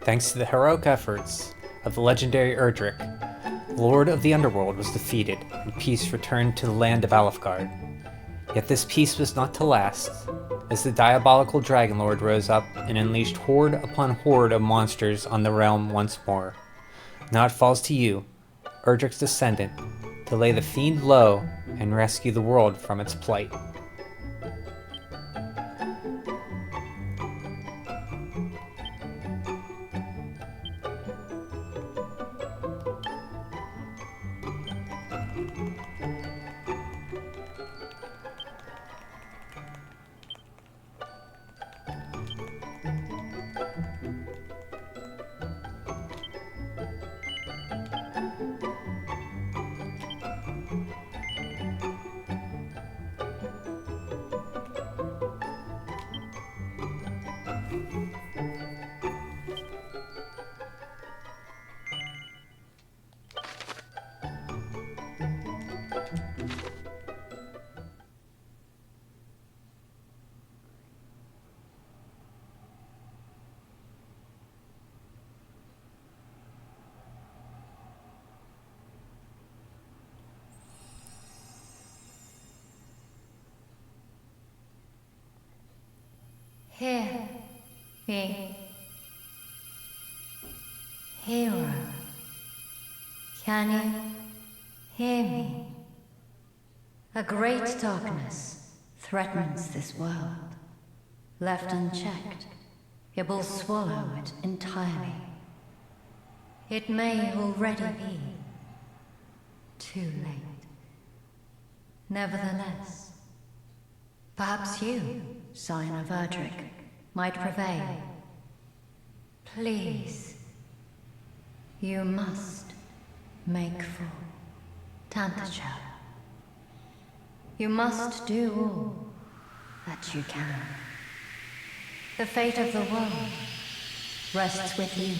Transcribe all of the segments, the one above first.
Thanks to the heroic efforts of the legendary Erdrick, Lord of the Underworld was defeated and peace returned to the land of Alfgard. Yet this peace was not to last, as the diabolical Dragonlord rose up and unleashed horde upon horde of monsters on the realm once more. Now it falls to you, Erdrick's descendant, to lay the fiend low and rescue the world from its plight. Hear me, hero. Can you hear me? A great darkness threatens this world. Left unchecked, it will swallow it entirely. It may already be too late. Nevertheless, perhaps you, Scion of Erdrick, might prevail. Please, you must make for Tantegel. You must do all that you can. The fate of the world rests with you.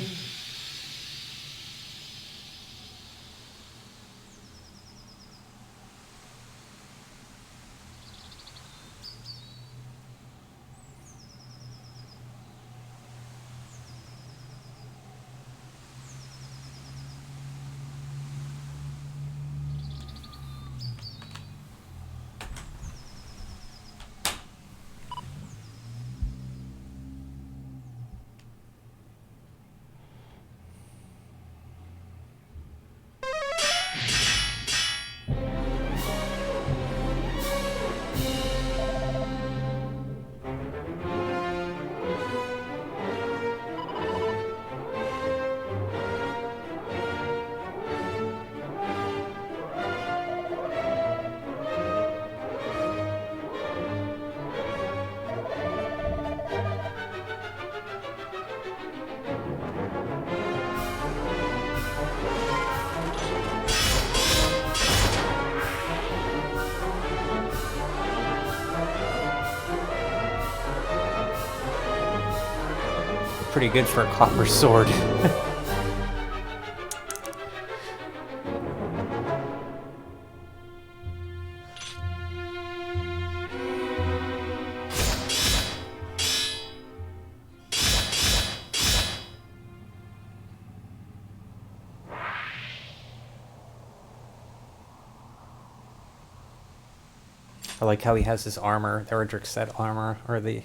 Pretty good for a copper sword. I like how he has his armor, the Erdrick set armor, or the...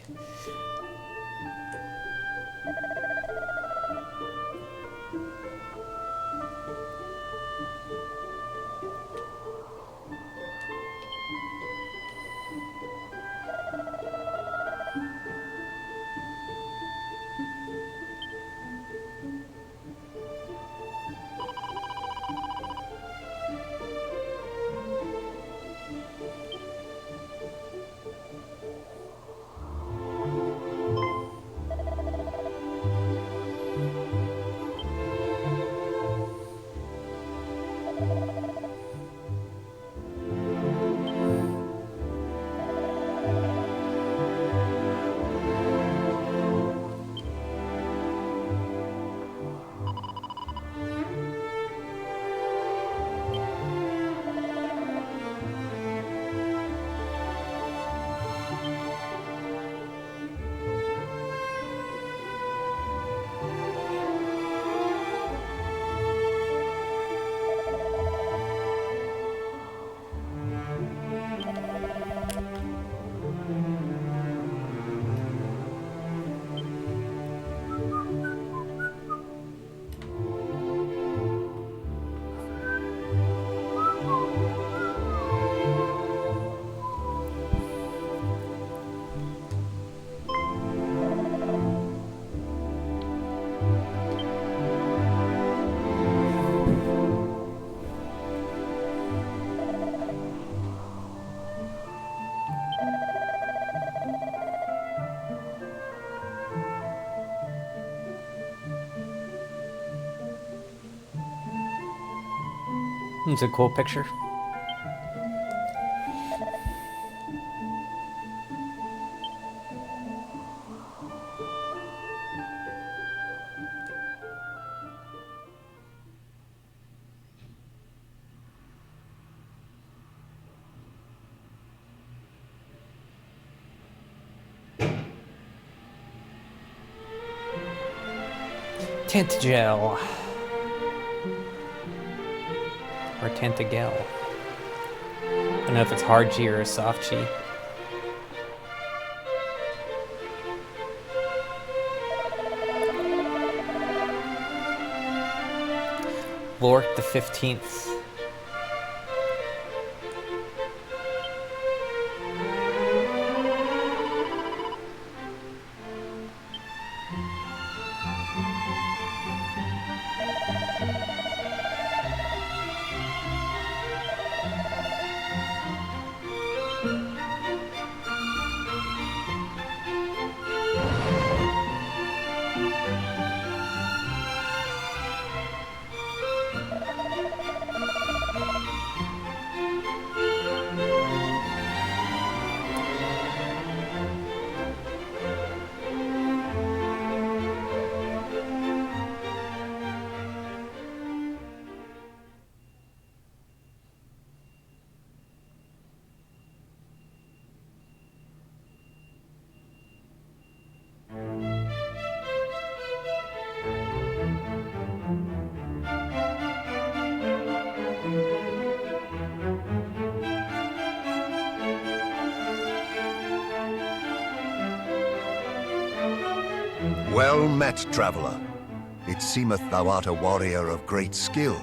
It's a cool picture. Tantegel. Or Tantegel. I don't know if it's hard G or a soft G. Lork the 15th. Well met, traveller. It seemeth thou art a warrior of great skill.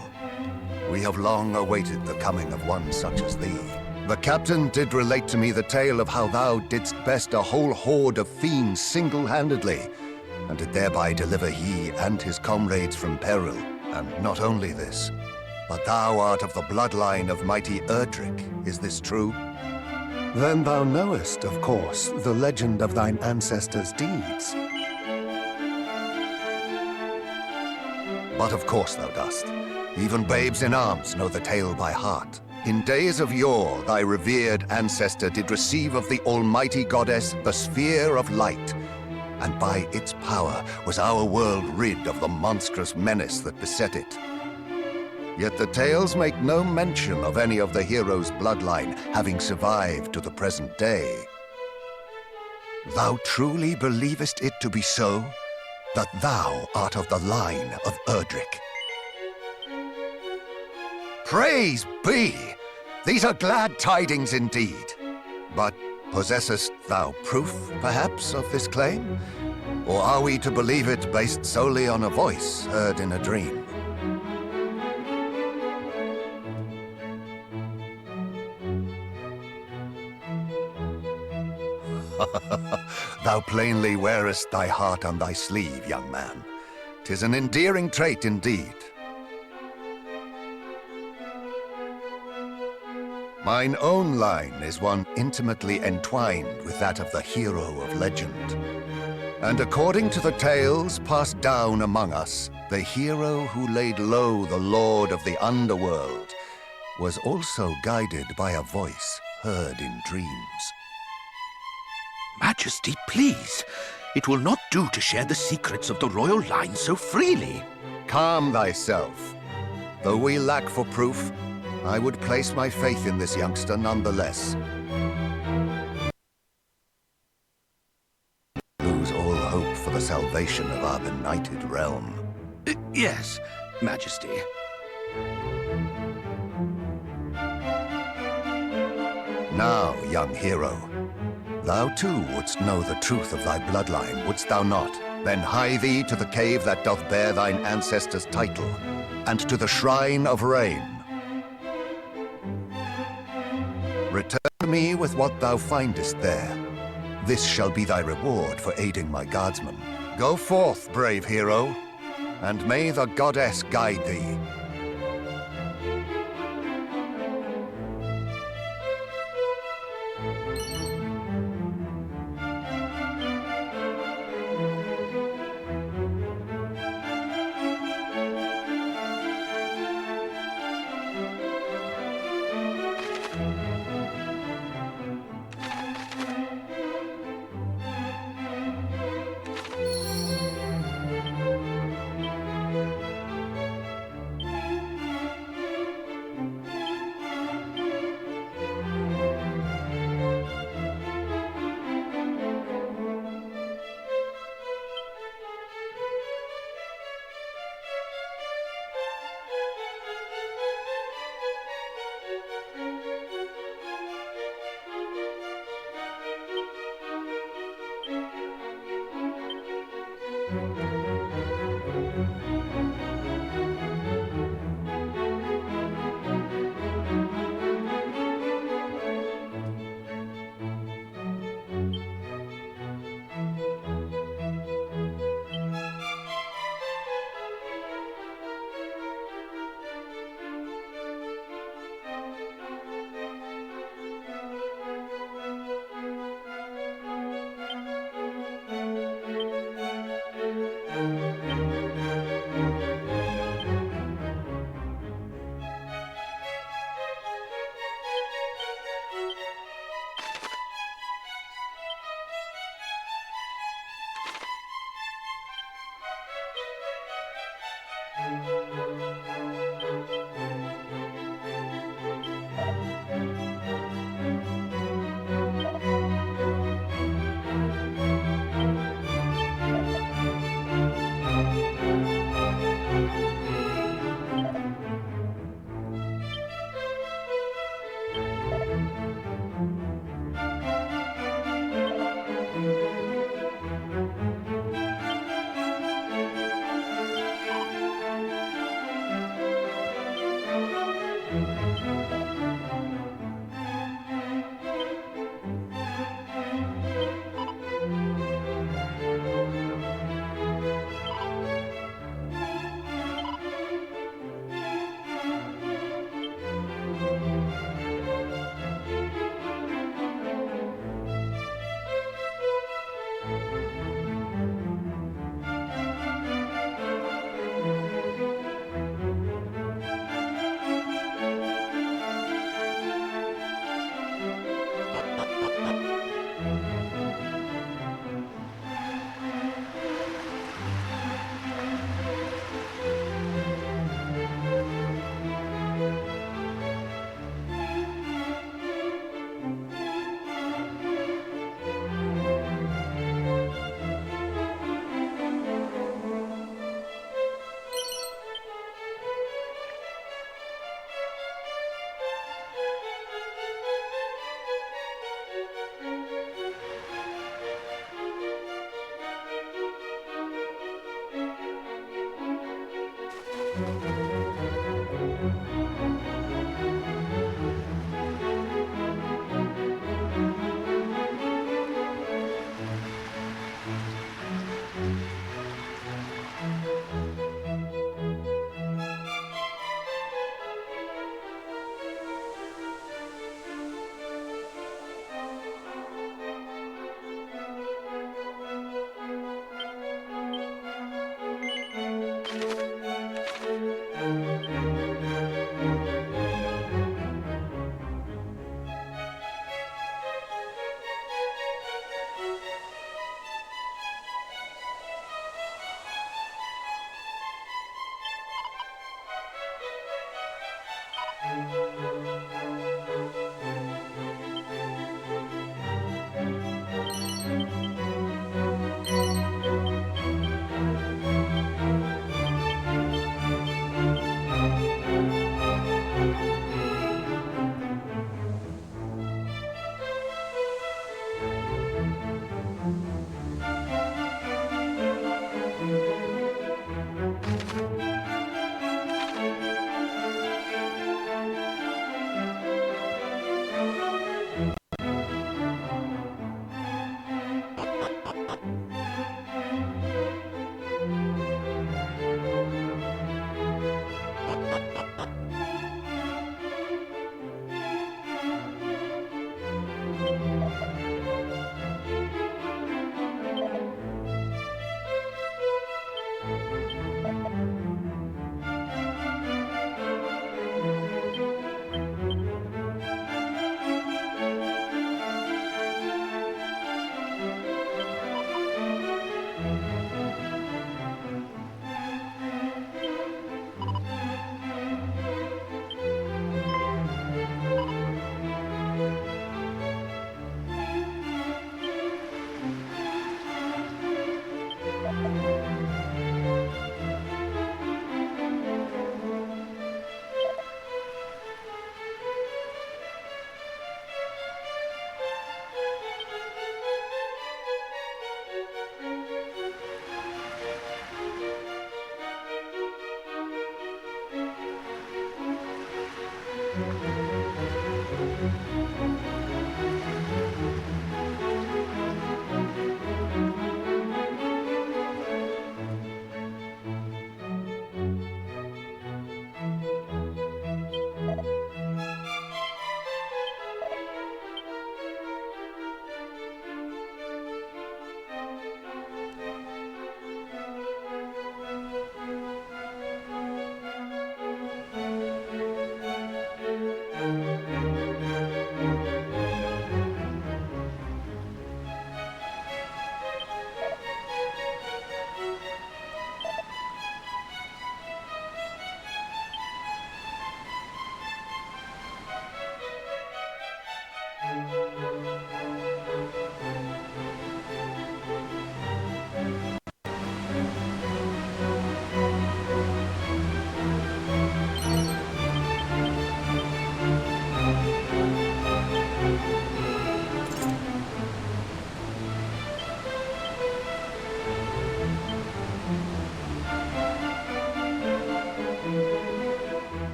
We have long awaited the coming of one such as thee. The captain did relate to me the tale of how thou didst best a whole horde of fiends single-handedly, and did thereby deliver he and his comrades from peril. And not only this, but thou art of the bloodline of mighty Erdrick. Is this true? Then thou knowest, of course, the legend of thine ancestors' deeds. But of course thou dost. Even babes in arms know the tale by heart. In days of yore, thy revered ancestor did receive of the almighty goddess the sphere of light, and by its power was our world rid of the monstrous menace that beset it. Yet the tales make no mention of any of the hero's bloodline having survived to the present day. Thou truly believest it to be so? That thou art of the line of Erdrick? Praise be! These are glad tidings indeed. But possessest thou proof, perhaps, of this claim? Or are we to believe it based solely on a voice heard in a dream? Thou plainly wearest thy heart on thy sleeve, young man. 'Tis an endearing trait indeed. Mine own line is one intimately entwined with that of the hero of legend. And according to the tales passed down among us, the hero who laid low the lord of the underworld was also guided by a voice heard in dreams. Majesty, please. It will not do to share the secrets of the royal line so freely. Calm thyself. Though we lack for proof, I would place my faith in this youngster nonetheless. Lose all hope for the salvation of our benighted realm. Yes, Majesty. Now, young hero, thou too wouldst know the truth of thy bloodline, wouldst thou not? Then hie thee to the cave that doth bear thine ancestors' title, and to the Shrine of Rain. Return to me with what thou findest there. This shall be thy reward for aiding my guardsmen. Go forth, brave hero, and may the goddess guide thee.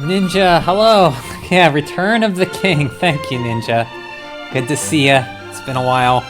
Ninja, hello! Yeah, Return of the King. Thank you, Ninja. Good to see ya. It's been a while.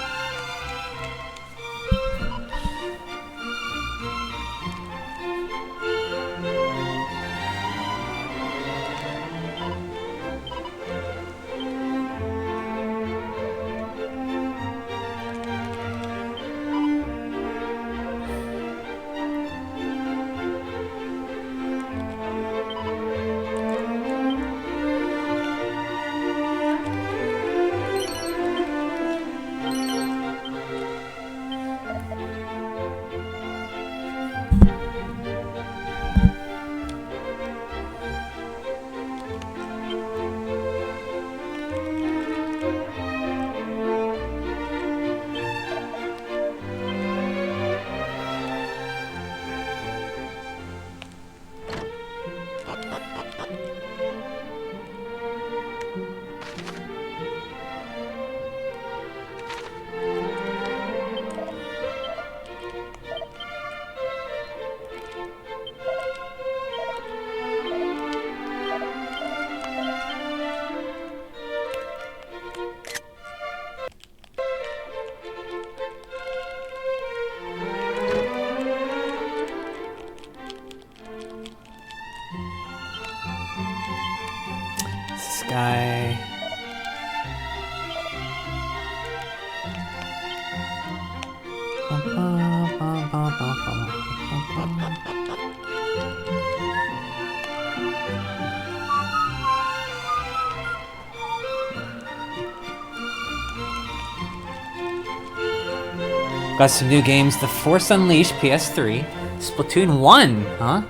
Got some new games. The Force Unleashed PS3. Splatoon 1, huh?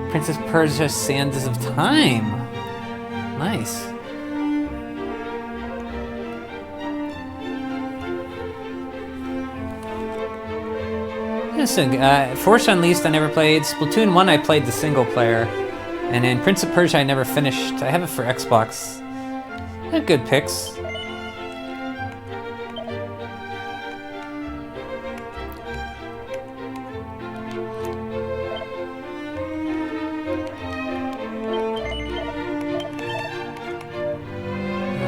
Princess Persia Sands of Time. Nice. Listen, Force Unleashed I never played. Splatoon 1 I played the single player. And then Prince of Persia I never finished. I have it for Xbox. Had good picks.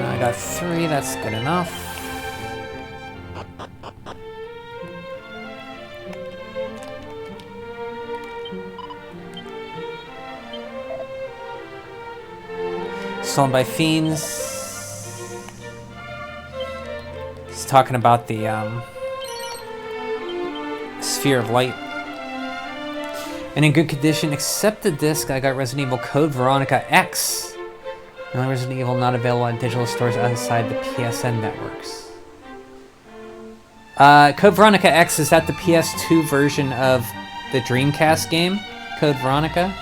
I got 3, that's good enough. Stolen by Fiends. He's talking about the Sphere of Light. And in good condition, except the disc, I got Resident Evil Code Veronica X. The only Resident Evil not available in digital stores outside the PSN networks. Code Veronica X, is that the PS2 version of the Dreamcast game? Code Veronica?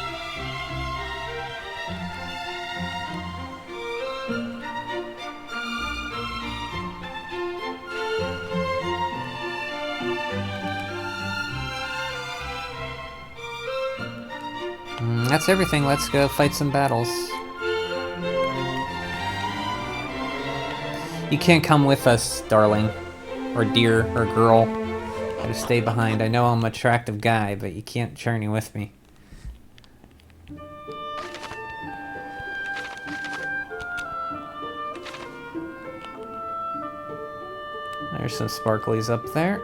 That's everything. Let's go fight some battles. You can't come with us, darling. Or dear, or girl. Gotta stay behind. I know I'm an attractive guy, but you can't journey with me. There's some sparklies up there.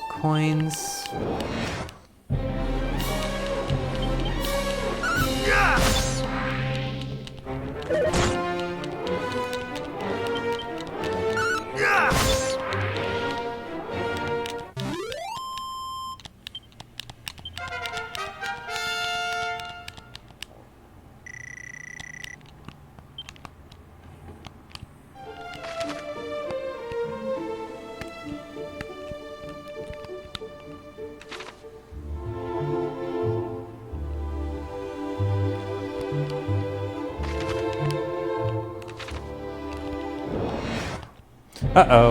Coins. Uh-oh.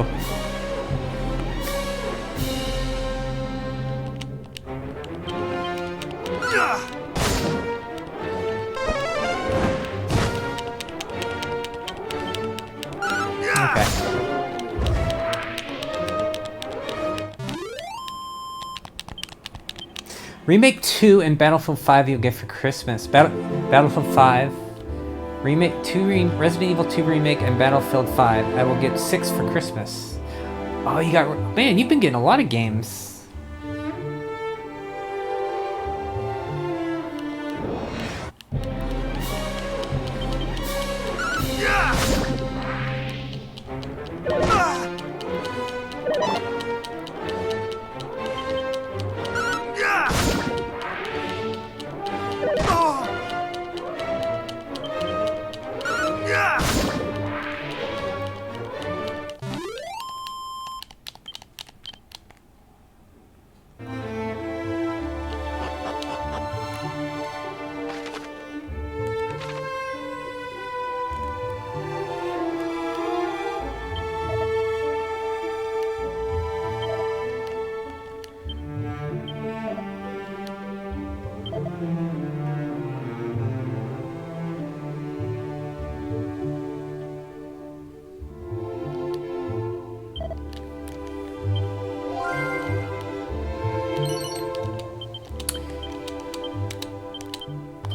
Okay. Remake 2 and Battlefield 5 you'll get for Christmas. Battlefield 5. Remake 2, Resident Evil 2 Remake, and Battlefield 5. I will get 6 for Christmas. Oh, you got... Man, you've been getting a lot of games.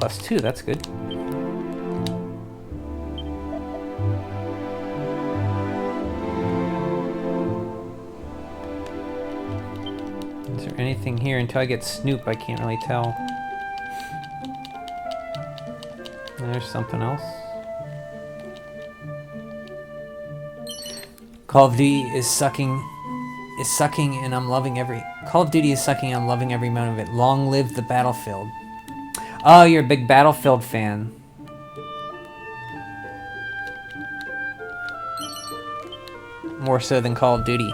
+2, that's good. Is there anything here? Until I get Snoop, I can't really tell. There's something else. Call of Duty is sucking, and I'm loving every... Call of Duty is sucking, and I'm loving every moment of it. Long live the Battlefield. Oh, you're a big Battlefield fan. More so than Call of Duty.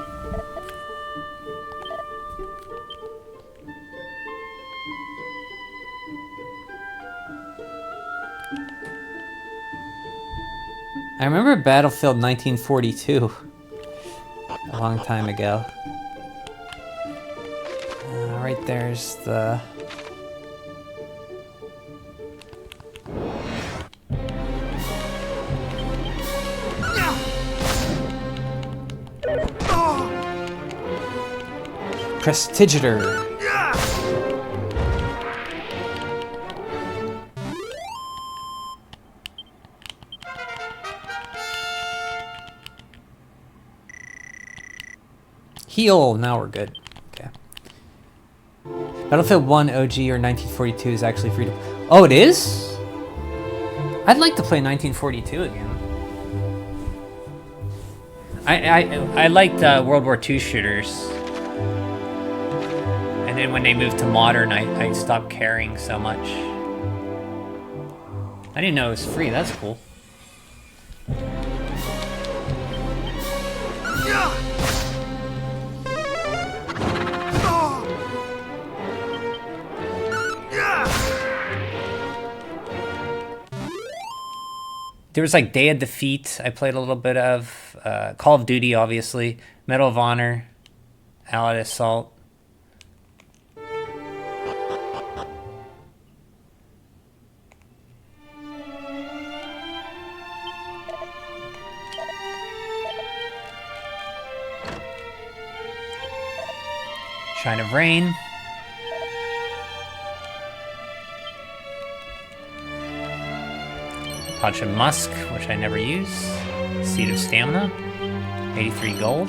I remember Battlefield 1942 a long time ago. Right there's the... Prestigitor. Heal. Now we're good. Okay. Battlefield 1 OG or 1942 is actually free to... Oh, it is? I'd like to play 1942 again. I liked World War II shooters. And then when they moved to modern, I stopped caring so much. I didn't know it was free. That's cool. There was like Day of Defeat. I played a little bit of Call of Duty, obviously. Medal of Honor, Allied Assault. Shine of Rain. Pouch of Musk, which I never use. Seed of Stamina. 83 gold.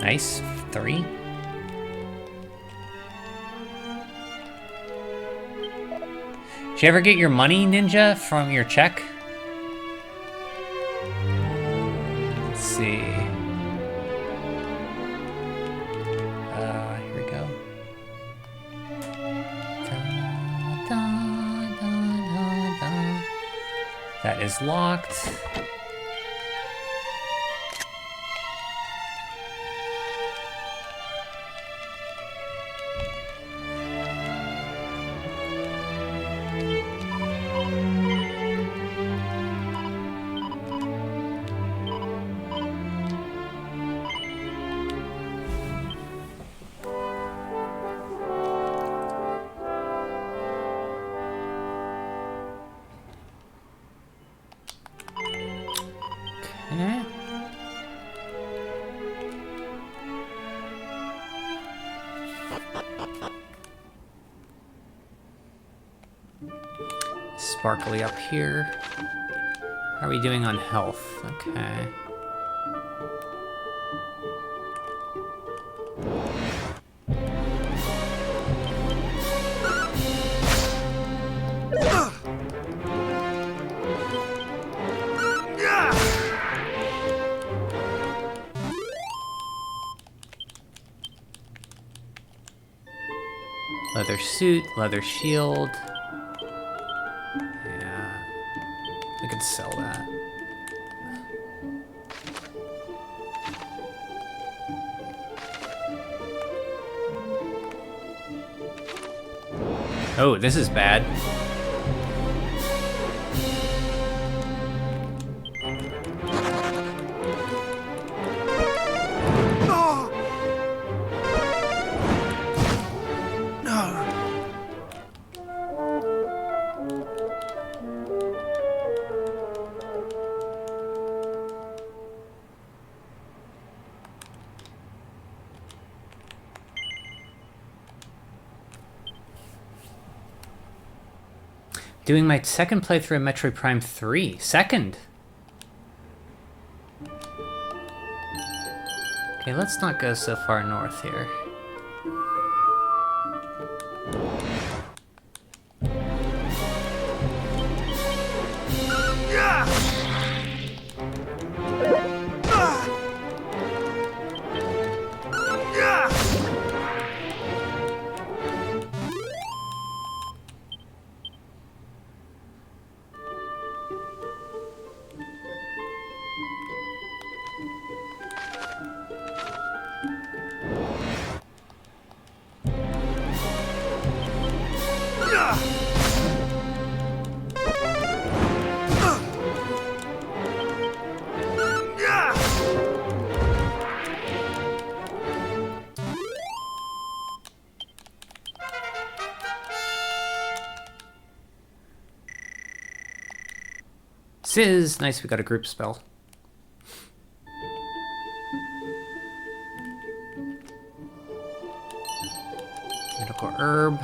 Nice. 3. Did you ever get your money, Ninja, from your check? Let's see. Here we go. That is locked. Sparkly up here. How are we doing on health? Okay. Leather suit, leather shield. Yeah, we could sell that. Oh, this is bad. Doing my second playthrough of Metroid Prime 3. Second! Okay, let's not go so far north here. Sizz! Nice, we got a group spell. Medical herb.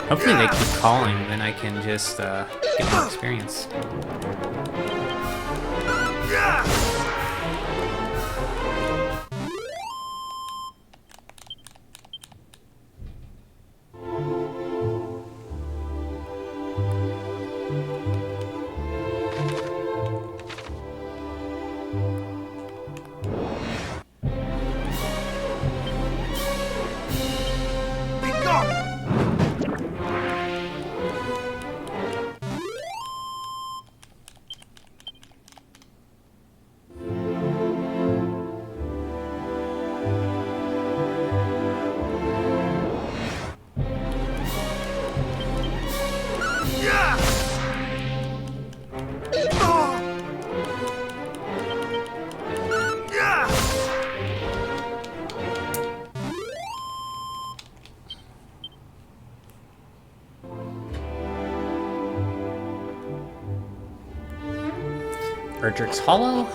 Hopefully they keep calling, then I can just get more experience. Erdrick's Hollow.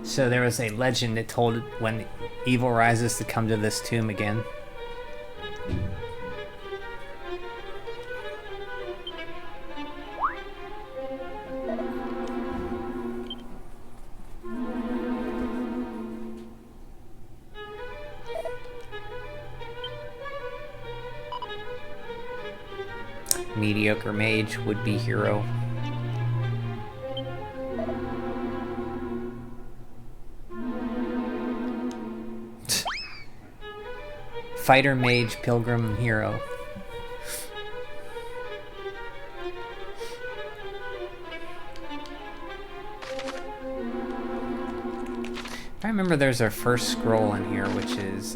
So there was a legend that told when evil rises to come to this tomb again. Mediocre mage, would-be hero. Fighter, mage, pilgrim, hero. I remember there's our first scroll in here, which is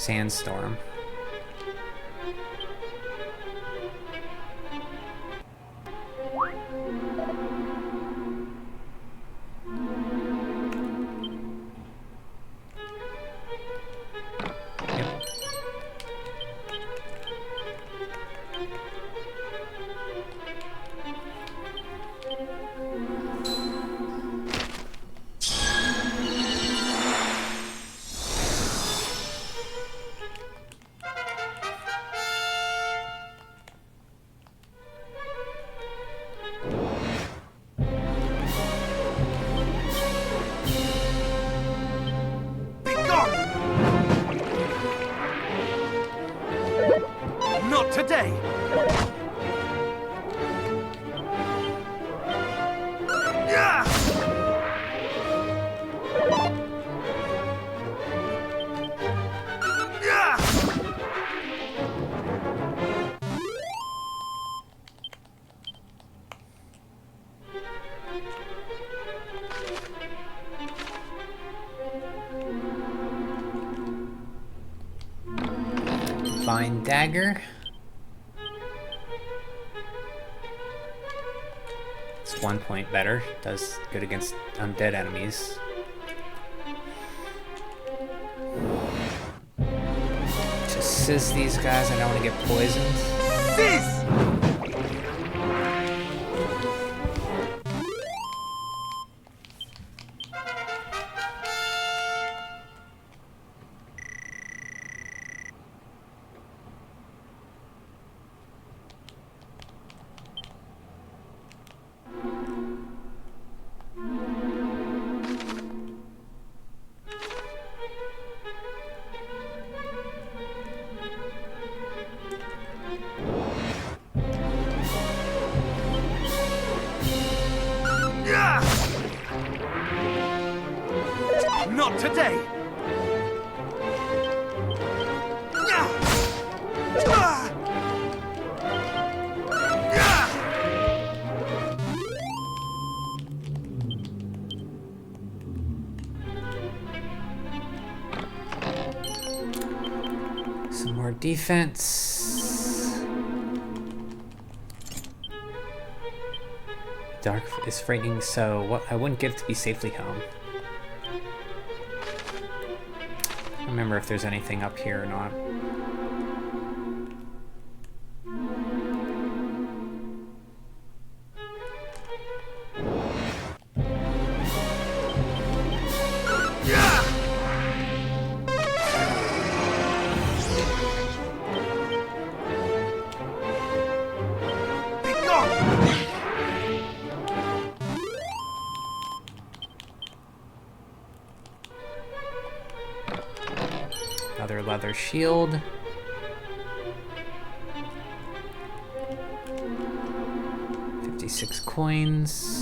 Sandstorm. Not today! Fine dagger. It's 1 point better. Does good against undead enemies. Just sizz these guys. I don't want to get poisoned. This! Not today! Some more defense. Dark is frightening, so what I wouldn't give to be safely home. Remember if there's anything up here or not. Another leather shield. $56 coins.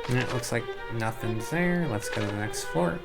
And it looks like nothing's there. Let's go to the next fort.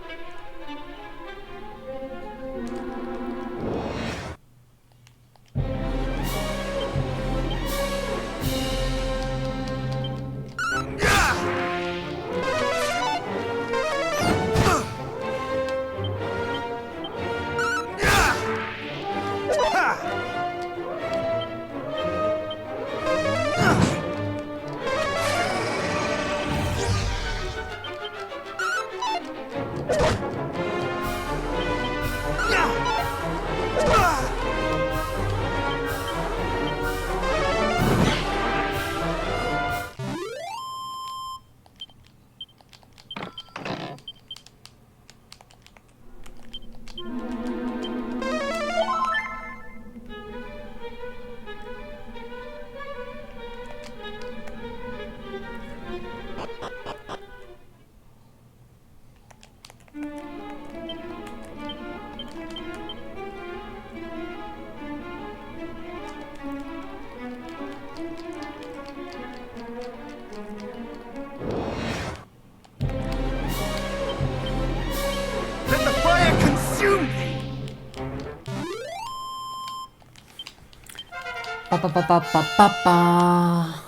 Ba ba ba ba ba ba ba.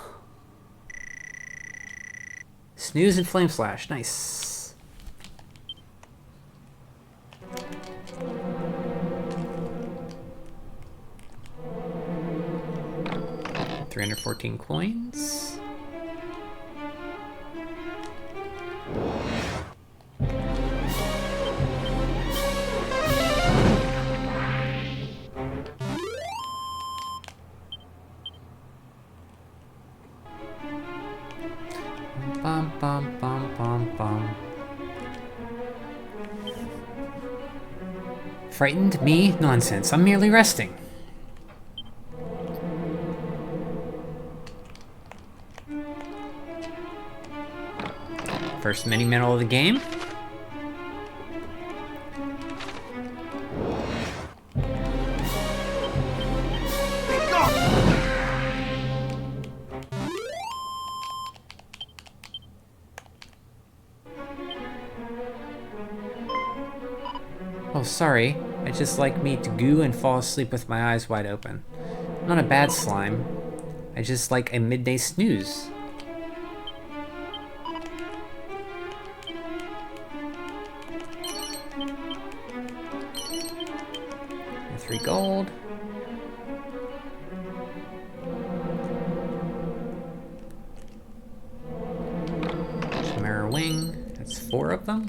Snooze and Flame Slash, nice. $314 coins. Bum bum bum bum bum. Frightened? Me? Nonsense. I'm merely resting. First mini medal of the game. Oh, sorry. I just like me to goo and fall asleep with my eyes wide open. I'm not a bad slime. I just like a midday snooze. 3 gold. Chimera Wing. That's 4 of them.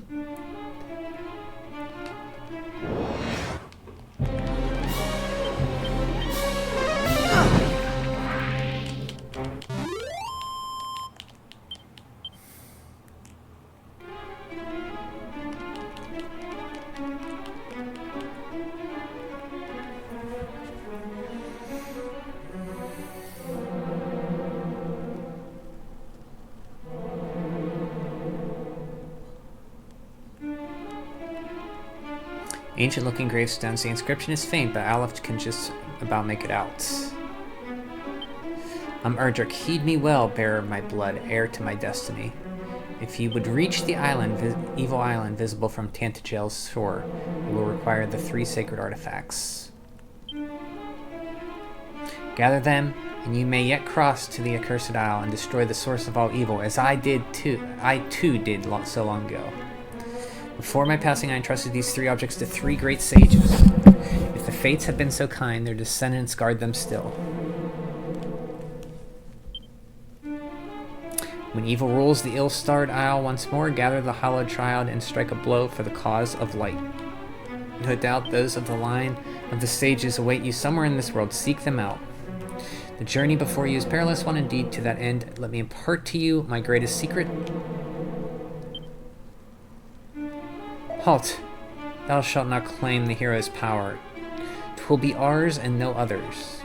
Ancient-looking gravestones. The inscription is faint, but Aleph can just about make it out. I'm Erdrick. Heed me well, bearer of my blood, heir to my destiny. If you would reach the island, evil island visible from Tantegel's shore, you will require the 3 sacred artifacts. Gather them, and you may yet cross to the accursed isle and destroy the source of all evil, as I too did so long ago. Before my passing, I entrusted these 3 objects to 3 great sages. If the fates have been so kind, their descendants guard them still. When evil rules the ill-starred isle once more, gather the hallowed triad and strike a blow for the cause of light. No doubt those of the line of the sages await you somewhere in this world. Seek them out. The journey before you is perilous one indeed. To that end, let me impart to you my greatest secret. Halt! Thou shalt not claim the hero's power. 'Twill be ours and no others.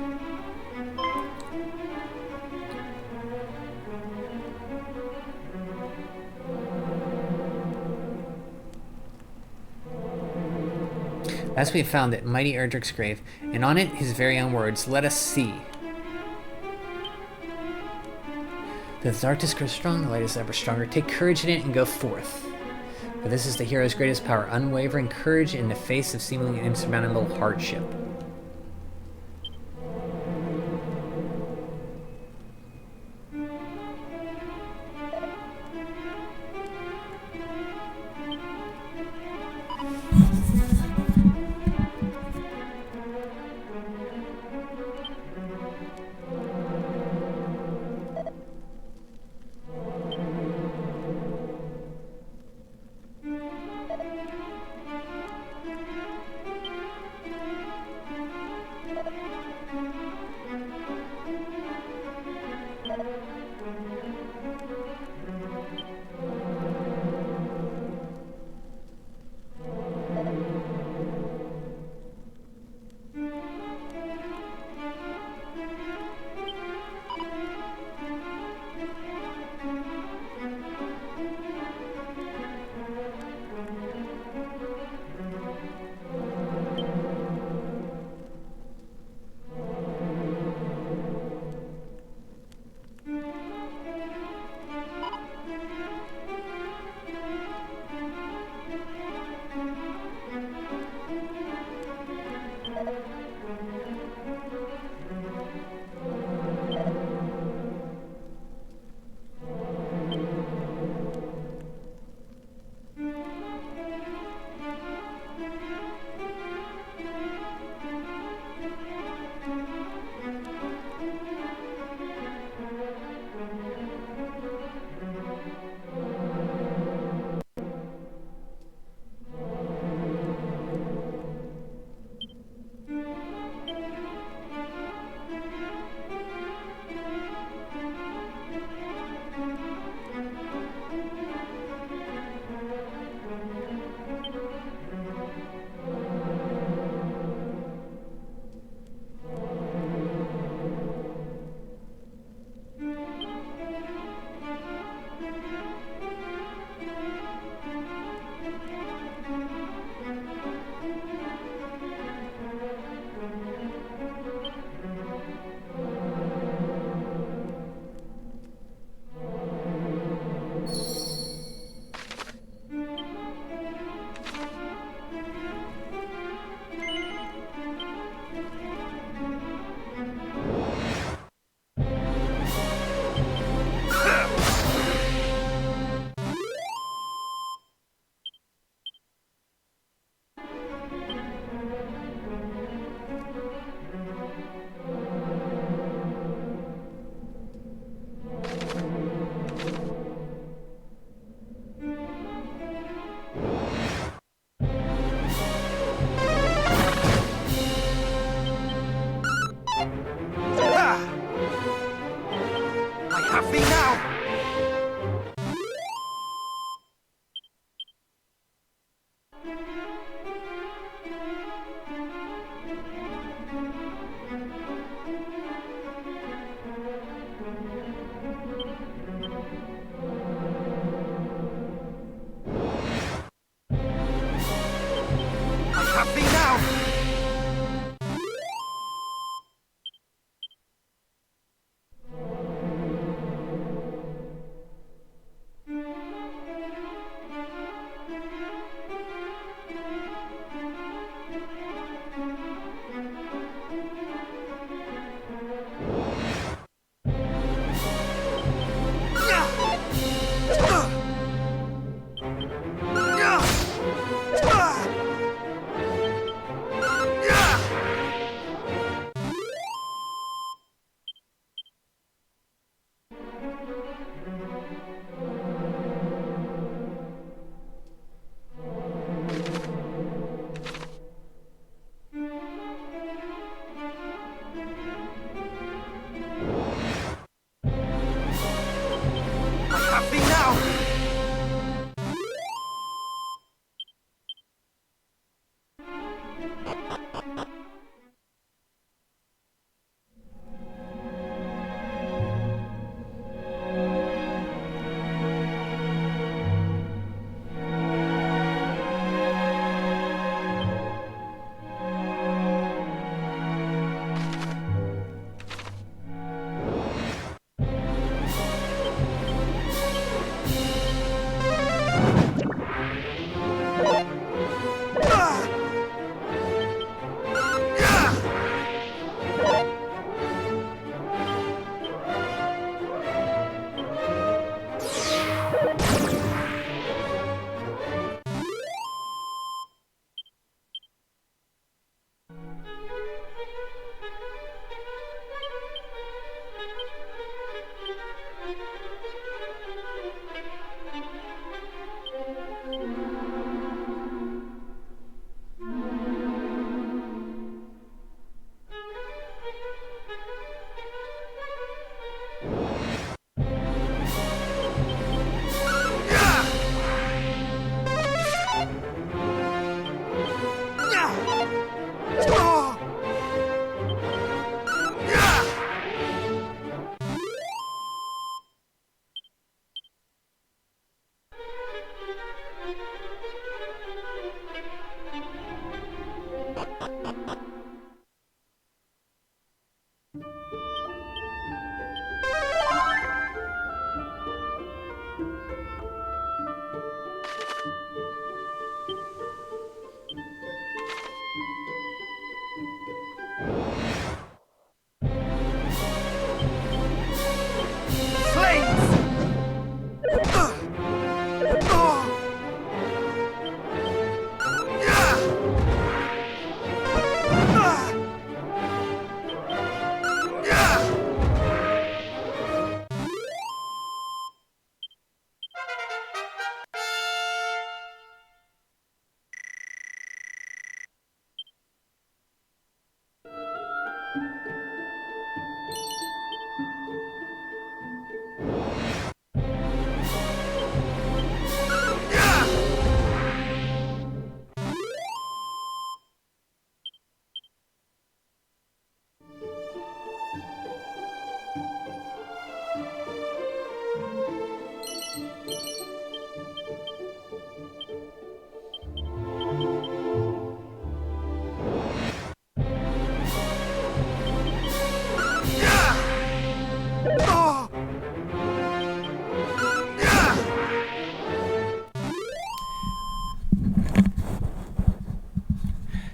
As we have found it, mighty Erdrick's grave, and on it his very own words, let us see. Though the darkness grows strong, the light is ever stronger. Take courage in it and go forth. For this is the hero's greatest power, unwavering courage in the face of seemingly insurmountable hardship.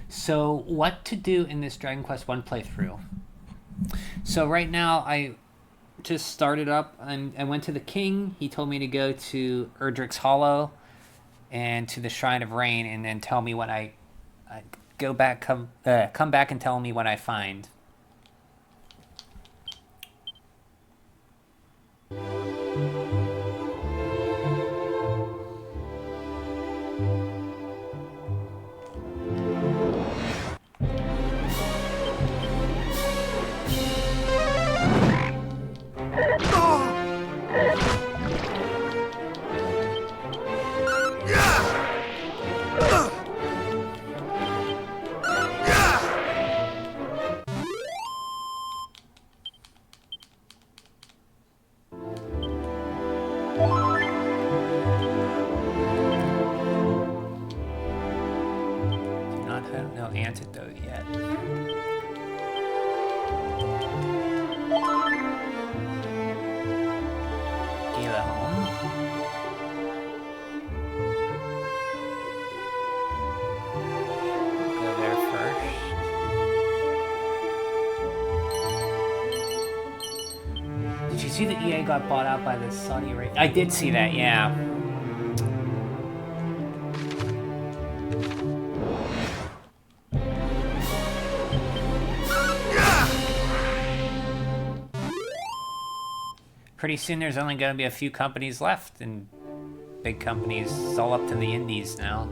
So, what to do in this Dragon Quest I playthrough? So right now, I just started up. I went to the king. He told me to go to Erdrick's Hollow and to the Shrine of Rain, and then tell me what I go back, come back and tell me what I find. antidote yet. Gila home. Go there first. Did you see that EA got bought out by the Saudi Arabia? I did see that, yeah. Pretty soon there's only going to be a few companies left, and big companies, it's all up to the indies now.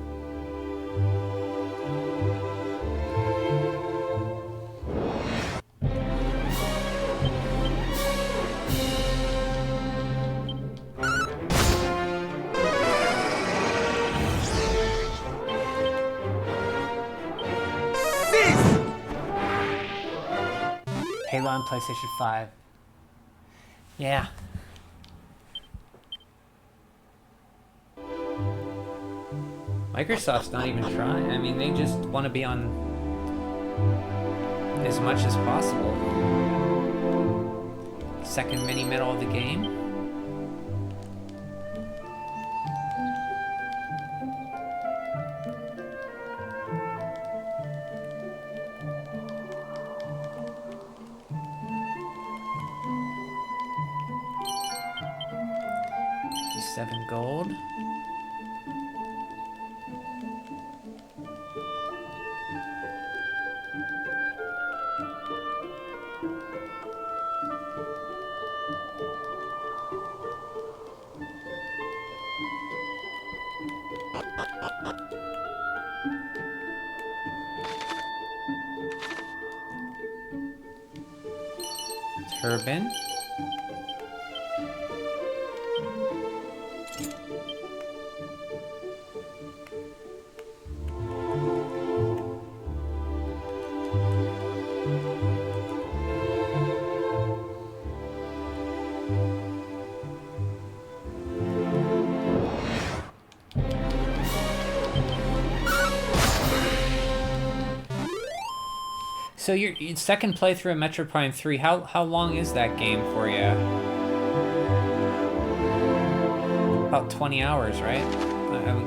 Halo on PlayStation 5. Yeah. Microsoft's not even trying. I mean, they just want to be on as much as possible. Second mini medal of the game. Gold. Turban. So your second playthrough of Metro Prime 3, how long is that game for you? About 20 hours, right?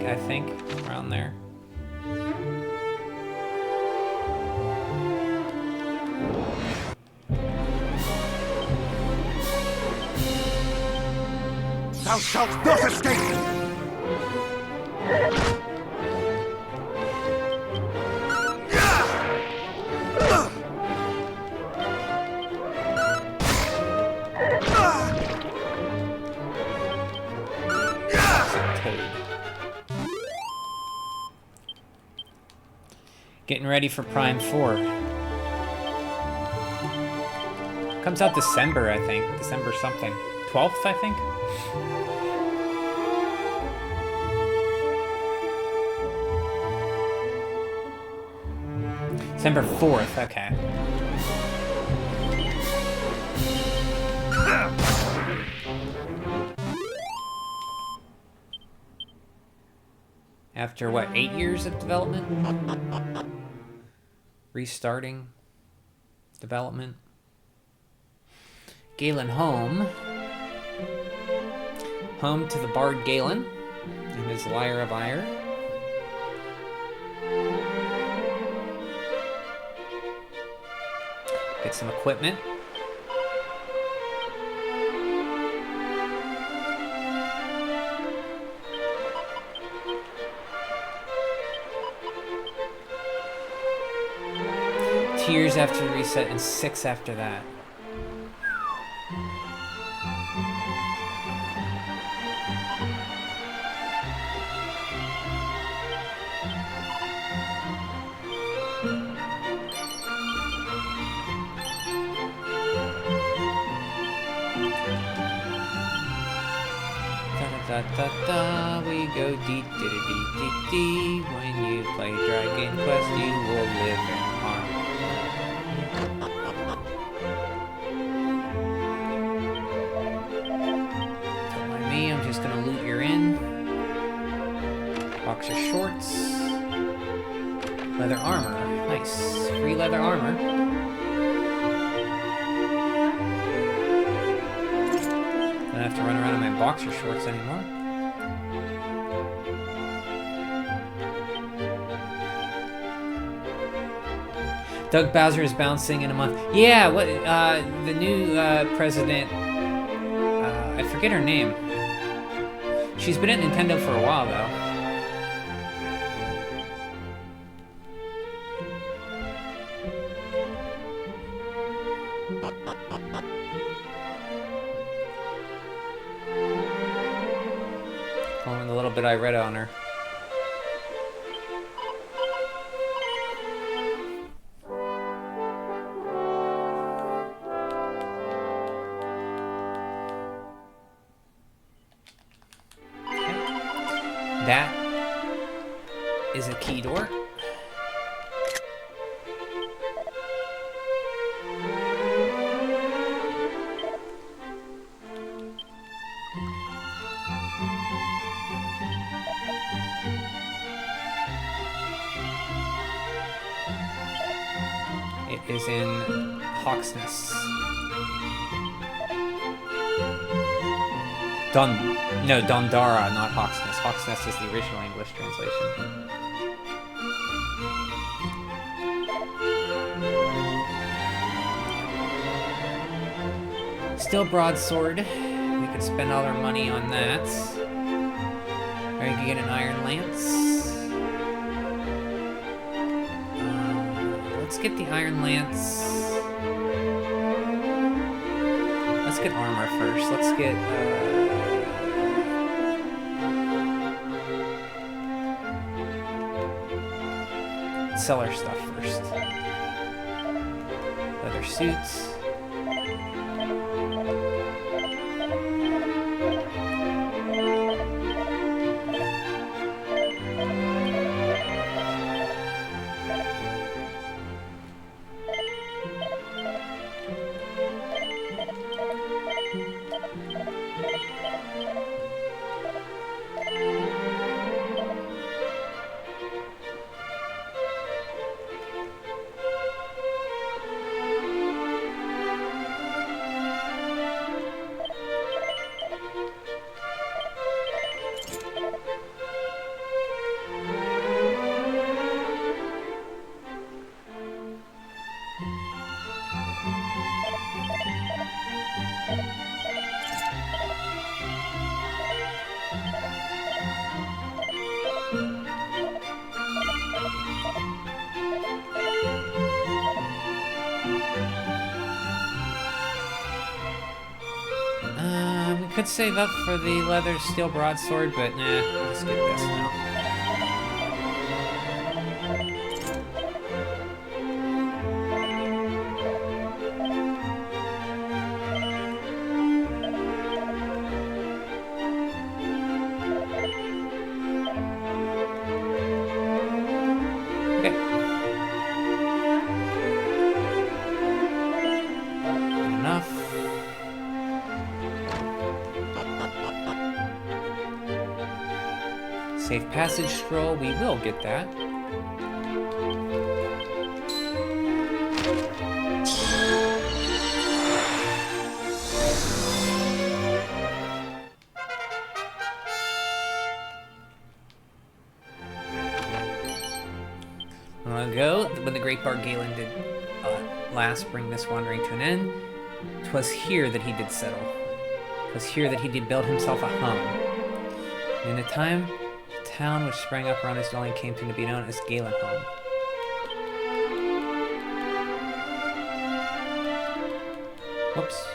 I think, around there. Thou shalt not escape! Getting ready for Prime 4. Comes out December, I think. December something. 12th, I think? December 4th, okay. After, what, 8 years of development? Restarting development. Galen home. Home to the Bard Galen and his Lyre of Ire. Get some equipment. Years after the reset and 6 after that. Da da da, we go dee dee dee dee dee. When you play Dragon Quest, you will live in harm. Don't mind me, I'm just gonna loot your inn. Boxer shorts. Leather armor, nice. free leather armor. Don't have to run around in my boxer shorts anymore. Doug Bowser is bouncing in a month. Yeah, what? The new president. I forget her name. She's been at Nintendo for a while, though. Following the little bit I read on her. That is a key door. It is in Hawksness. Dondara, not Hawksness. Hawksness is the original English translation. Still broadsword. We could spend all our money on that. Or we could get an iron lance. Let's get the iron lance. Let's get armor first. Let's get sell our stuff first. Leather suits. Could save up for the leather steel broadsword, but nah, let's get this now. Okay. Enough. Safe passage scroll, we will get that. Long ago, when the great bard Galen did last bring this wandering to an end, 'twas here that he did settle. 'Twas here that he did build himself a home. And in the time, the town which sprang up around his dwelling came to be known as Galen Home. Whoops.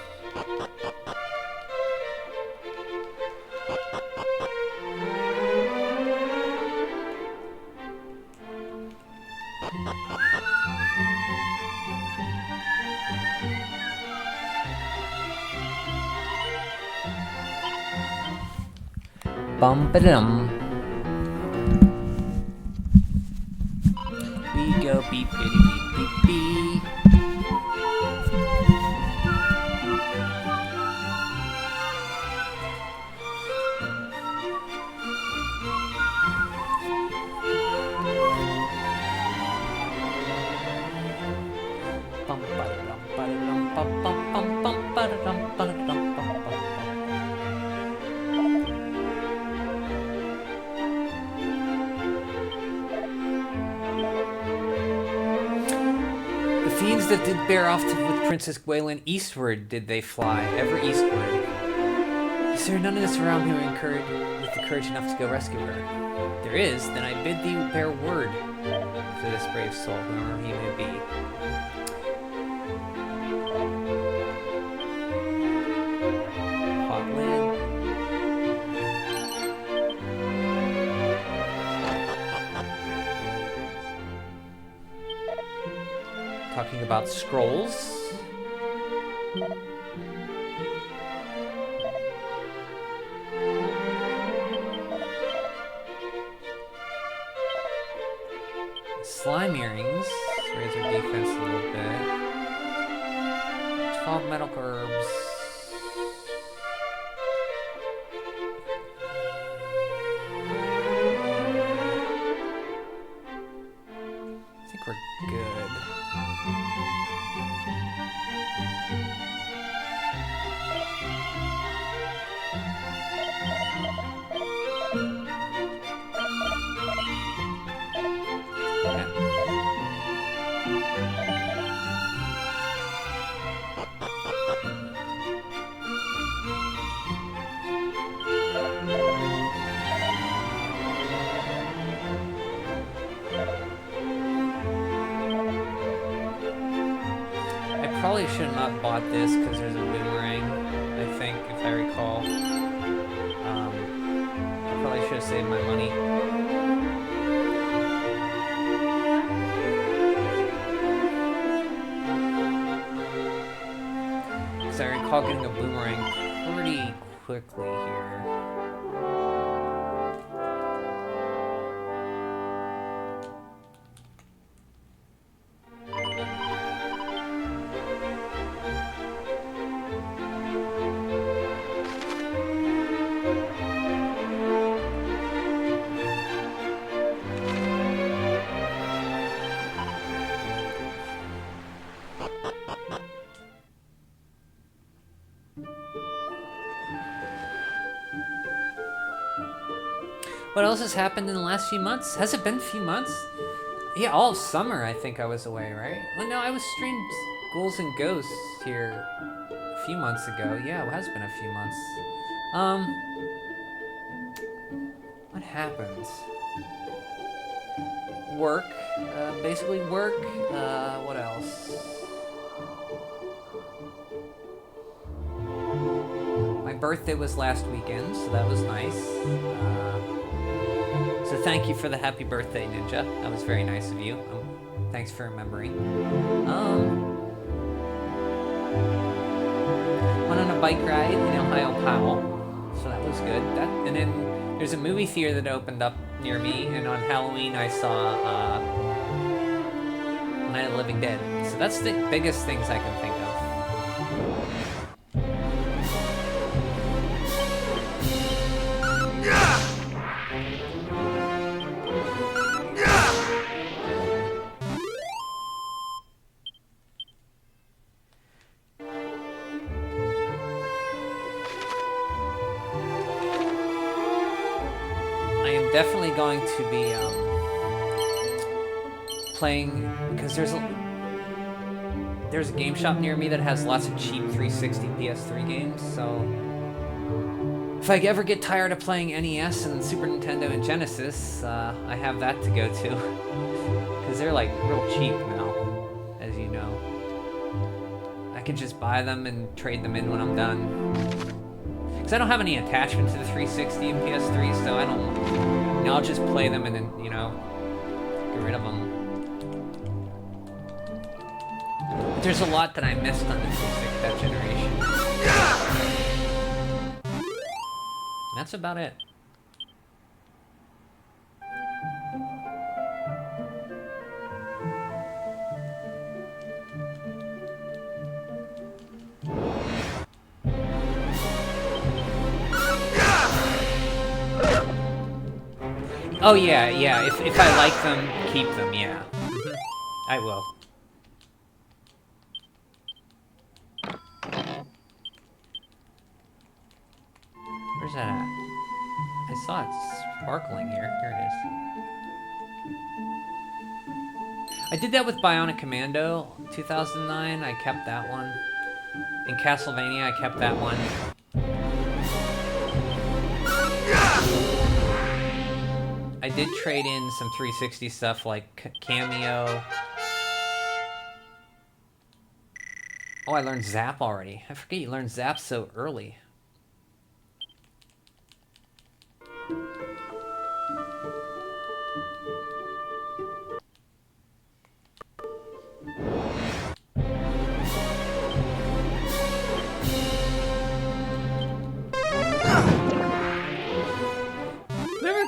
Bum-ba-dum. We go beep bitty beep beep beep. The fiends that did bear off with Princess Gwaelin, eastward did they fly, ever eastward. Is there none in this realm who are incurred with the courage enough to go rescue her? If there is, then I bid thee bear word to this brave soul, whoever he may be. Hot lid. Talking about scrolls. Slime earrings. Raise our defense a little bit. 12 metal herbs. I think we're good. Probably should have not bought this because there's a boomerang, I think, if I recall. I probably should have saved my money. Because I recall getting a boomerang pretty quickly here. What else has happened in the last few months? Has it been a few months? Yeah, all of summer I think I was away, right? Well, no, I was streamed Ghouls and Ghosts here a few months ago. Yeah, it has been a few months. What happens? Work. Basically work. What else? My birthday was last weekend, so that was nice. So thank you for the happy birthday, Ninja. That was very nice of you. Thanks for remembering. Went on a bike ride in Ohio Powell, so that was good. And then there's a movie theater that opened up near me, and on Halloween I saw Night of the Living Dead. So that's the biggest things I can think of. Definitely going to be playing, because there's a game shop near me that has lots of cheap 360 PS3 games, so if I ever get tired of playing NES and Super Nintendo and Genesis, I have that to go to, because they're like real cheap now, as you know. I can just buy them and trade them in when I'm done. Because I don't have any attachment to the 360 and PS3, so I don't... You know, I'll just play them and then, you know, get rid of them. But there's a lot that I missed on the 360, that generation. And that's about it. Oh yeah, yeah. If I like them, keep them. Yeah, I will. saw it sparkling here. Here it is. I did that with Bionic Commando 2009. I kept that one. In Castlevania, I kept that one. I did trade in some 360 stuff like Cameo. Oh, I learned Zap already. I forget you learned Zap so early.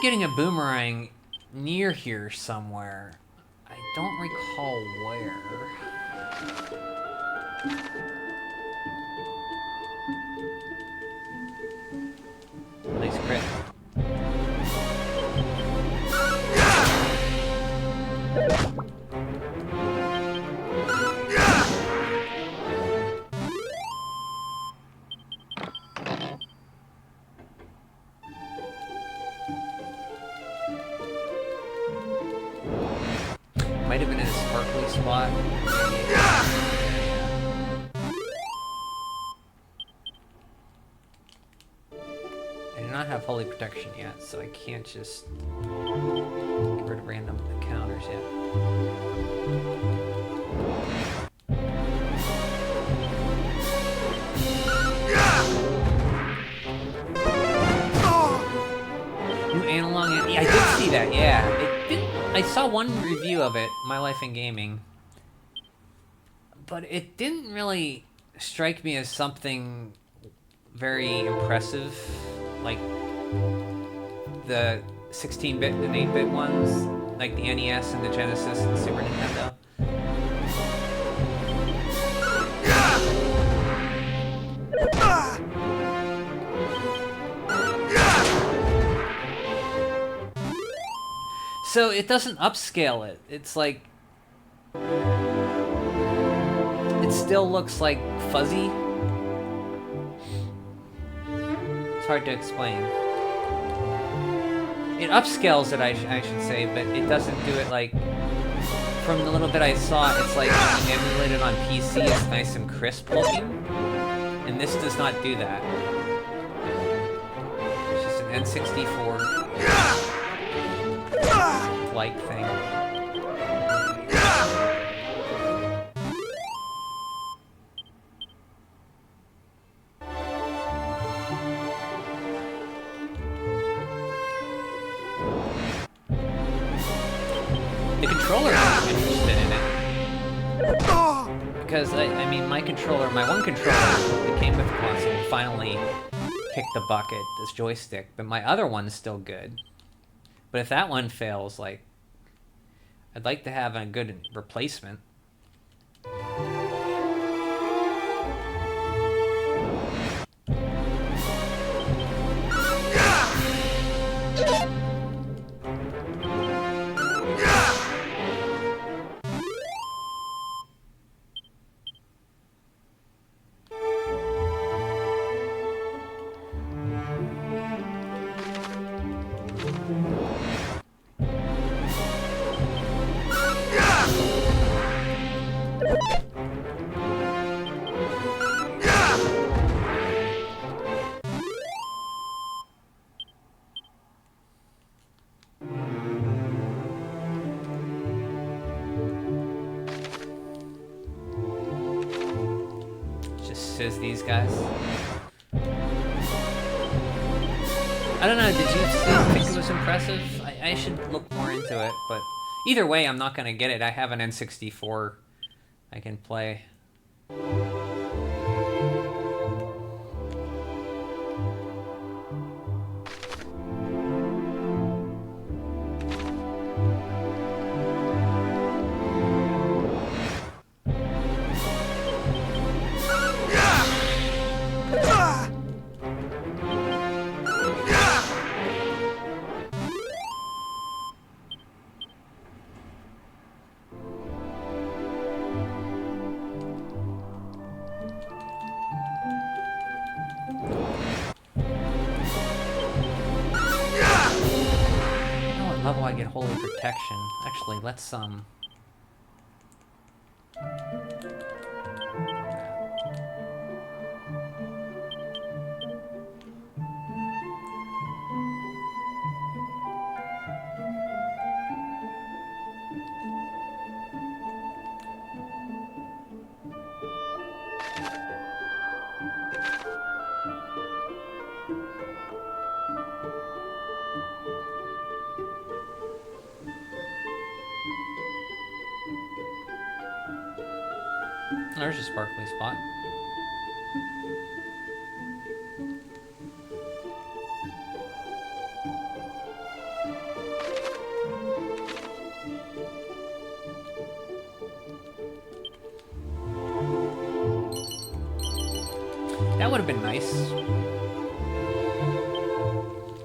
Getting a boomerang near here somewhere. I don't recall where. Nice crit. Might have been in a sparkly spot. I do not have Holy Protection yet, so I can't just get rid of random encounters yet. New analog. Yeah, I did see that. Yeah, it didn't. I saw one review of it, My Life in Gaming, but it didn't really strike me as something very impressive, like the 16-bit and 8-bit ones, like the NES and the Genesis and the Super Nintendo. So it doesn't upscale it. It's like... it still looks like fuzzy. It's hard to explain. It upscales it, I should say, but it doesn't do it like... from the little bit I saw, it's like emulated on PC, it's nice and crisp looking. And this does not do that. It's just an N64... like thing. The controller is interested in it. Because, I mean, my one controller that came with the console finally kicked the bucket, this joystick, but my other one's still good. But if that one fails, like, I'd like to have a good replacement. Says these guys. I don't know, did you think it was impressive? I should look more into it, but either way, I'm not gonna get it. I have an N64 I can play. get holy protection. Actually, let's there's a sparkly spot. That would have been nice.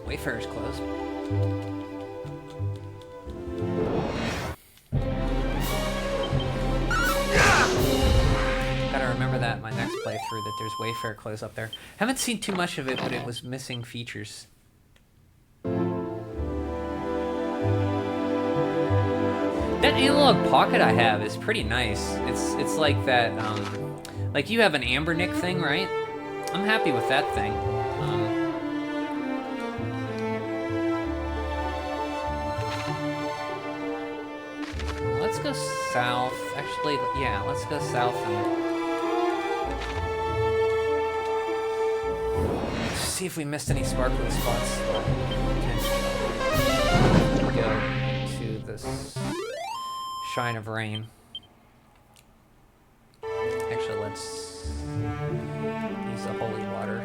Wayfarer's closed. Gotta remember that in my next playthrough that there's Wayfarer clothes up there. Haven't seen too much of it, but it was missing features. That analog pocket I have is pretty nice. It's like that, like you have an Ambernick thing, right? I'm happy with that thing. Let's go south. Actually, yeah, let's go south and see if we missed any sparkling spots. Go to this Shrine of Rain. Actually, let's use the holy water.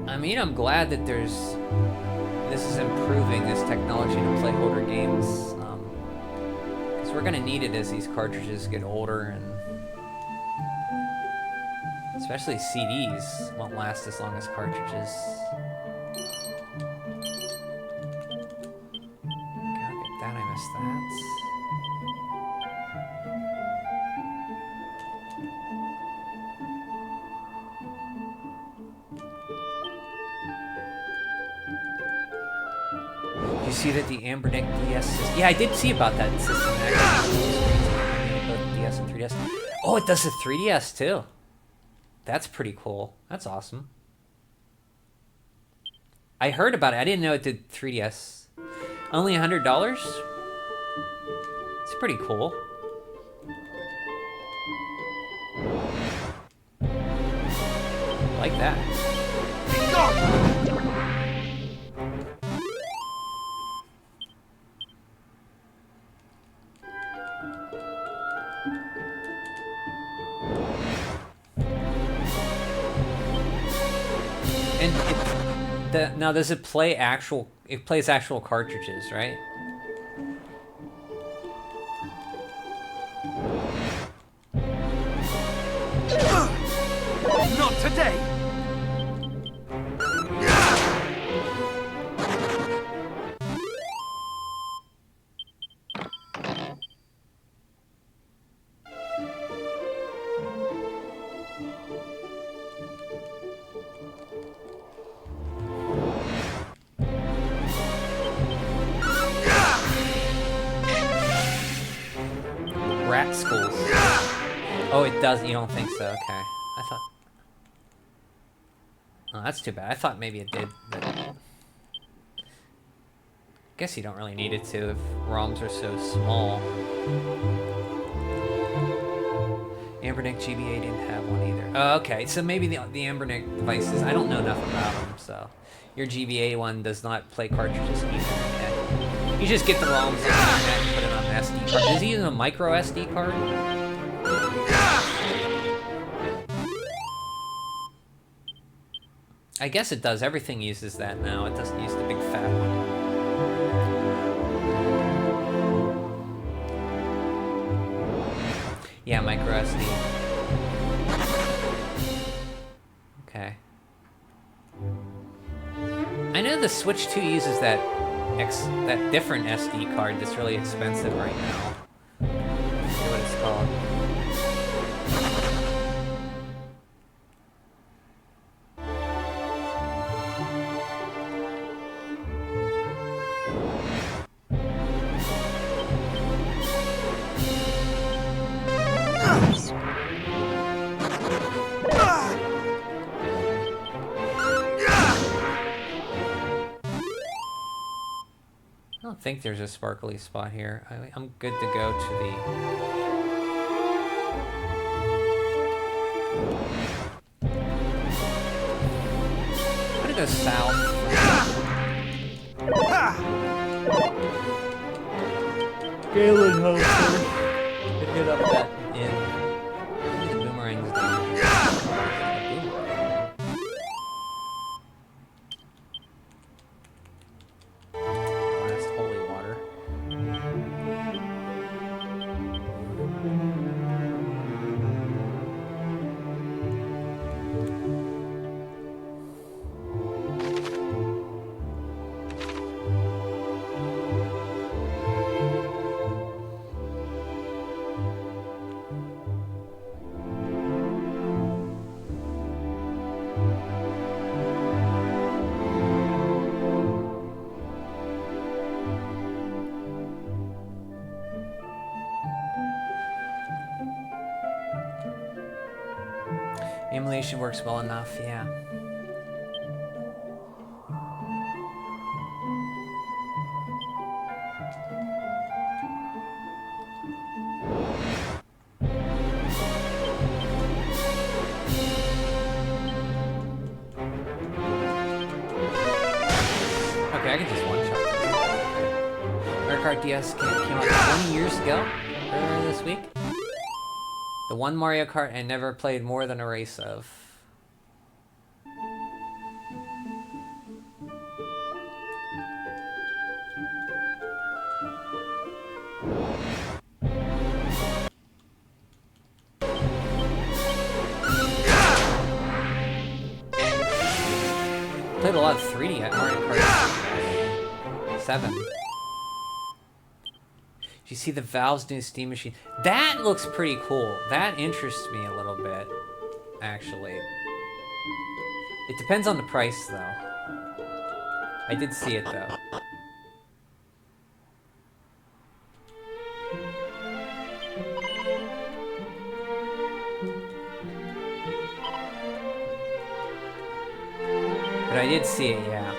I mean, I'm glad that this is improving this technology to play older games, because we're gonna need it as these cartridges get older, and especially CDs won't last as long as cartridges. God, get that, I missed that. You see that the Ambernick DS system... Yeah, I did see about that system, actually. Both DS and 3DS. Oh, it does the 3DS, too. That's pretty cool. That's awesome. I heard about it. I didn't know it did 3DS. Only $100? It's pretty cool. I like that. Now, does it play actual... It plays actual cartridges, right? Not today! Rat schools. Oh, it does. You don't think so? Okay. I thought... Oh, that's too bad. I thought maybe it did, but... Guess you don't really need it to if ROMs are so small. Ambernick GBA didn't have one either. Oh, okay. So maybe the Ambernick devices... I don't know enough about them, so... Your GBA one does not play cartridges either. Okay. You just get the ROMs on the internet and put it on an SD card. Is he using a micro SD card? I guess it does. Everything uses that now. It doesn't use the big fat one. Yeah, micro SD. Okay. I know the Switch 2 uses that different SD card that's really expensive right now. I forget what it's called. I don't think there's a sparkly spot here. I'm good to go to the... I'm gonna go south. Galen Hofer. Hit up that inn. Maybe the boomerang's down. Emulation works well enough, yeah. Okay, I can just one-shot this. Mario Kart DS came out 20 years ago, earlier this week. The one Mario Kart I never played more than a race of. Played a lot of 3D at Mario Kart 7. Do you see the Valve's new Steam machine? That looks pretty cool. That interests me a little bit, actually. It depends on the price, though. I did see it, though. But I did see it, yeah.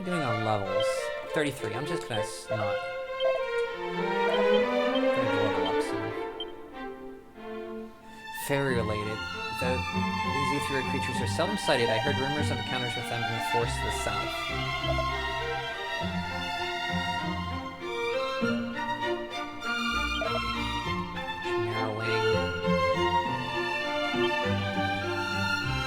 Doing on levels 33. I'm just gonna not. Gonna level up soon. Fairy related. These ethereal creatures are seldom sighted. I heard rumors of encounters with them in the forest to the south. Narrowing.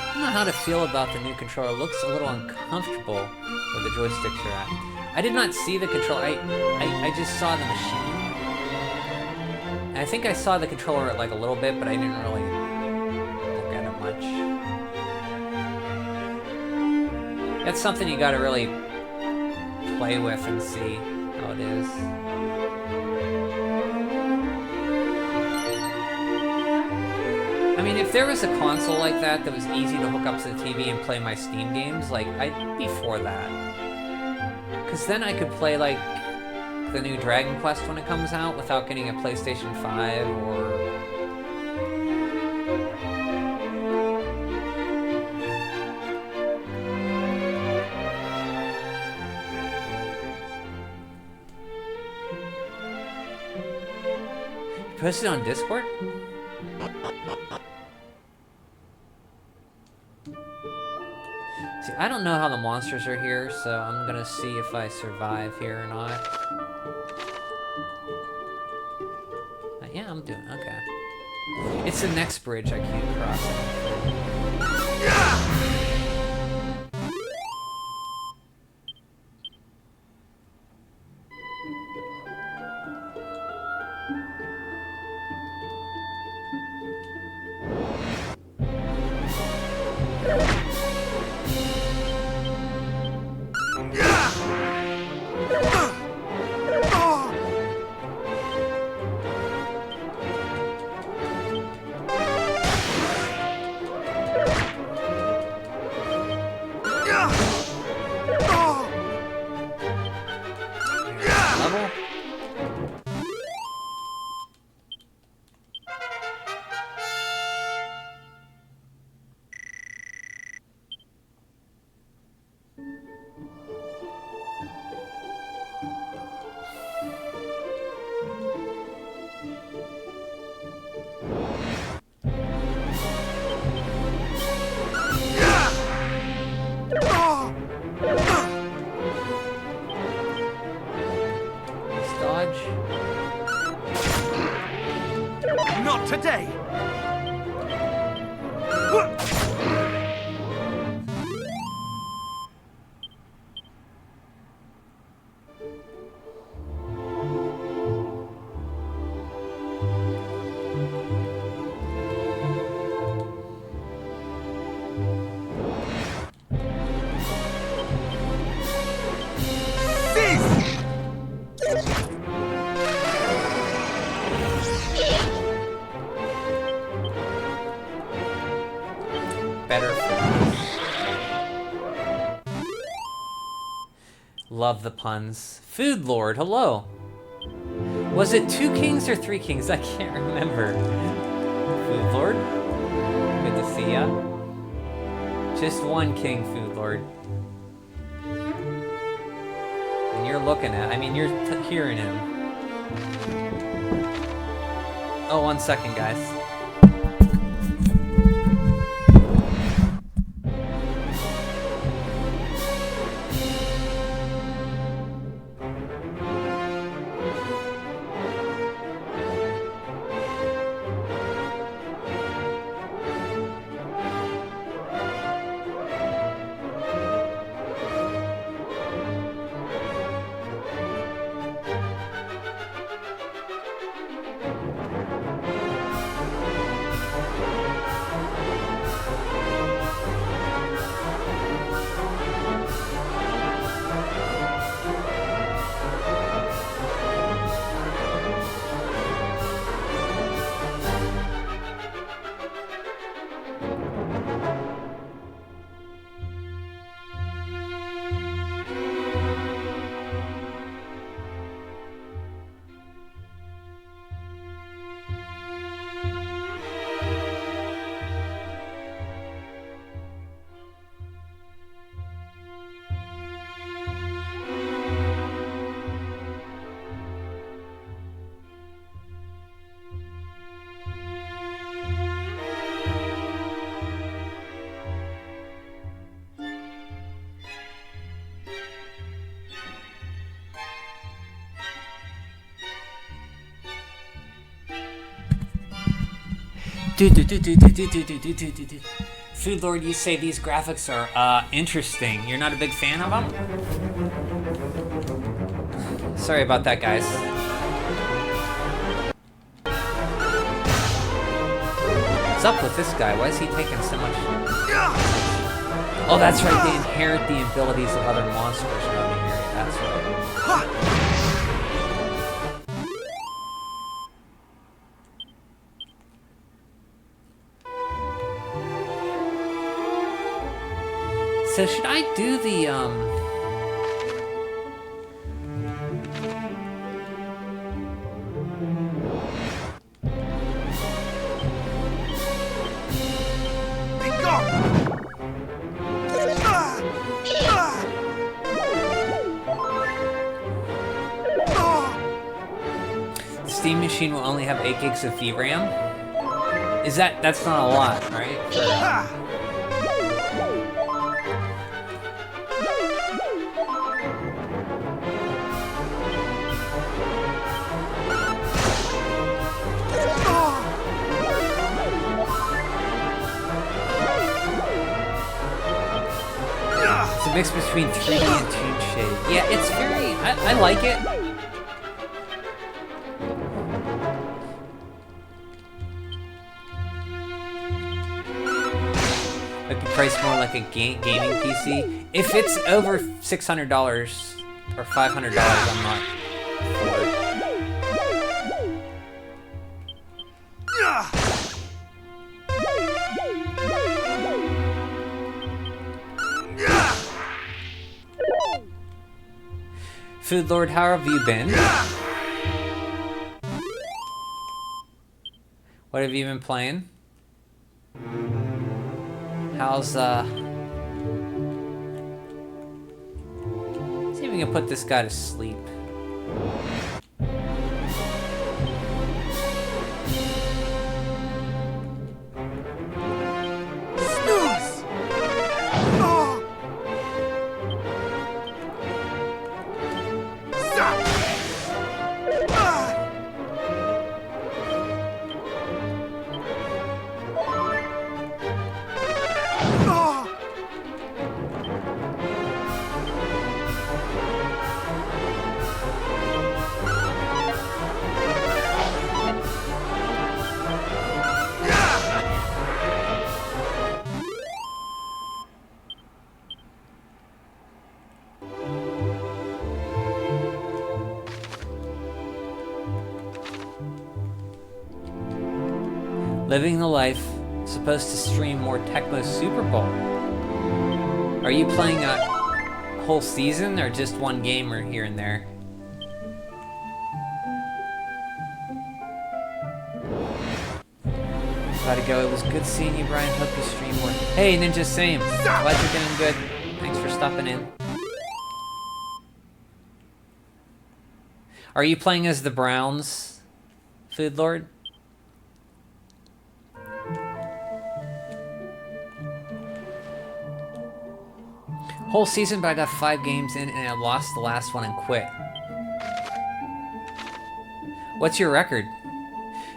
I don't know how to feel about the new controller. It looks a little uncomfortable where the joysticks are at. I did not see the controller. I just saw the machine. And I think I saw the controller like a little bit, but I didn't really look at it much. That's something you gotta really play with and see how it is. I mean, if there was a console like that that was easy to hook up to the TV and play my Steam games, like, I'd be for that. Because then I could play, like, the new Dragon Quest when it comes out without getting a PlayStation 5 or... Post it on Discord? See, I don't know how the monsters are here, so I'm gonna see if I survive here or not. Yeah, I'm doing okay. It's the next bridge I keep crossing. better food. Love the puns. Food Lord, hello. Was it 2 kings or 3 kings? I can't remember. Food Lord? Good to see ya. Just 1 king, Food Lord. And you're looking at, I mean, you're hearing him. Oh, 1 second, guys. Food Lord, you say these graphics are interesting. You're not a big fan of them? Sorry about that, guys. What's up with this guy? Why is he taking so much? Oh, that's right. They inherit the abilities of other monsters around the area. That's right. So should I do the, the Steam machine will only have 8 gigs of VRAM? Is that's not a lot, right? It's a mix between 3D and 2D shade. Yeah, it's very... I like it. Might be priced more like a gaming PC. If it's over $600 or $500, I'm not for it. Food Lord, how have you been? What have you been playing? How's, see if we can put this guy to sleep. Living the life, Supposed to stream more Tecmo Super Bowl. Are you playing a whole season or just one game or here and there? Gotta go. It was good seeing you, Brian. Hope you stream more. Hey, Ninja Same. Glad you're doing good. Thanks for stopping in. Are you playing as the Browns, Food Lord? Whole season, but I got 5 games in and I lost the last one and quit. What's your record?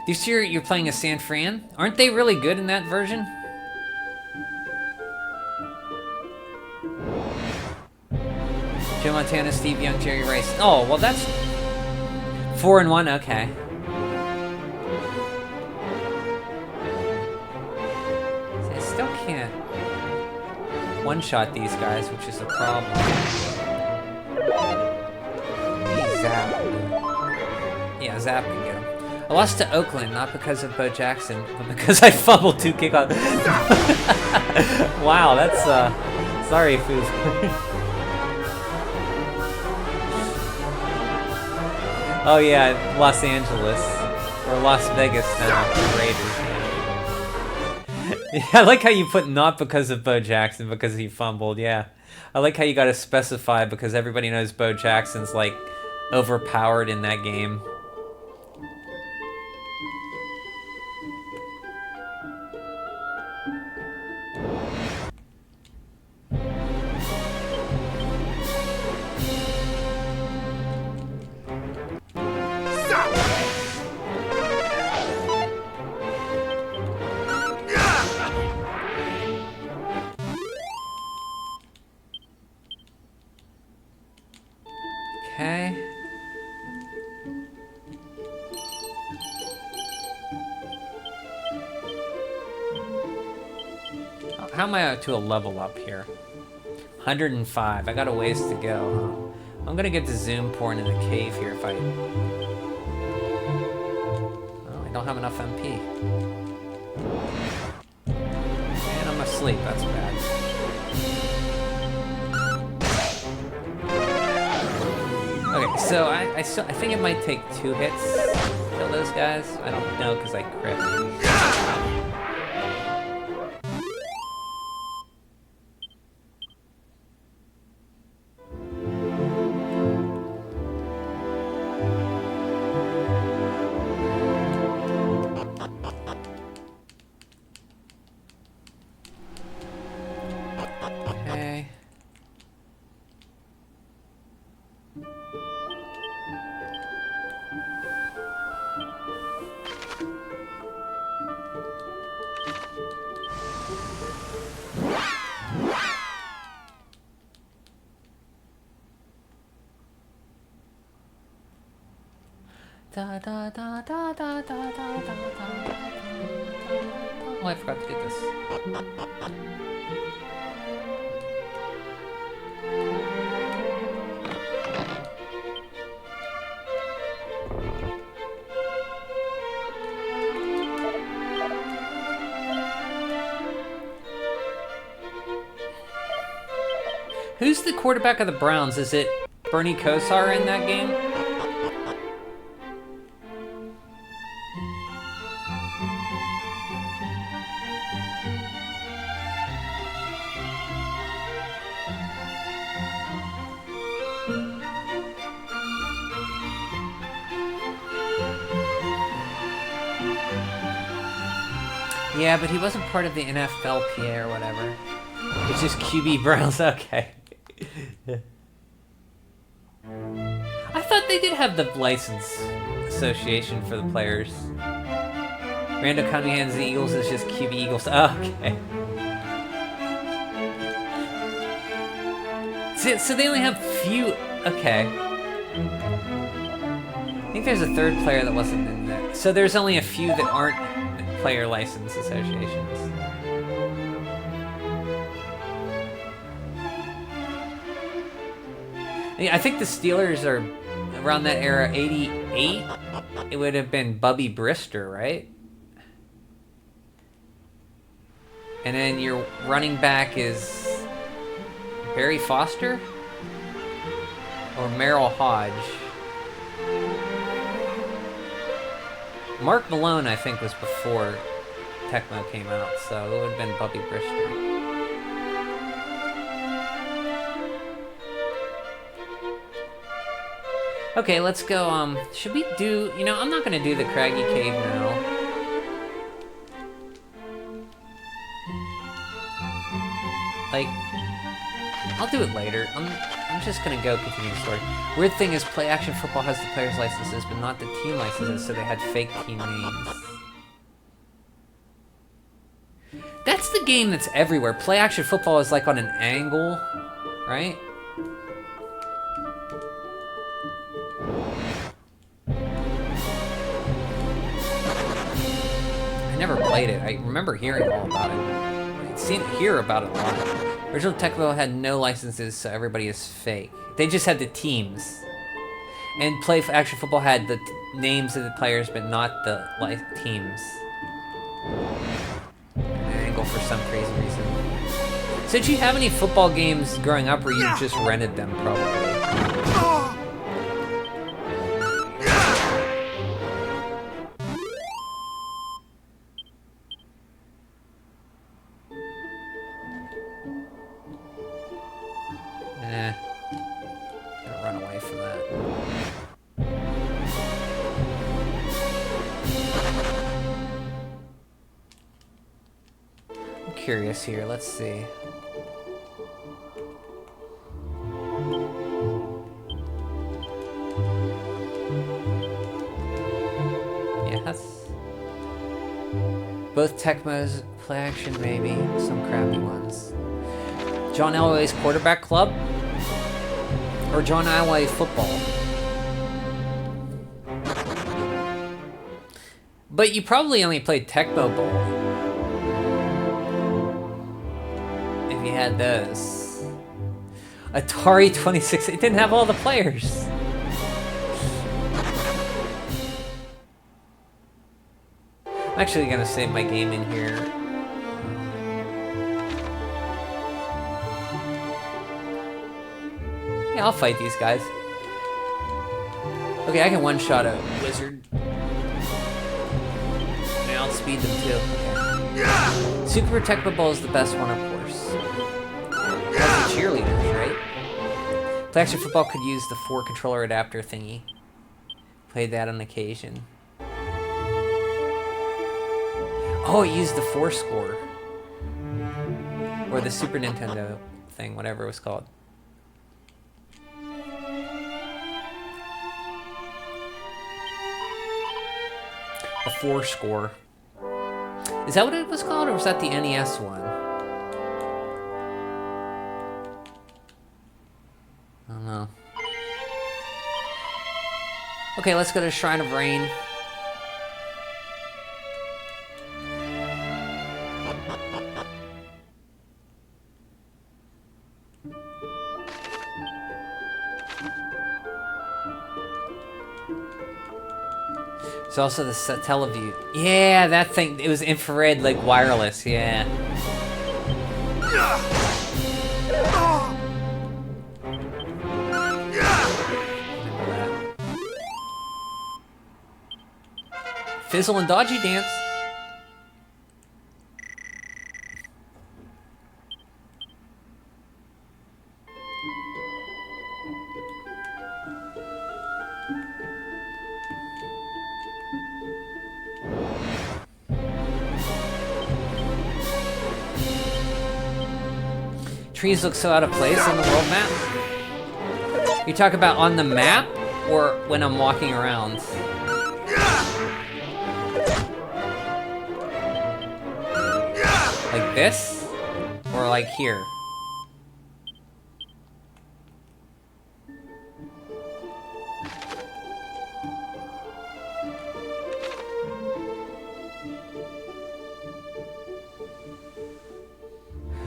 This year you're playing as San Fran? Aren't they really good in that version? Joe Montana, Steve Young, Jerry Rice. Oh, well that's 4-1, okay. I still can't one-shot these guys, which is a problem. Zap. Yeah, Zap can get him. I lost to Oakland, not because of Bo Jackson, but because I fumbled 2 kickoffs. Wow, that's, sorry, Food. Oh yeah, Los Angeles. Or Las Vegas now, the Raiders. Yeah, I like how you put not because of Bo Jackson, because he fumbled, yeah. I like how you gotta specify because everybody knows Bo Jackson's, like, overpowered in that game. Okay. How am I to a level up here? 105. I got a ways to go. I'm gonna get the zoom pouring in the cave here if I... Oh, I don't have enough MP. And I'm asleep. That's bad. Okay, so I think it might take 2 hits to kill those guys. I don't know because I crit. Okay. Da da da da da da da da da. Oh, I forgot to get this. Who's the quarterback of the Browns? Is it Bernie Kosar in that game? Yeah, but he wasn't part of the NFLPA or whatever. It's just QB Browns, okay. I thought they did have the license association for the players. Randall Cunningham's the Eagles is just QB Eagles. Oh, okay. So they only have few... Okay. I think there's a third player that wasn't in there. So there's only a few that aren't player license associations. Yeah, I think the Steelers are around that era, 88. It would have been Bubby Brister, right? And then your running back is Barry Foster? Or Merrill Hodge? Mark Malone, I think, was before Tecmo came out, so it would have been Bubby Brister. Okay, let's go, should we do... You know, I'm not gonna do the Craggy Cave now. Like, I'll do it later. I'm just gonna go continue the story. Weird thing is, Play Action Football has the players' licenses, but not the team licenses, so they had fake team names. That's the game that's everywhere. Play Action Football is like on an angle, right? I never played it. I remember hearing all about it. I'd hear about it a lot. Original Tecmo had no licenses, so everybody is fake. They just had the teams. And Play Action Football had the names of the players, but not the teams. An angle for some crazy reason. So did you have any football games growing up where you just rented them, probably? Gotta run away from that. I'm curious here, let's see. Yes. Both Tecmos, Play Action maybe, some crappy ones. John Elway's Quarterback Club? Or John Elway Football? But you probably only played Tecmo Bowl. If you had those. Atari 26, it didn't have all the players. I'm actually gonna save my game in here. Yeah, I'll fight these guys. Okay, I can one-shot a wizard. And I'll speed them too. Okay. Super Tecmo Bowl is the best one, of course. That's the cheerleaders, right? Play Action Football could use the 4-controller adapter thingy. Played that on occasion. Oh, it used the 4-score. Or the Super Nintendo thing, whatever it was called. A 4-score. Is that what it was called, or was that the NES one? I don't know. Okay, let's go to Shrine of Rain. There's also the Teleview. Yeah, that thing. It was infrared, like wireless. Yeah. Remember that. Fizzle and Dodgy Dance. Trees look so out of place on the world map. You talk about on the map or when I'm walking around? Like this? Or like here?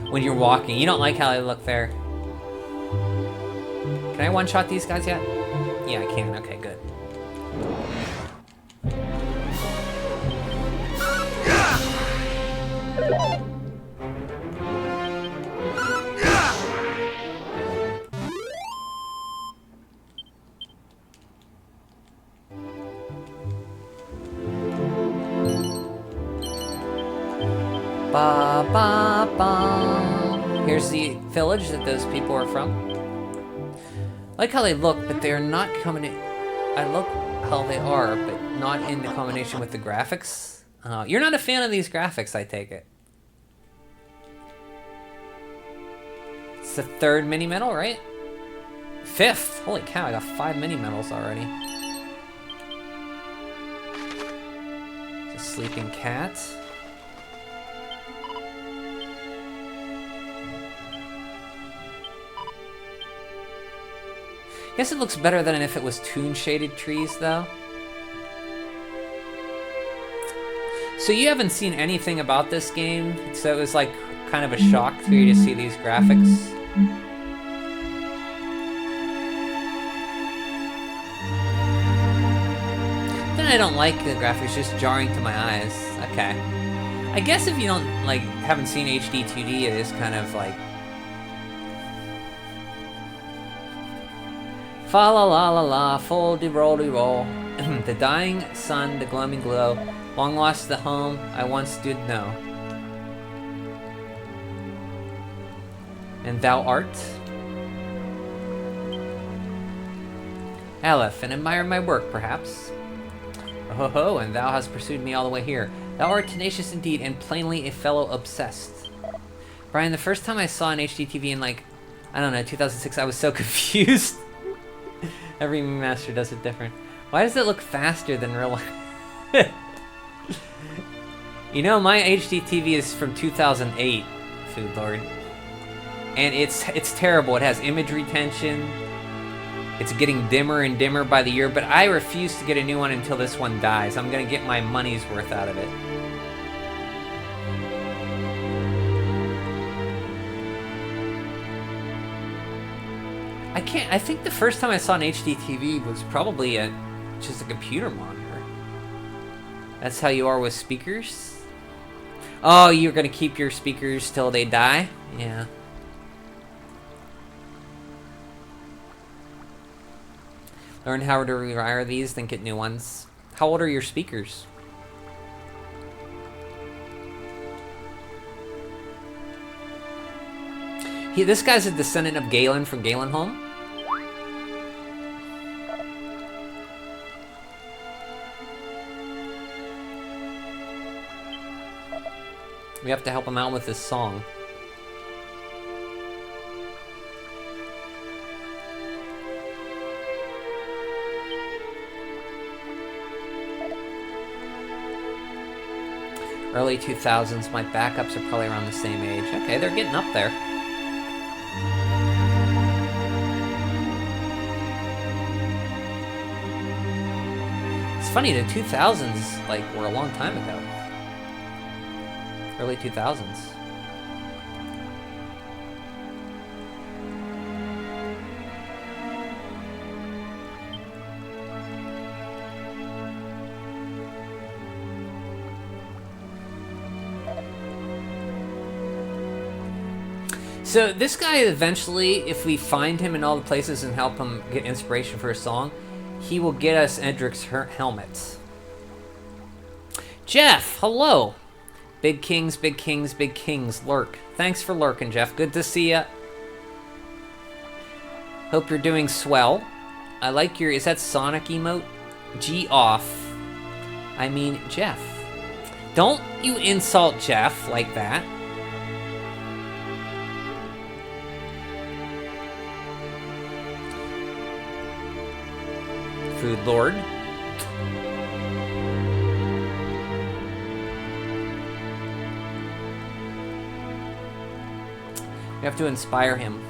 When you're walking. You don't like how I look there. Can I one-shot these guys yet? Yeah, I can. Okay, good. Ba ba ba. Here's the village that those people are from. I like how they look, but they're not coming in. I look how they are, but not in the combination with the graphics. You're not a fan of these graphics, I take it. It's the 3rd mini medal, right? 5th. Holy cow! I got 5 mini medals already. It's a sleeping cat. I guess it looks better than if it was toon-shaded trees, though. So you haven't seen anything about this game, so it was like kind of a shock for you to see these graphics. Then I don't like the graphics, just jarring to my eyes. Okay. I guess if you don't, like, haven't seen HD-2D, it is kind of like... Fa la la la la, full de roll de roll. The dying sun, the glowing glow, long lost the home I once did know. And thou art? Aleph, and admire my work, perhaps. Oh ho ho, and thou hast pursued me all the way here. Thou art tenacious indeed, and plainly a fellow obsessed. Brian, the first time I saw an HDTV in, like, I don't know, 2006, I was so confused. Every master does it different. Why does it look faster than real life? You know, my HDTV is from 2008, Food Lord. And it's terrible. It has image retention. It's getting dimmer and dimmer by the year, but I refuse to get a new one until this one dies. I'm gonna get my money's worth out of it. I think the first time I saw an HDTV was probably just a computer monitor. That's how you are with speakers? Oh, you're gonna keep your speakers till they die? Yeah. Learn how to rewire these, then get new ones. How old are your speakers? This guy's a descendant of Galen from Galenholm. We have to help him out with this song. Early 2000s, my backups are probably around the same age. Okay, they're getting up there. It's funny, the 2000s, like, were a long time ago. Early 2000s. So this guy eventually, if we find him in all the places and help him get inspiration for a song, he will get us Erdrick's helmet. Jeff, hello. Big kings, big kings, big kings, lurk. Thanks for lurking, Jeff. Good to see ya. Hope you're doing swell. I like your, is that Sonic emote? G off. I mean, Jeff. Don't you insult Jeff like that. Food Lord. We have to inspire him.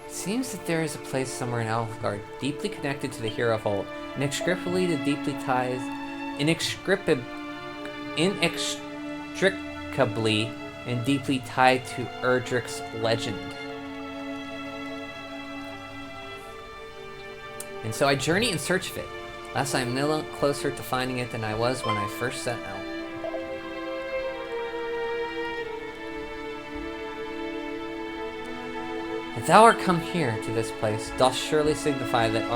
Seems that there is a place somewhere in Alfgard, deeply connected to the hero vault, inextricably and deeply ties, inextricably and deeply tied to Erdrick's legend. And so I journey in search of it. Alas, I am no closer to finding it than I was when I first set out. If thou art come here, to this place, doth surely signify that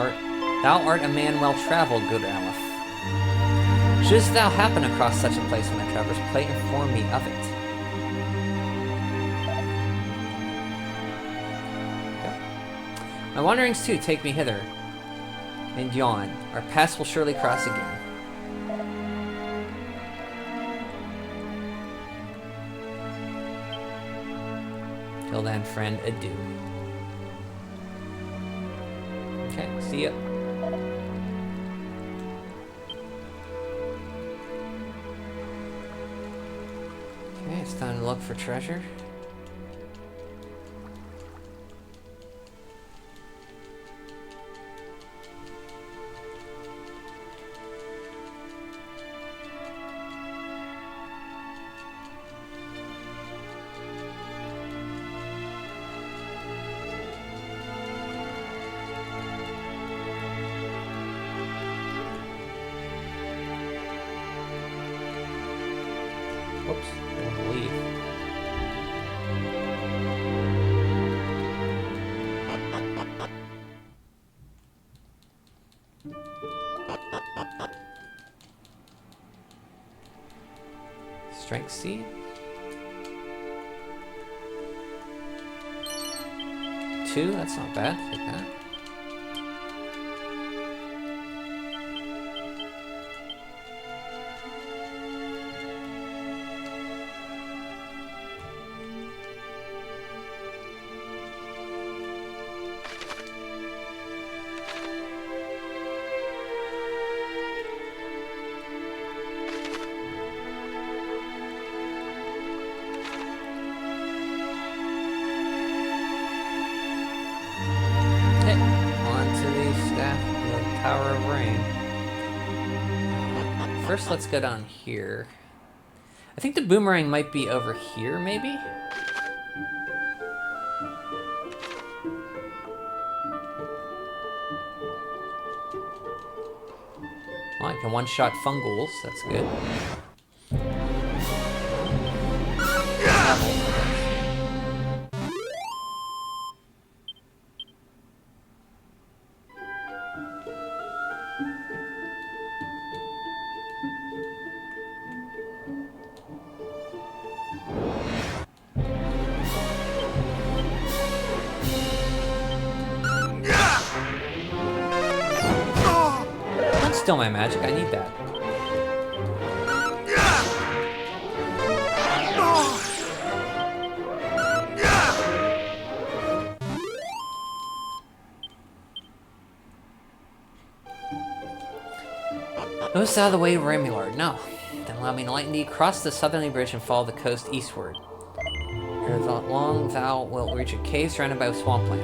thou art a man well-travelled, good Aleph. Shouldst thou happen across such a place when I traverse, pray inform me of it. Okay. My wanderings too take me hither, and yon. Our paths will surely cross again. Till then, friend, adieu. Okay, see ya. Okay, it's time to look for treasure. Whoops, didn't leave. Strength seed? 2, that's not bad. Take that. Tower of Rain. First, let's go down here. I think the boomerang might be over here, maybe? Oh, I can one-shot fungals, that's good. Still my magic, I need that. Most out of the way, Remulard. No. Then allow me to lighten thee, cross the southerly bridge and follow the coast eastward. Ere long thou wilt reach a cave surrounded by swampland.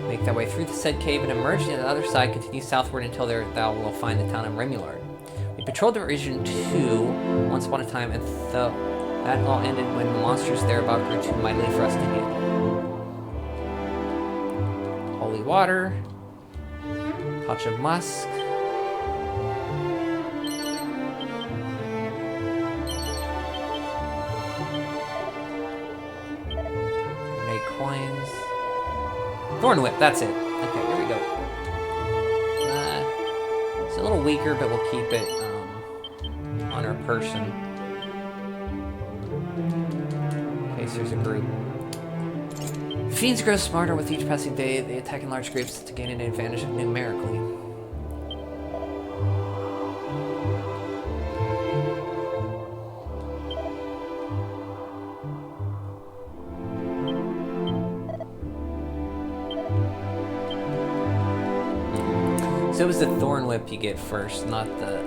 Make thy way through the said cave and emerge on the other side, continue southward until there thou will find the town of Remulard. We patrolled the region too once upon a time, and though that all ended when the monsters thereabout grew too mightily for us to handle. Holy water, pouch of musk. Coins. Thorn Whip, that's it. Okay, here we go. It's a little weaker, but we'll keep it on our person. In case there's a group. The fiends grow smarter with each passing day. They attack in large groups to gain an advantage numerically. So it was the Thorn Whip you get first, not the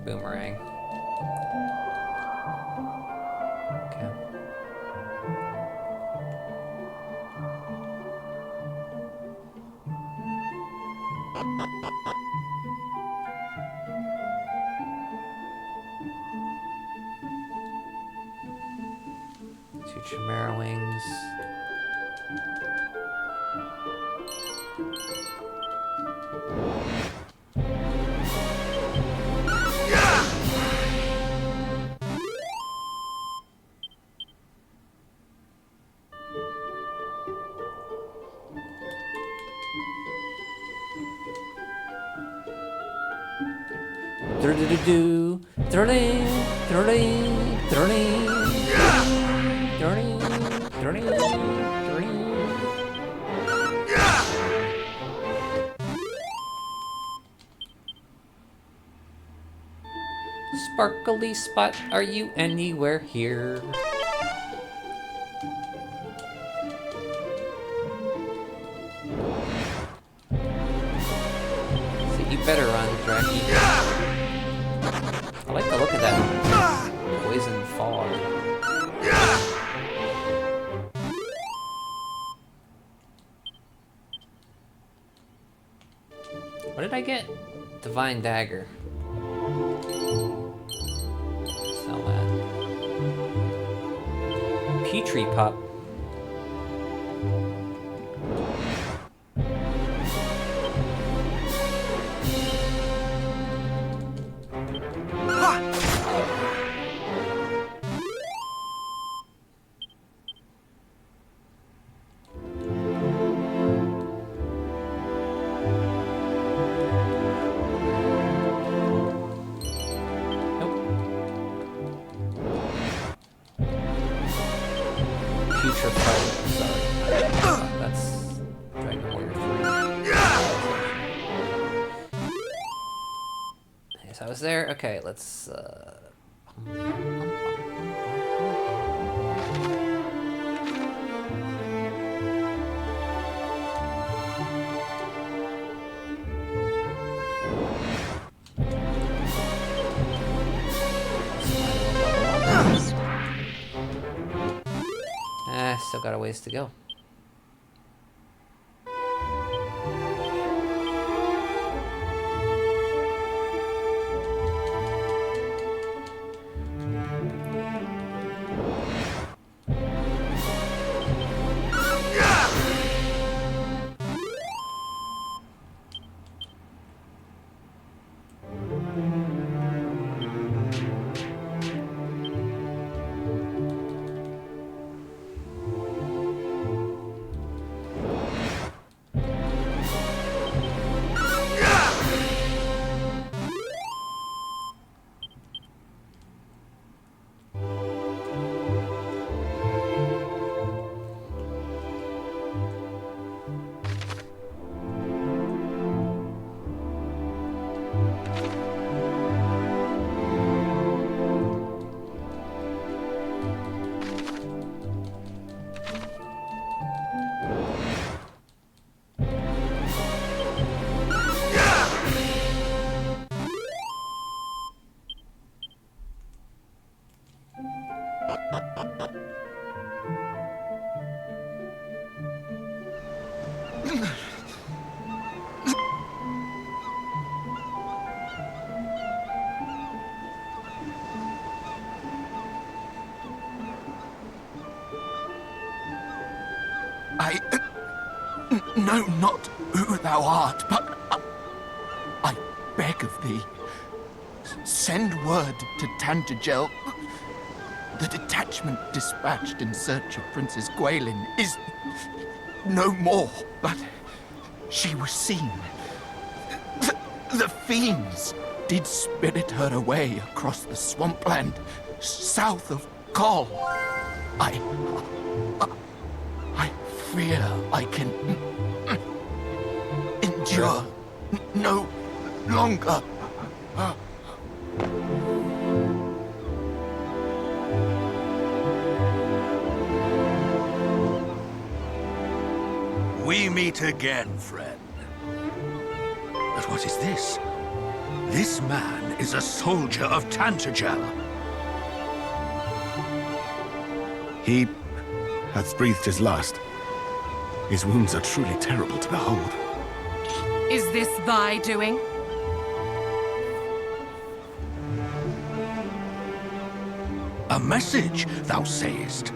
boomerang. Okay. Two Chimera Wings. Do-do-do-do. Throw-ding, throw-ding, throw-ding, throw-ding, throw-ding, throw-ding. Sparkly spot, are you anywhere here? So you better run, Dracky. I like the look of that poison fog. What did I get? Divine Dagger. Sell that. Petri Pup. Future fight. Sorry. That's Dragonlord 3. Yes, I was there. Okay, let's still got a ways to go. I know not who thou art, but I beg of thee, send word to Tantegel. The detachment dispatched in search of Princess Gwaelin is no more, but she was seen. The fiends did spirit her away across the swampland south of Kol. I fear I can endure no longer. We meet again, friend. But what is this? This man is a soldier of Tantegel. He hath breathed his last. His wounds are truly terrible to behold. Is this thy doing? A message, thou sayest?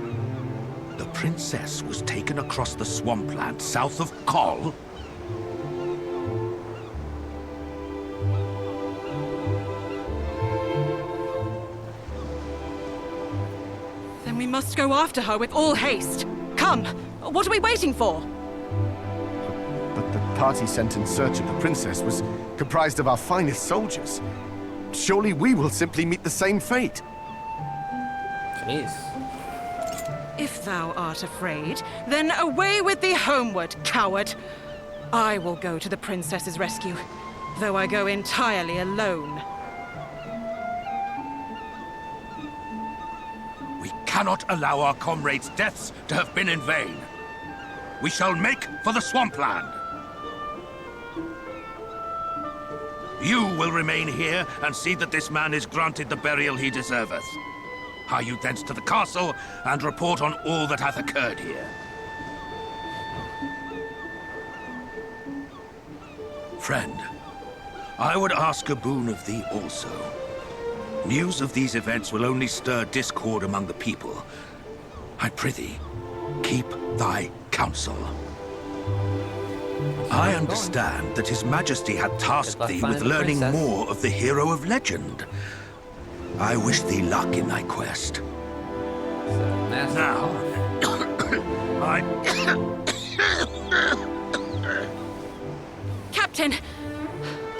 The princess was taken across the swampland south of Kol. Then we must go after her with all haste. Come! What are we waiting for? But the party sent in search of the princess was comprised of our finest soldiers. surely we will simply meet the same fate. Jeez. If thou art afraid, then away with thee homeward, coward! I will go to the princess's rescue, though I go entirely alone. We cannot allow our comrades' deaths to have been in vain. We shall make for the swampland. You will remain here and see that this man is granted the burial he deserveth. Hie you thence to the castle and report on all that hath occurred here. Friend, I would ask a boon of thee also. News of these events will only stir discord among the people. I prithee, keep thy counsel. I understand that His Majesty had tasked thee with learning more of the hero of legend. I wish thee luck in thy quest. Now, Captain!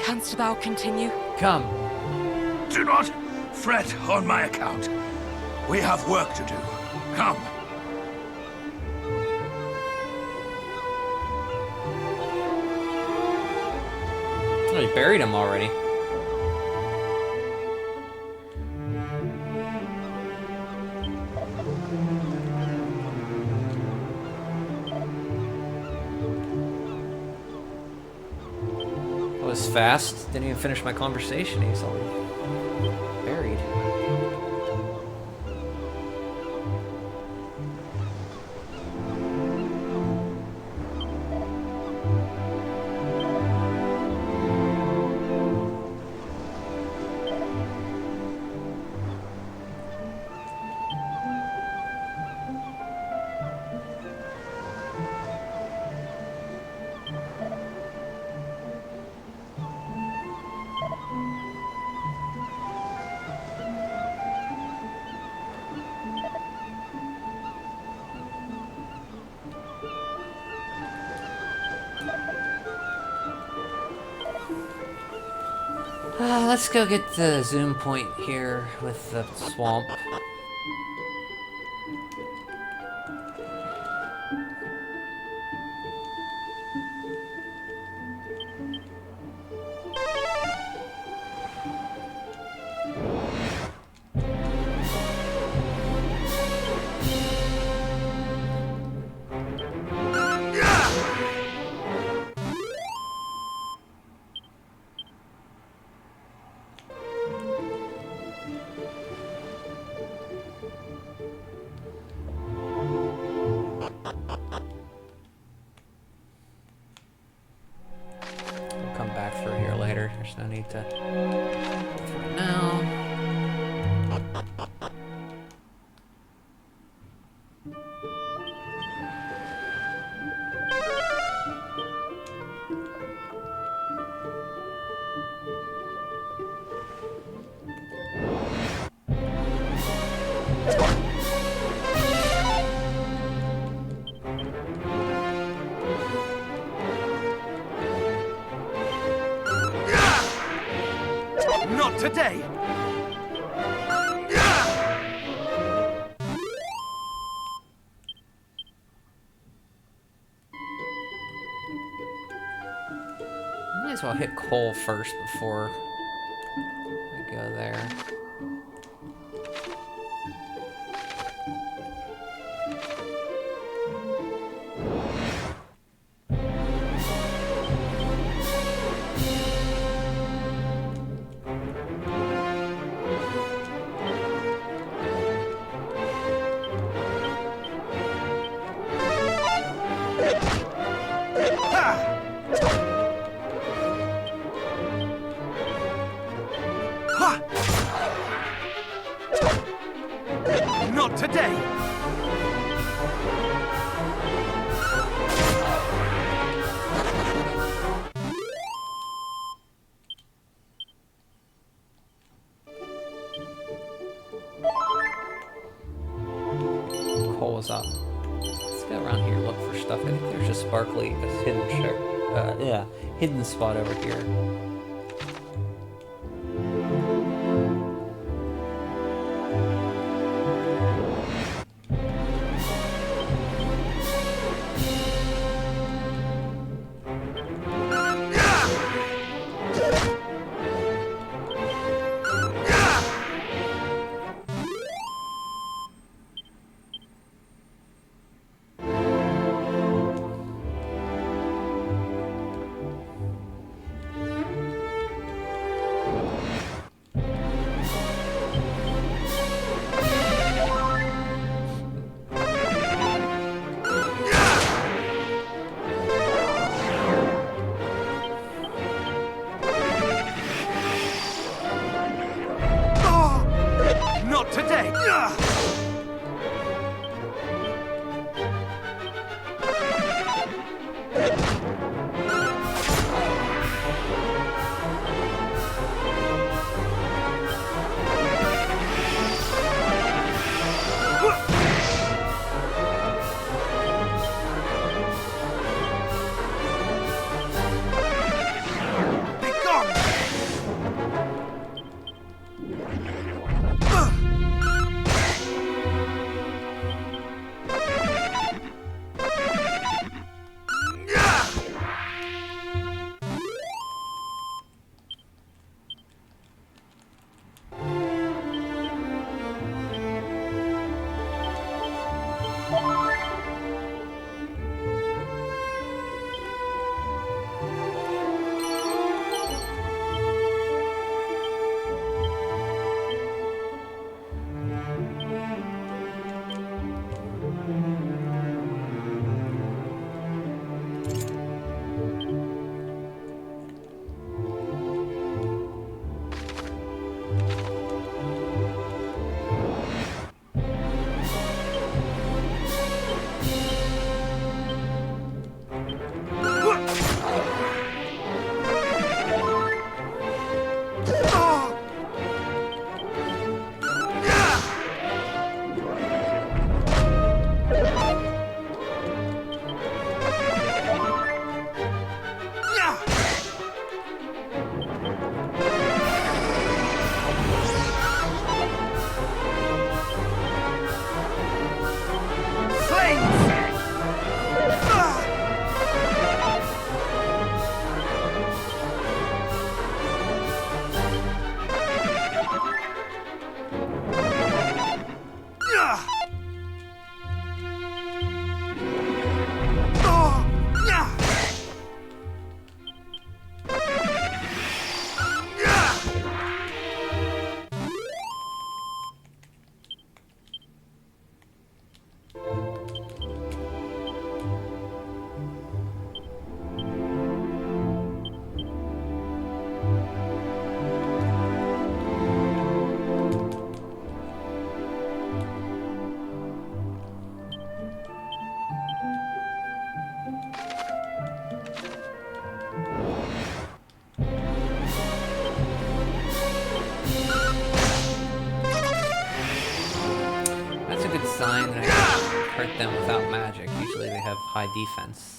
Canst thou continue? Come. Do not fret on my account. We have work to do. Come. Oh, you buried him already. That was fast. Didn't even finish my conversation. He's already buried. Let's go get the zoom point here with the swamp. There's no need to for now. Not today! Might as well hit Cole first before I go there. Not today! Cole is up. Let's go around here and look for stuff. I think there's a sparkly, a hidden hidden spot over here. Not today! Sign that I can hurt them without magic. Usually they have high defense.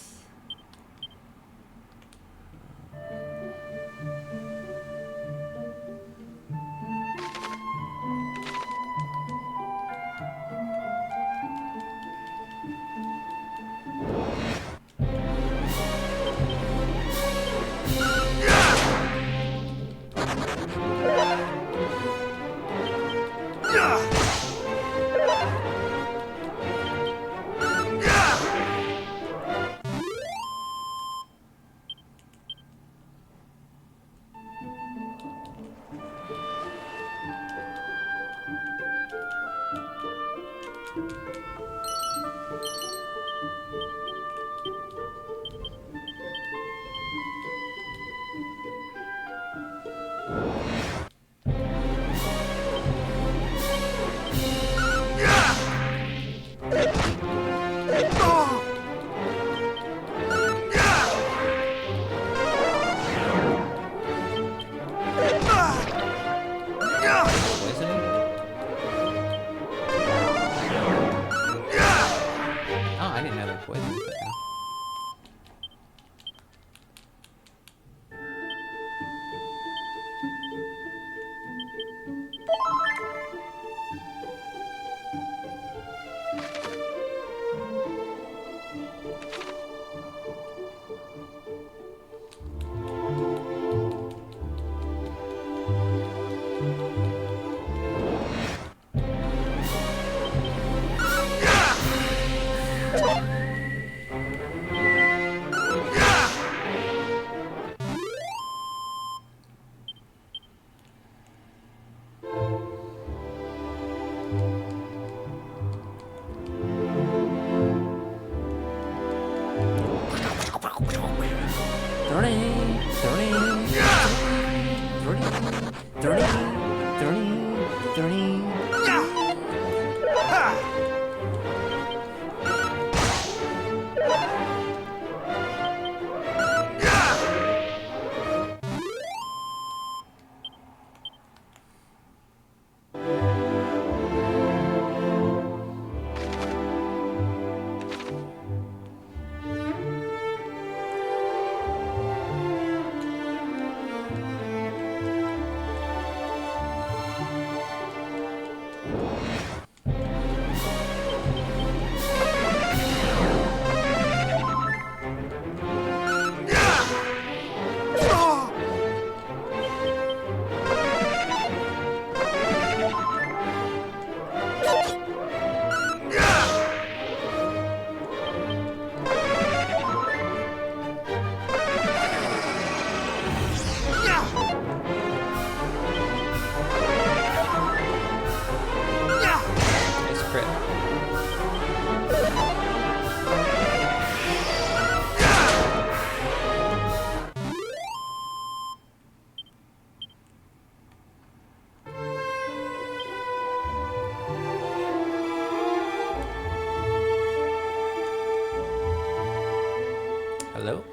Hello?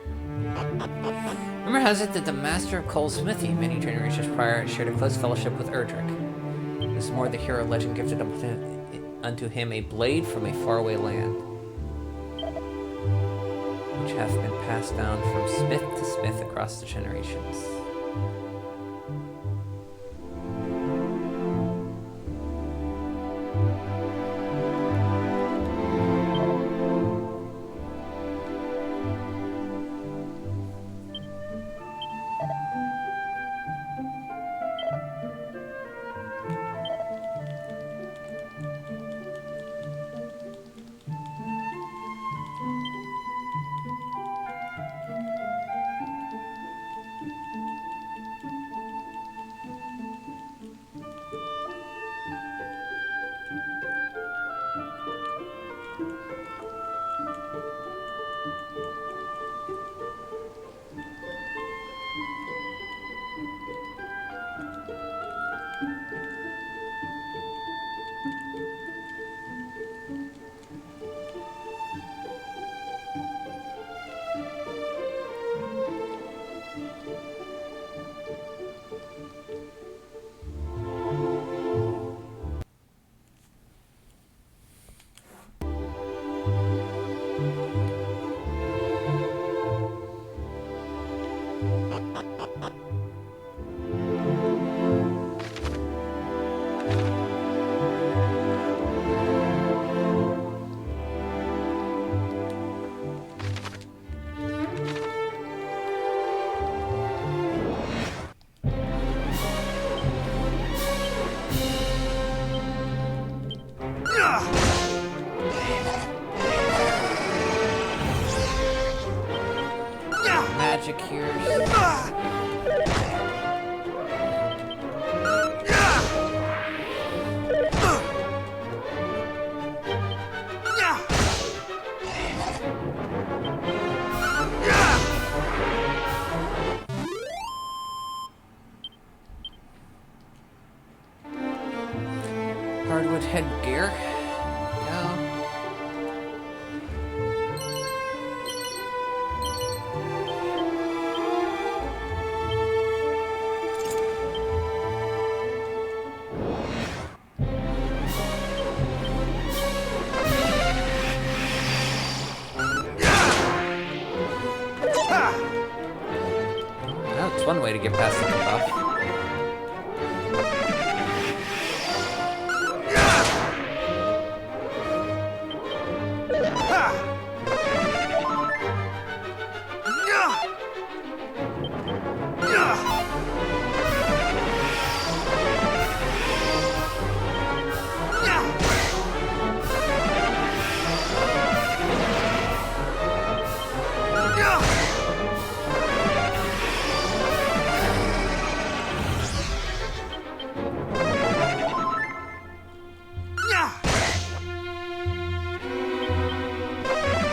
Rumor has it that the master of coal smithy many generations prior shared a close fellowship with Erdrick. This more, the hero legend gifted unto him a blade from a faraway land, which hath been passed down from smith to smith across the generations. Magic here. Hardwood headgear. Go. That's one way to get past the buff.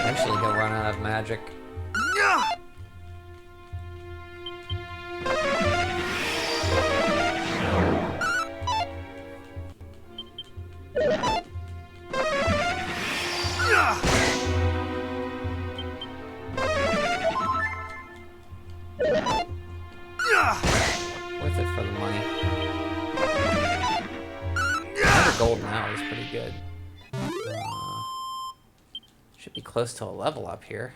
Eventually he'll run out of magic. Worth it for the money. 100 gold now is pretty good. Should be close to a level up here.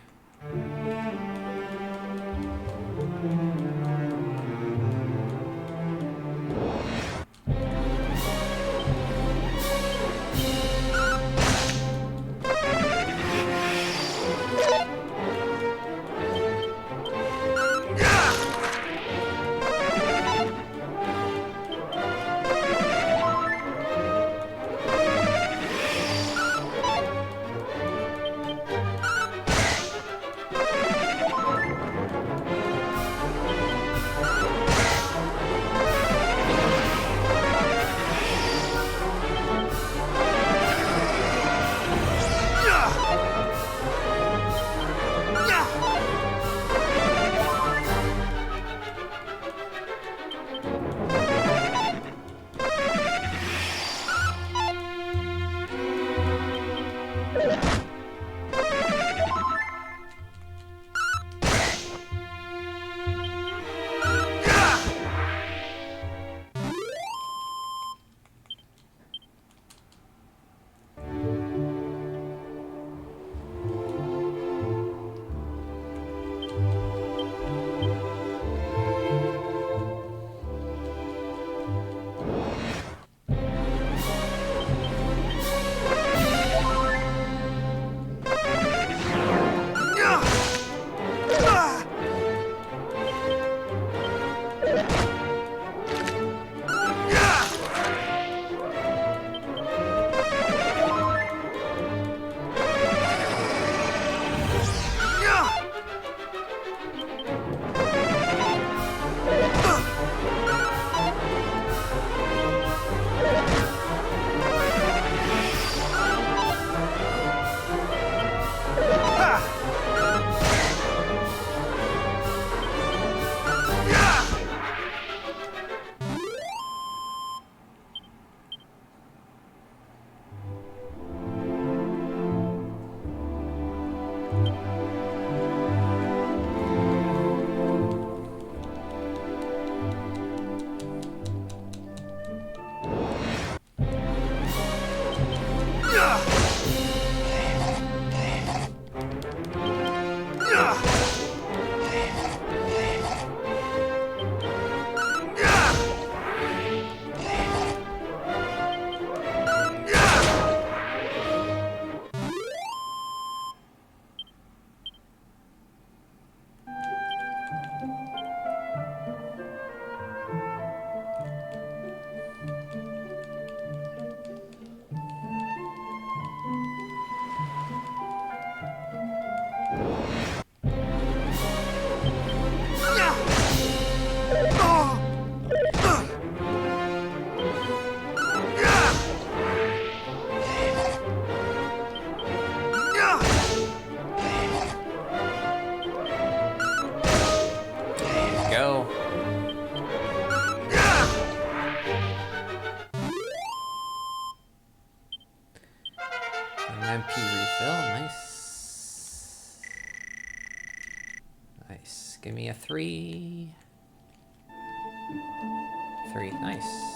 MP refill, nice. Nice. Give me a 3. 3, nice.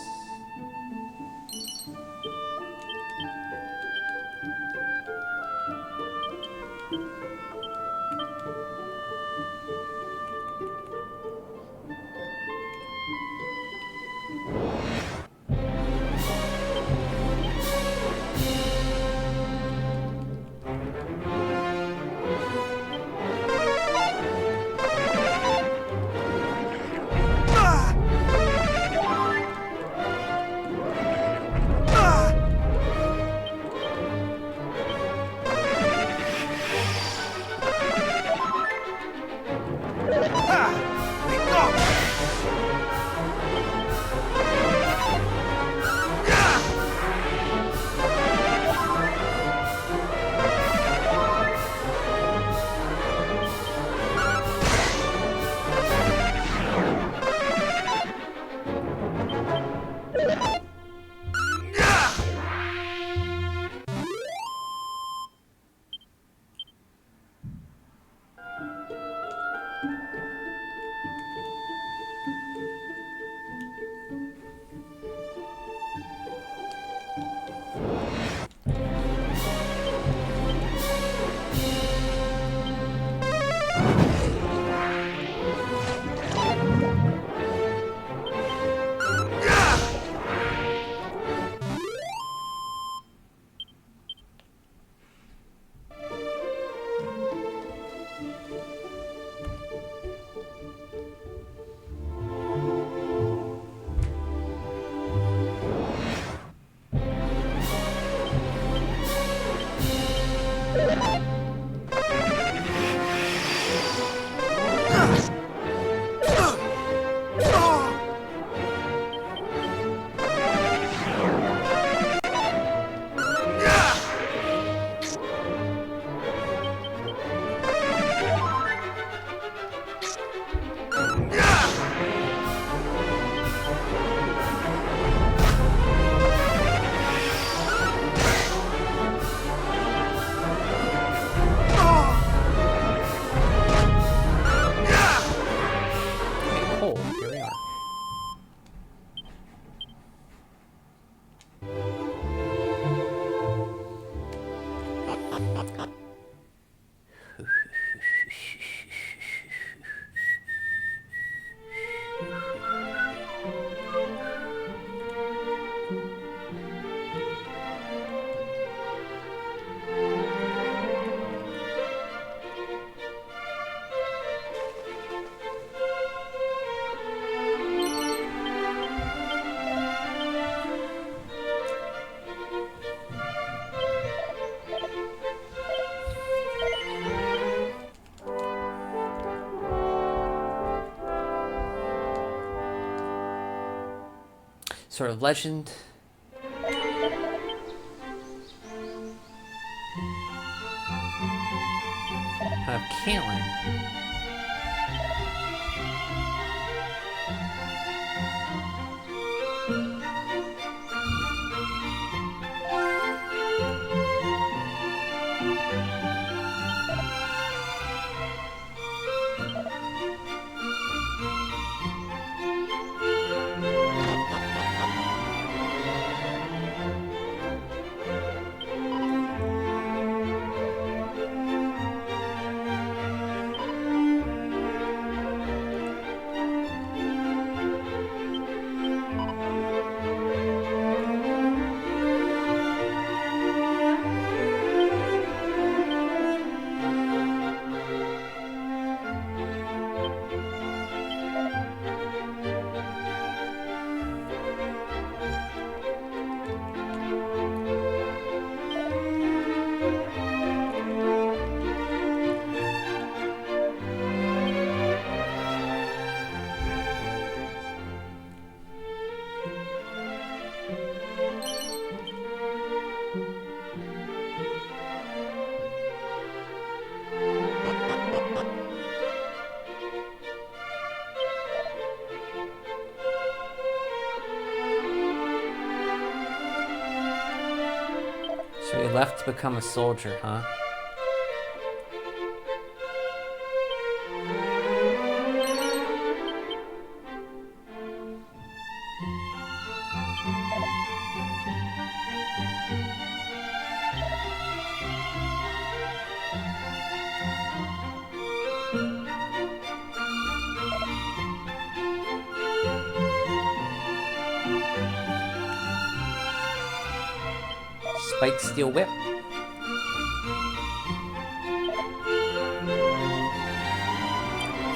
Sort of legend. Of Caitlin. So he left to become a soldier, huh? Spike Steel Whip.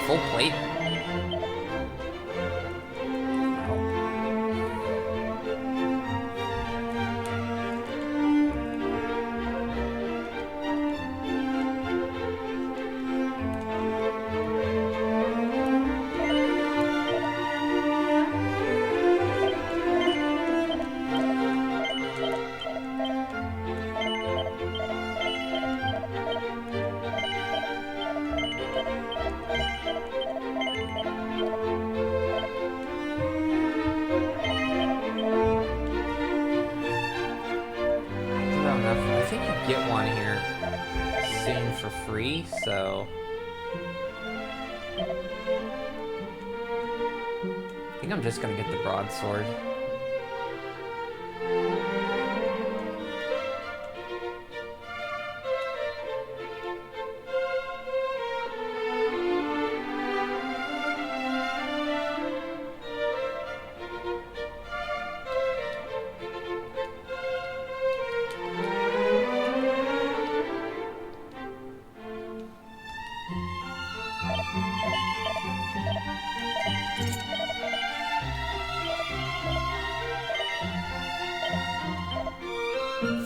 Full plate. I think you get one here soon for free, so I think I'm just gonna get the broadsword.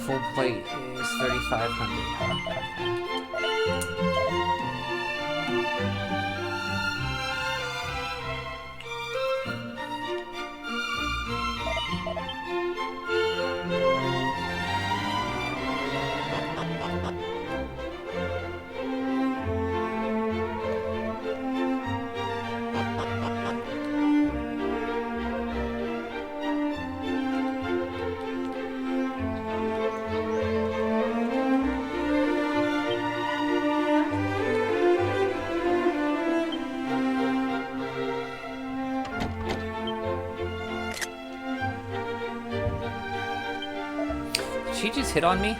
Full plate is 3,500, huh? Did she just hit on me?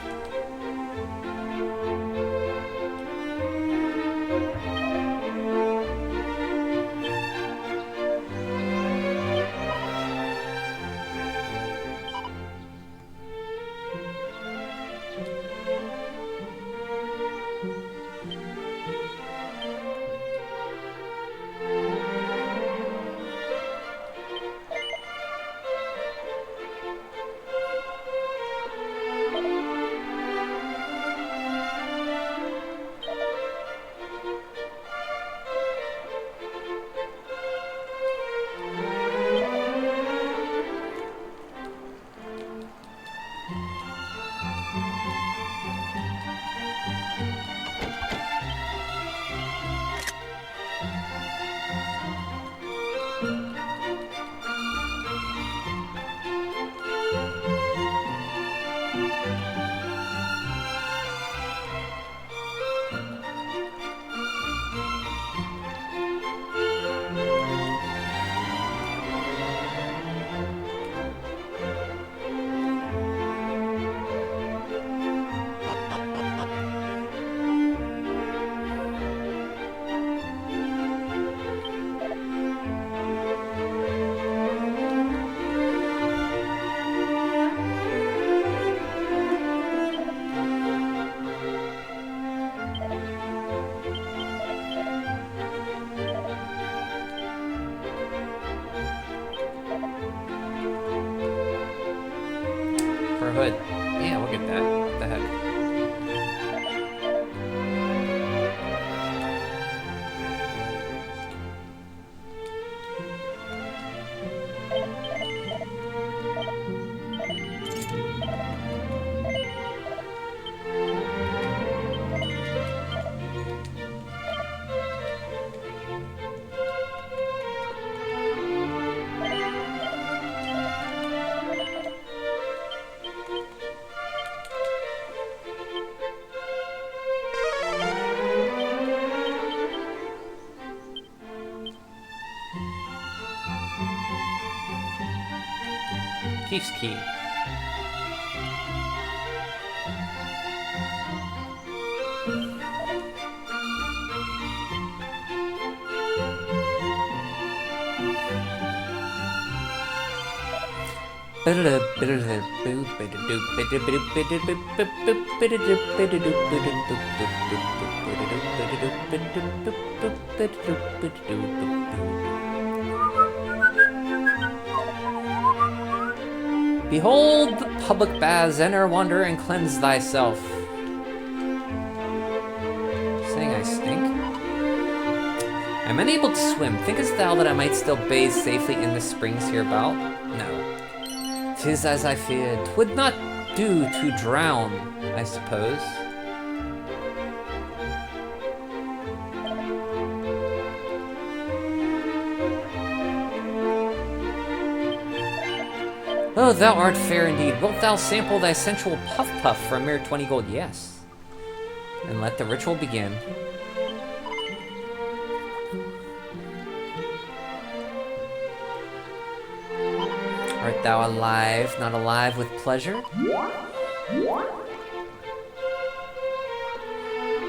Hood. Yeah, we'll get that. What the heck? Chief's Key. Behold the public baths, enter, wander, and cleanse thyself. Saying I stink? I'm unable to swim. Thinkest thou that I might still bathe safely in the springs hereabout? No. 'Tis as I feared. 'Twould not do to drown, I suppose. Oh, thou art fair indeed. Wilt thou sample thy sensual puff-puff for a mere 20 gold? Yes. And let the ritual begin. Art thou alive, not alive with pleasure?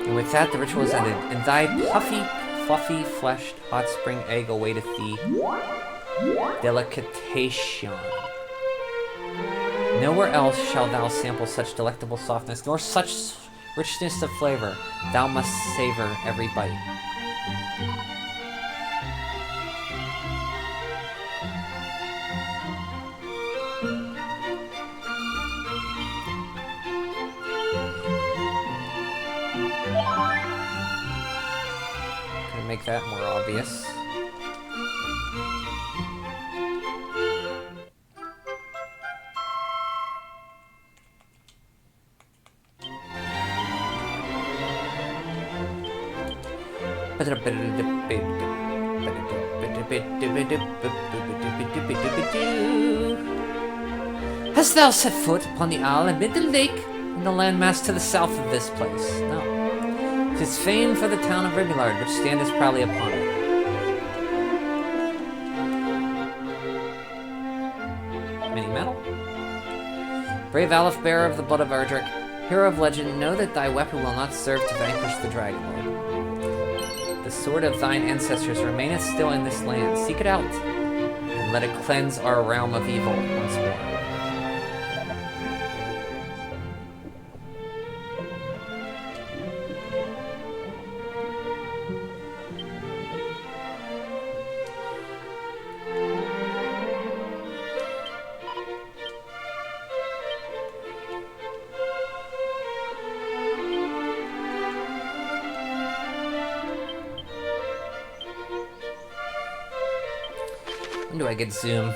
And with that, the ritual is ended, and thy puffy, fluffy-fleshed hot spring egg awaiteth thee. Delicatation. Nowhere else shalt thou sample such delectable softness, nor such richness of flavor. Thou must savor every bite. Gonna make that more obvious. Hast thou set foot upon the isle amid the lake and the landmass to the south of this place? No. 'Tis famed for the town of Dragonlord, which standeth proudly upon it. Mini metal? Brave Aleph, bearer of the blood of Erdrick, hero of legend, know that thy weapon will not serve to vanquish the Dragonlord. The sword of thine ancestors remaineth still in this land. Seek it out, and let it cleanse our realm of evil once more. When do I get zoom?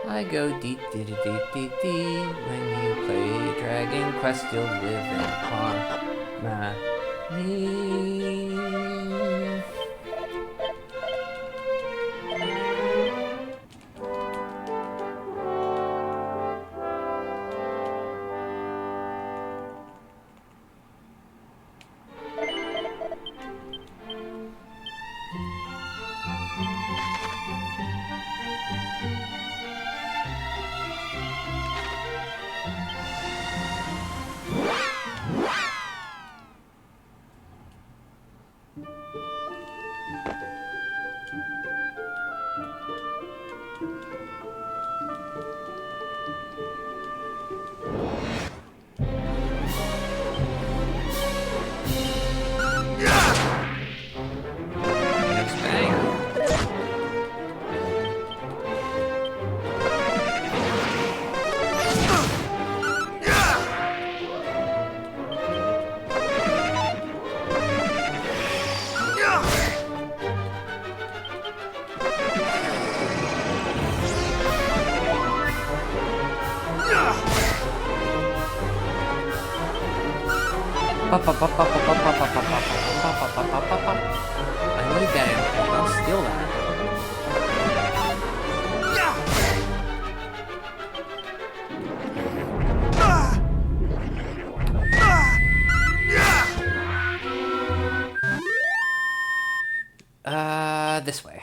I go dee dee dee dee dee dee. When you play Dragon Quest, you'll live in harmony. need that. I'll steal that. This way.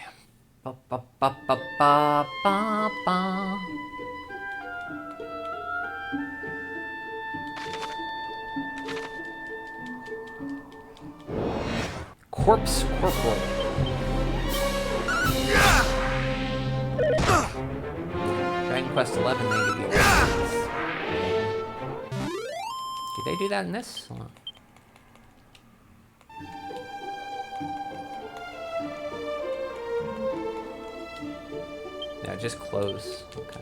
Corpse Corporal. Dragon Quest 11, they give you weapons. Did they do that in this? Hold on. Yeah, just close. Okay.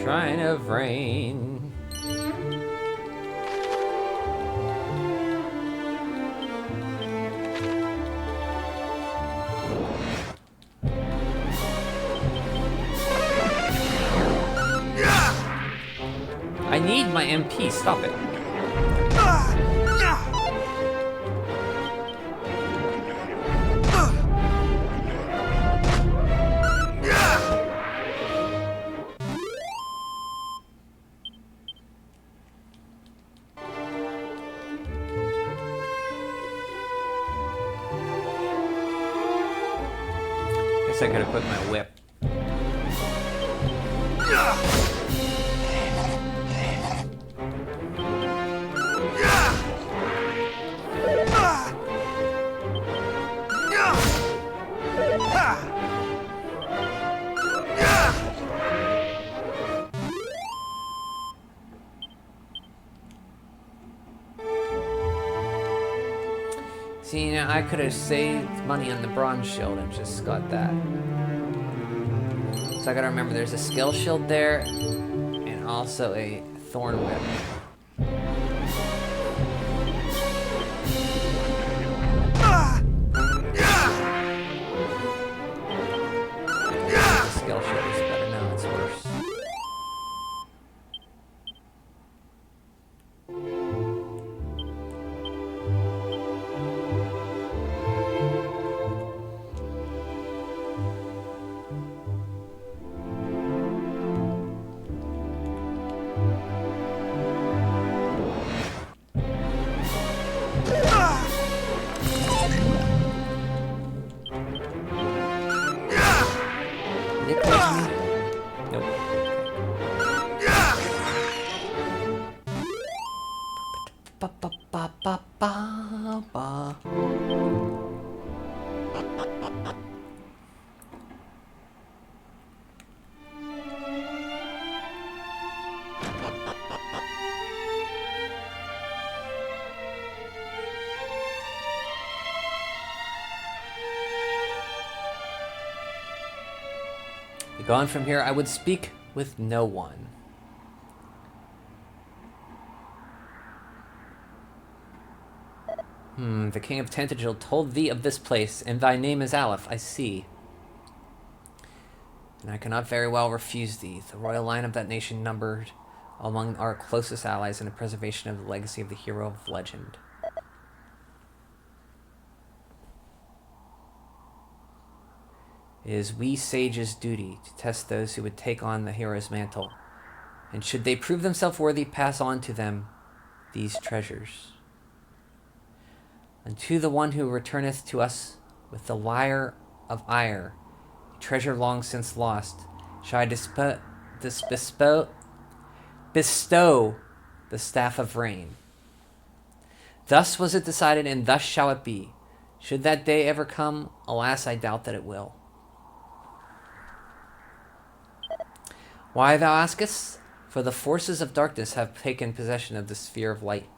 Shrine of Rain. I need my MP, stop it. Guess I could equip my whip. See, now I could have saved money on the bronze shield and just got that. So I gotta remember there's a skill shield there and also a thorn whip. The skill shield is better now, it's worse. Gone from here, I would speak with no one. The king of Tantegel told thee of this place, and thy name is Aleph, I see. And I cannot very well refuse thee. The royal line of that nation numbered among our closest allies in the preservation of the legacy of the hero of legend. It is we sages' duty to test those who would take on the hero's mantle, and should they prove themselves worthy, pass on to them these treasures. Unto the one who returneth to us with the lyre of ire, a treasure long since lost, shall I bestow the staff of rain. Thus was it decided, and thus shall it be. Should that day ever come, alas, I doubt that it will. Why, thou askest? For the forces of darkness have taken possession of the sphere of light.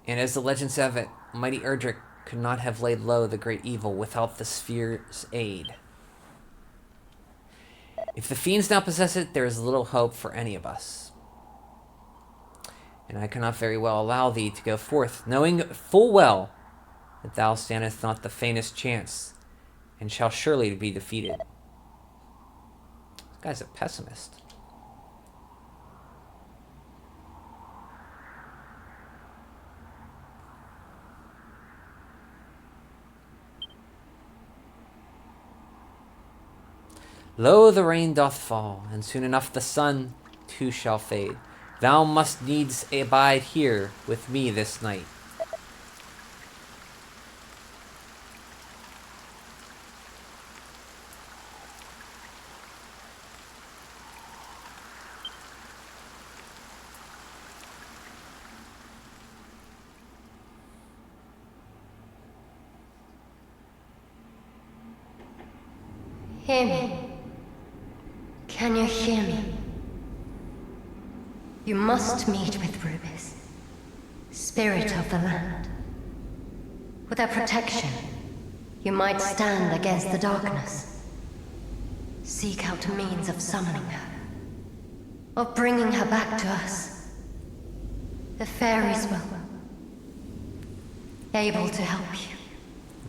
And as the legends have it, mighty Erdrick could not have laid low the great evil without the sphere's aid. If the fiends now possess it, there is little hope for any of us. And I cannot very well allow thee to go forth, knowing full well that thou standest not the faintest chance, and shall surely be defeated. This guy's a pessimist. Lo, the rain doth fall, and soon enough the sun too shall fade. Thou must needs abide here with me this night. Hear me. Can you hear me? You must meet with Rubis, spirit of the land. With her protection, you might stand against the darkness. Seek out a means of summoning her, of bringing her back to us. The fairies will able to help you.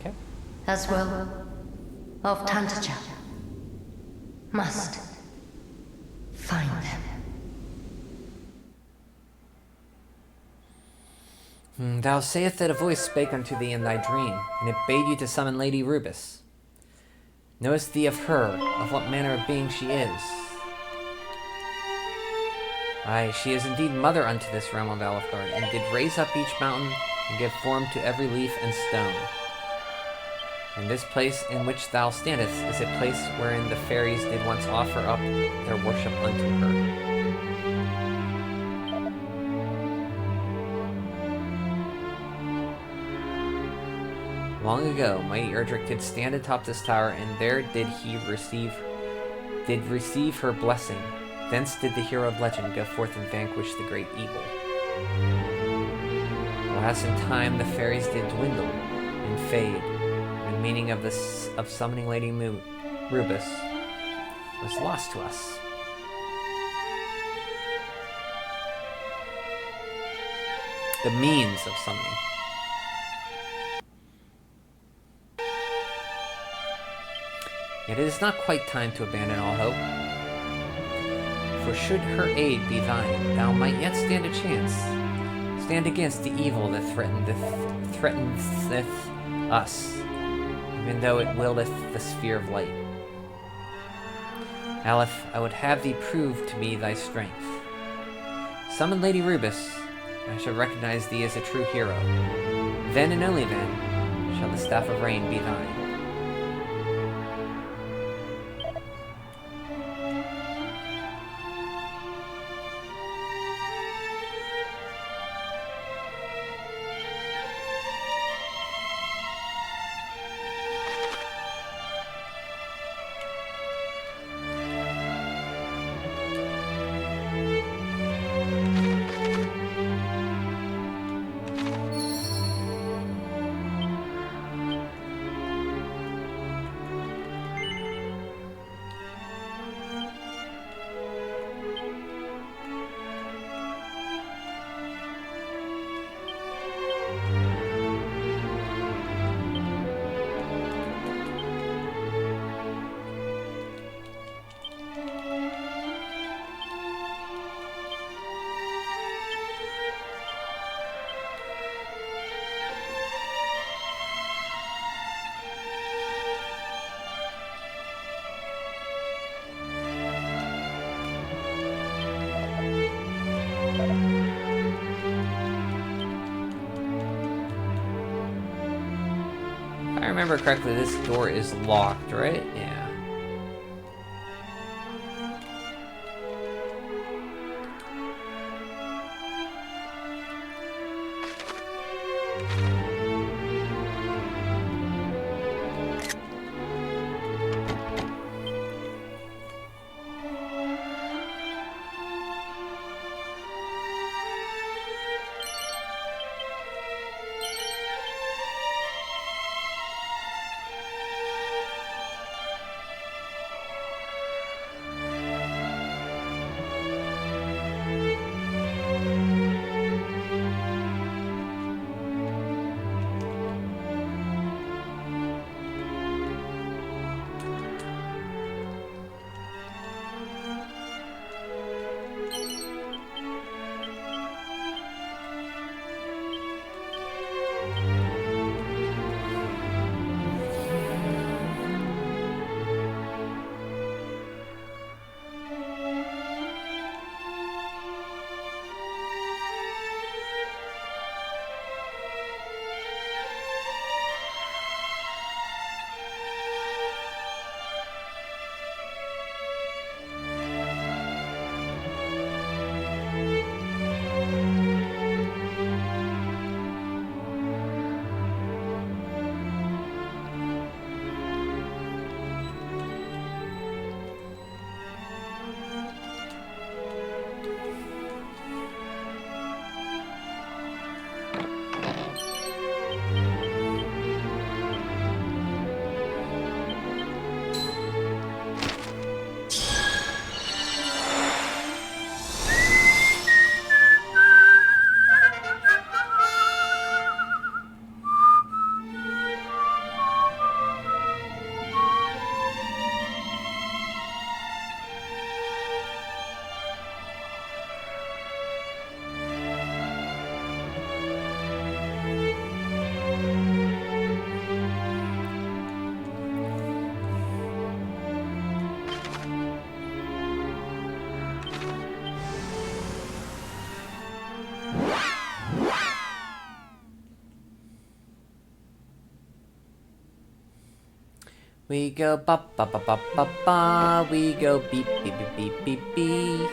Okay. As will of Tantegel. Must find them. Thou sayest that a voice spake unto thee in thy dream, and it bade you to summon Lady Rubis. Knowest thee of her, of what manner of being she is? Aye, she is indeed mother unto this realm of Alefgard, and did raise up each mountain, and give form to every leaf and stone. And this place in which thou standest is a place wherein the fairies did once offer up their worship unto her. Long ago, mighty Erdrick did stand atop this tower, and there did he receive her blessing. Thence did the hero of legend go forth and vanquish the great evil. Alas, in time the fairies did dwindle and fade. The meaning of summoning Lady Rubis was lost to us. The means of summoning. Yet it is not quite time to abandon all hope. For should her aid be thine, thou might yet stand a chance. Stand against the evil that threateneth us, even though it wieldeth the sphere of light. Aleph, I would have thee prove to me thy strength. Summon Lady Rubis, I shall recognize thee as a true hero. Then and only then shall the Staff of Rain be thine. If I remember correctly, this door is locked, right? Yeah. We go ba ba ba ba ba ba. We go beep beep beep beep beep beep.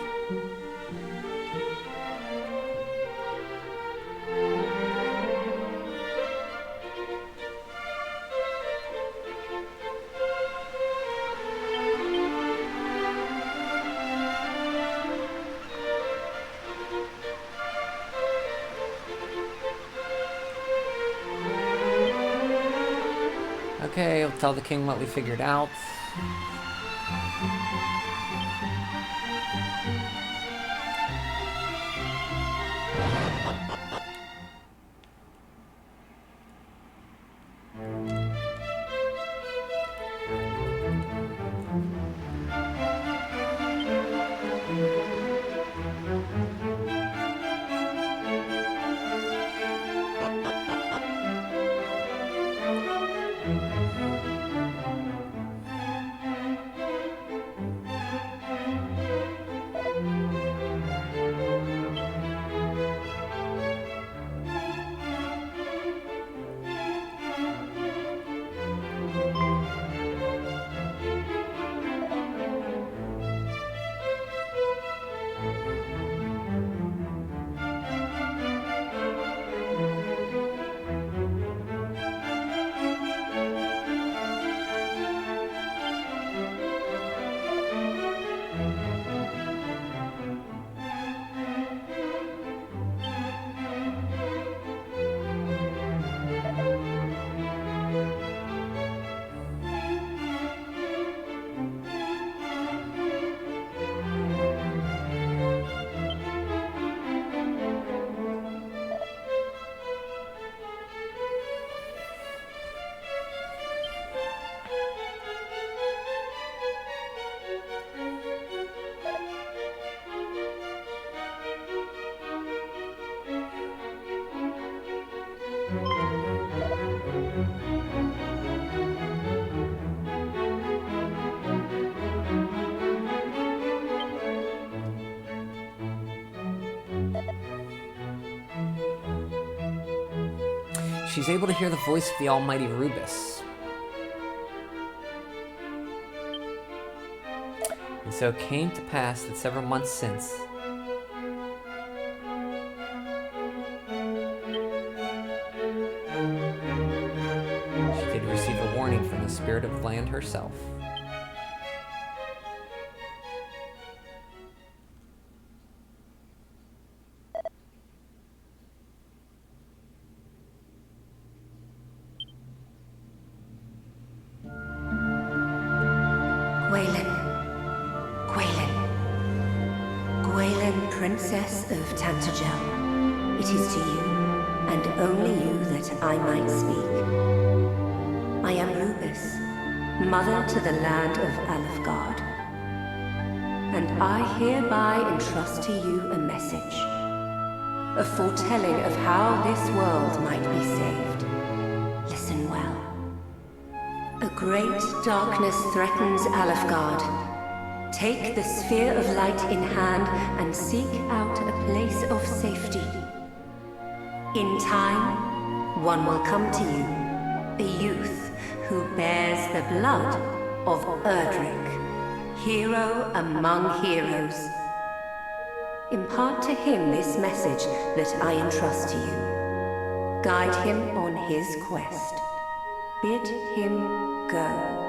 Okay, I'll tell the king what we figured out. She's able to hear the voice of the almighty Rubus. And so it came to pass that several months since, she did receive a warning from the spirit of the land herself. Princess of Tantegel, it is to you, and only you, that I might speak. I am Rubus, mother to the land of Alefgard, and I hereby entrust to you a message, a foretelling of how this world might be saved. Listen well. A great darkness threatens Alefgard. Take the sphere of light in hand and seek out a place of safety. In time, one will come to you, a youth who bears the blood of Erdrick, hero among heroes. Impart to him this message that I entrust to you. Guide him on his quest. Bid him go.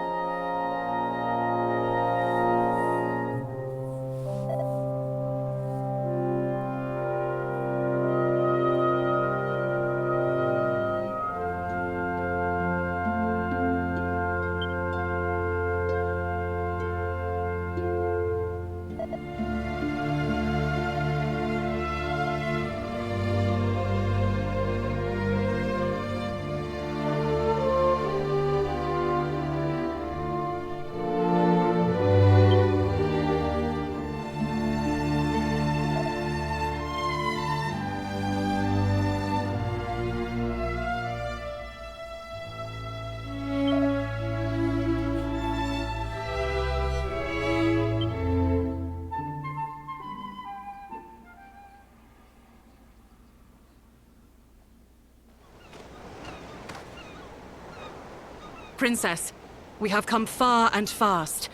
Princess, We have come far and fast.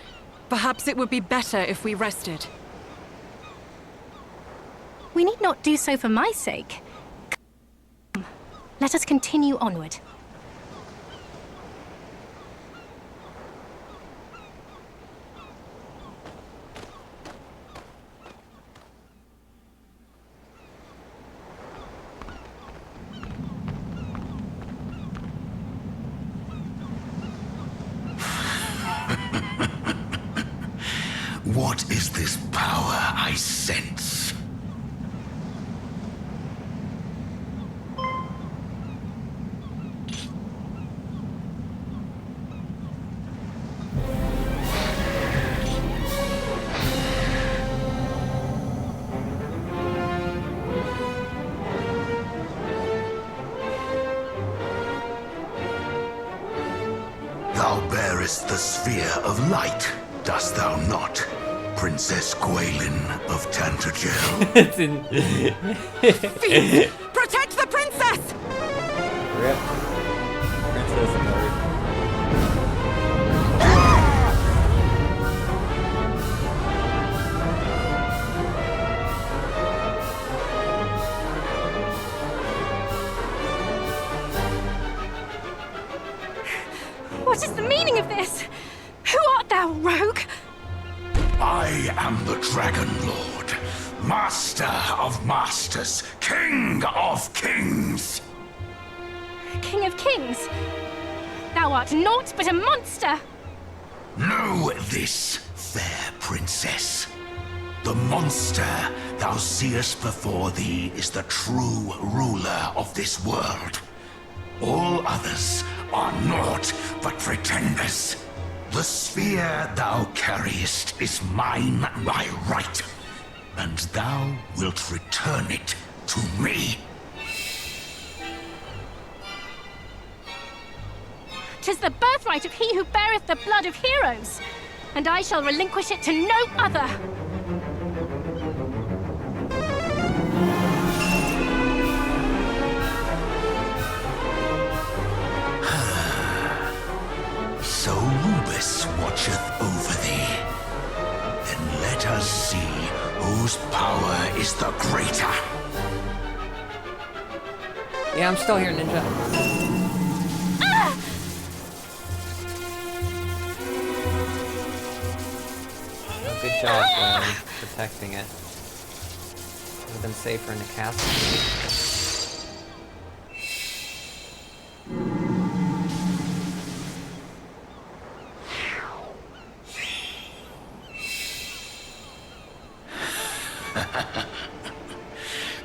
Perhaps it would be better if we rested. We need not do so for my sake. Come, let us continue onward. What is this power I sense? Thou bearest the sphere of light, dost thou not? Princess Gwaelin of Tantegel. It's in. Fiends! Protect the princess! Rip. Princess alert. What is the meaning of this? Who art thou, rogue? I am the Dragonlord, Master of Masters, King of Kings. King of Kings? Thou art naught but a monster! Know this, fair princess. The monster thou seest before thee is the true ruler of this world. All others are naught but pretenders. The sphere thou carriest is mine by right, and thou wilt return it to me. 'Tis the birthright of he who beareth the blood of heroes, and I shall relinquish it to no other. So Rubus watcheth over thee. Then let us see whose power is the greater. Yeah, I'm still here, Ninja. Oh, good job, protecting it. Would have been safer in a castle.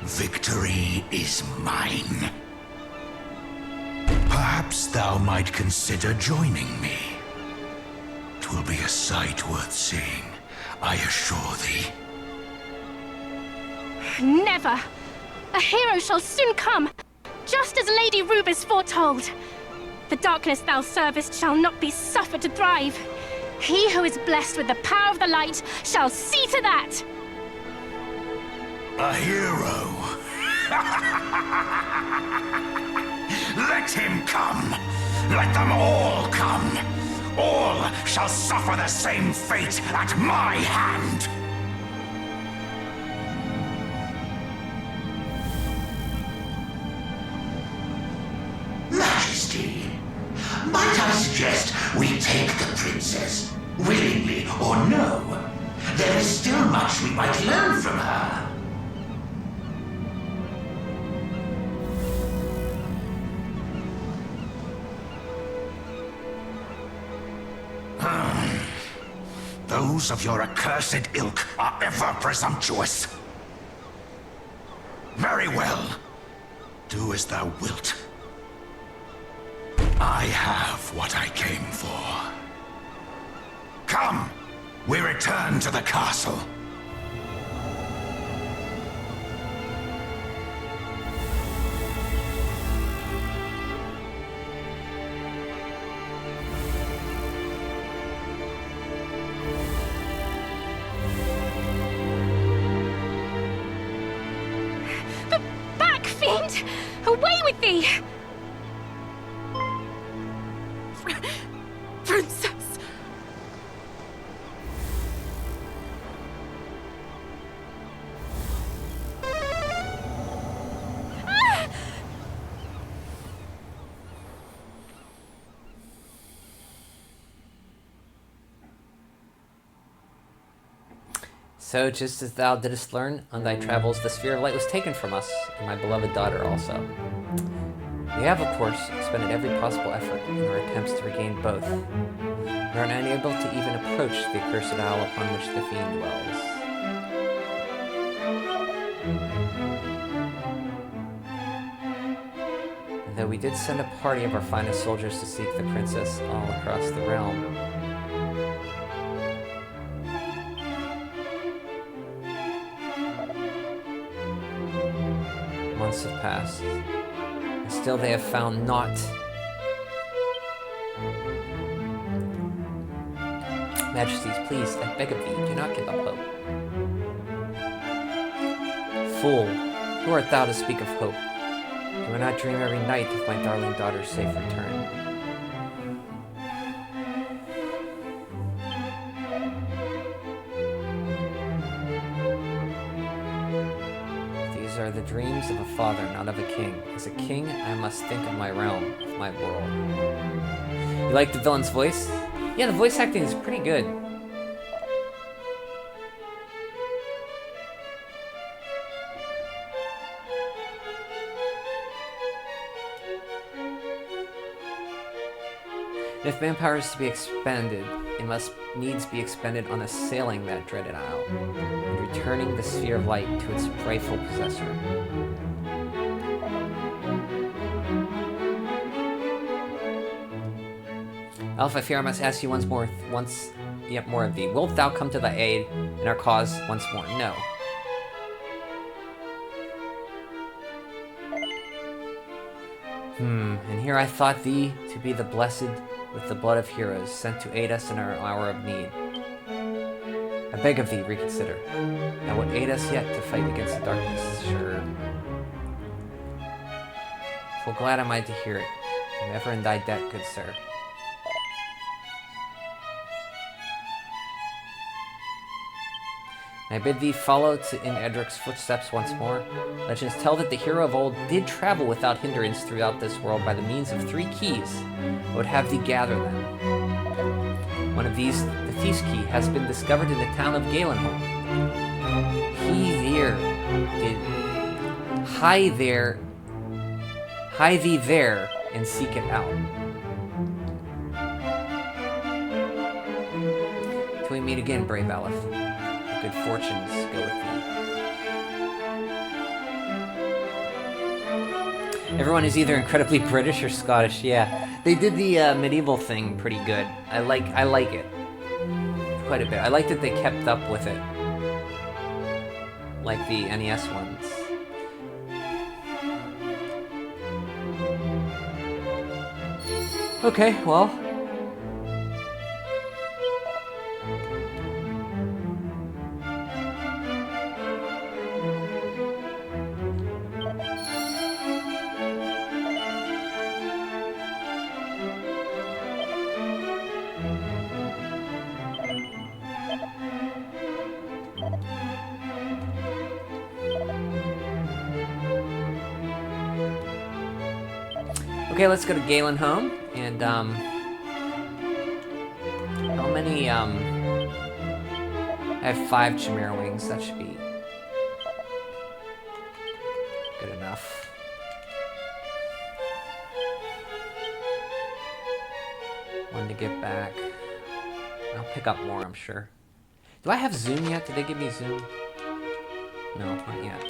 Victory is mine. Perhaps thou might consider joining me. 'Twill be a sight worth seeing, I assure thee. Never! A hero shall soon come, just as Lady Rubus foretold. The darkness thou servest shall not be suffered to thrive. He who is blessed with the power of the light shall see to that! A hero. Let him come. Let them all come. All shall suffer the same fate at my hand. Majesty, might I suggest we take the princess, willingly or no? There is still much we might learn from her. Those of your accursed ilk are ever presumptuous. Very well. Do as thou wilt. I have what I came for. Come, we return to the castle. Back, fiend! Away with thee! Princess! So, just as thou didst learn on thy travels, the sphere of light was taken from us, and my beloved daughter also. We have, of course, expended every possible effort in our attempts to regain both, and are unable to even approach the accursed isle upon which the fiend dwells. And though we did send a party of our finest soldiers to seek the princess all across the realm, months have passed, and still they have found naught. Majesties, please, I beg of thee, do not give up hope. Fool, who art thou to speak of hope? Do I not dream every night of my darling daughter's safe return? These are the dreams of a father, not of a king. As a king, I must think of my realm, of my world. You like the villain's voice? Yeah, the voice acting is pretty good. If manpower is to be expended, it must needs be expended on assailing that dreaded isle, and returning the sphere of light to its rightful possessor. Elf, I fear I must ask you yet more of thee. Wilt thou come to thy aid in our cause once more? No. And here I thought thee to be the blessed with the blood of heroes, sent to aid us in our hour of need. I beg of thee, reconsider. Thou wilt aid us yet to fight against the darkness, sure. Full glad am I to hear it. I'm ever in thy debt, good sir. I bid thee follow in Erdrick's footsteps once more. Legends tell that the hero of old did travel without hindrance throughout this world by the means of 3 keys. I would have thee gather them. One of these, the thief's key, has been discovered in the town of Galenholm. Hie thee there and seek it out. Till we meet again, brave Aleph. Good fortunes go with thee. Everyone is either incredibly British or Scottish. Yeah, they did the medieval thing pretty good. I like it quite a bit. I like that they kept up with it, like the NES ones. Okay, well. Okay, let's go to Galenholm, and, how many, I have 5 Chimera Wings, that should be good enough. One to get back. I'll pick up more, I'm sure. Do I have Zoom yet? Did they give me Zoom? No, not yet.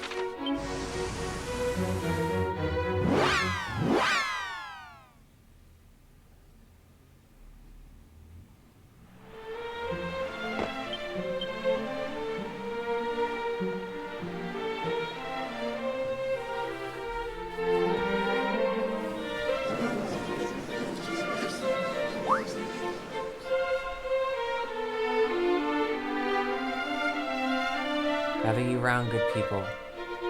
Gather you round, good people.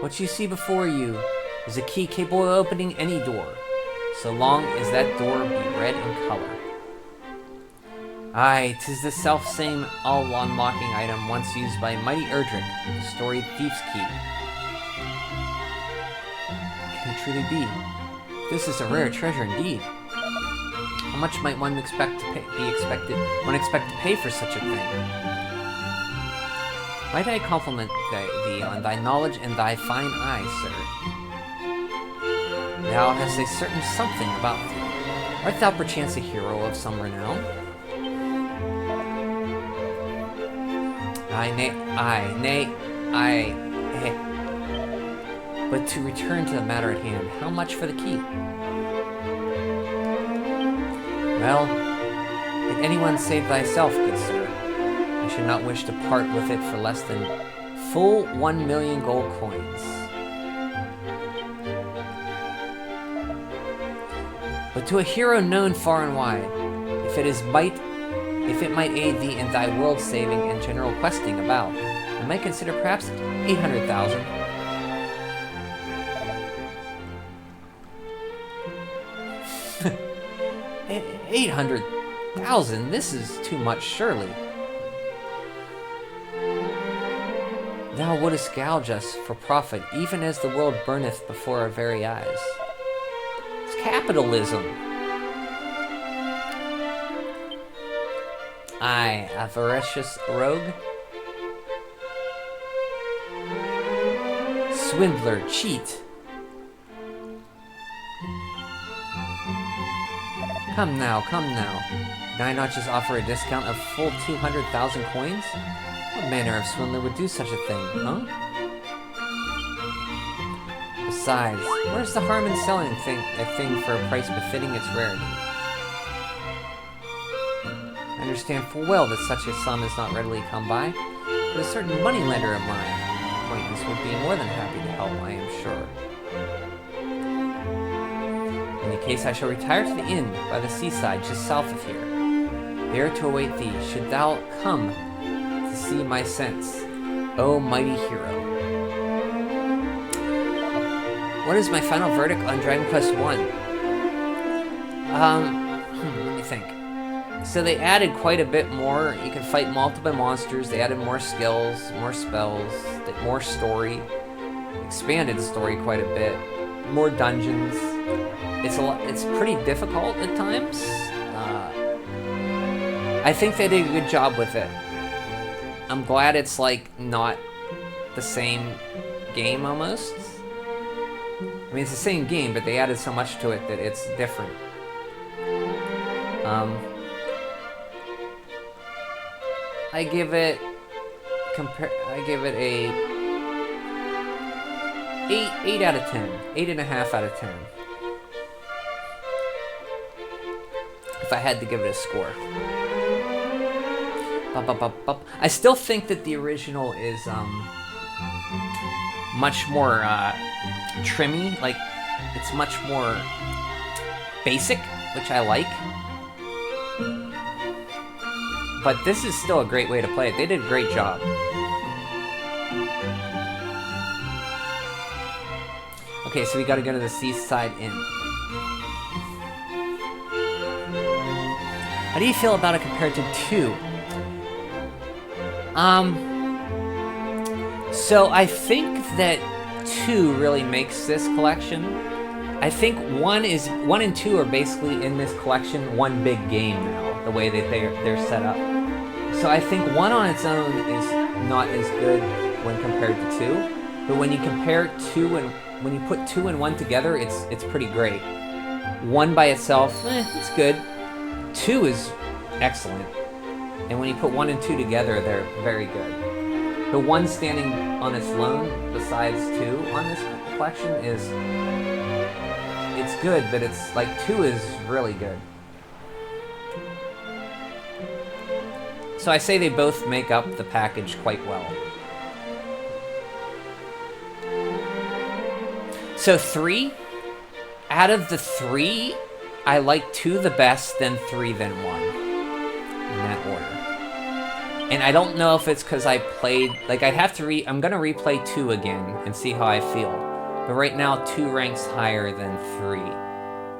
What you see before you is a key capable of opening any door, so long as that door be red in color. Aye, 'tis the self-same all-unlocking item once used by mighty Erdrick, the storied Thief's Key. Can it truly be? This is a rare treasure indeed. How much might one expect to pay for such a thing? Might I compliment thee on thy knowledge and thy fine eye, sir? Thou hast a certain something about thee. Art thou perchance a hero of some renown? But to return to the matter at hand, how much for the keep? Well, did anyone save thyself, good sir? I should not wish to part with it for less than full 1 million gold coins. But to a hero known far and wide, if it might aid thee in thy world saving and general questing about, I might consider perhaps 800,000. $800,000? This is too much, surely. Thou wouldst gouge us for profit, even as the world burneth before our very eyes. It's capitalism. Aye, avaricious rogue. Swindler, cheat. Come now, come now. Did I not just offer a discount of full 200,000 coins? What manner of swindler would do such a thing, huh? Besides, where's the harm in selling a thing for a price befitting its rarity? I understand full well that such a sum is not readily come by, but a certain moneylender of mine acquaintance would be more than happy to help, I am sure. In any case, I shall retire to the inn by the seaside just south of here, there to await thee, should thou come to see my sense, O mighty hero. What is my final verdict on Dragon Quest I? Let me think. So they added quite a bit more. You can fight multiple monsters. They added more skills, more spells, more story. Expanded the story quite a bit. More dungeons. It's pretty difficult at times. I think they did a good job with it. I'm glad it's like not the same game almost. I mean, it's the same game, but they added so much to it that it's different. I give it a 8 out of 10. 8.5 out of 10. If I had to give it a score. I still think that the original is much more trimmy, like it's much more basic, which I like. But this is still a great way to play it. They did a great job. Okay, so we gotta go to the Seaside Inn. How do you feel about it compared to 2? So I think that 2 really makes this collection. I think 1 and 2 are basically in this collection one big game now, the way that they're set up. So I think 1 on its own is not as good when compared to 2, but when you compare 2 and when you put 2 and 1 together, it's pretty great. 1 by itself, it's good. 2 is excellent. And when you put 1 and 2 together, they're very good. The 1 standing on its own, besides 2 on this collection, it's good, but it's like 2 is really good. So I say they both make up the package quite well. So 3, out of the 3, I like 2 the best, then 3, then 1. In that order. And I don't know if it's because I played, like I'm gonna replay 2 again and see how I feel. But right now 2 ranks higher than 3.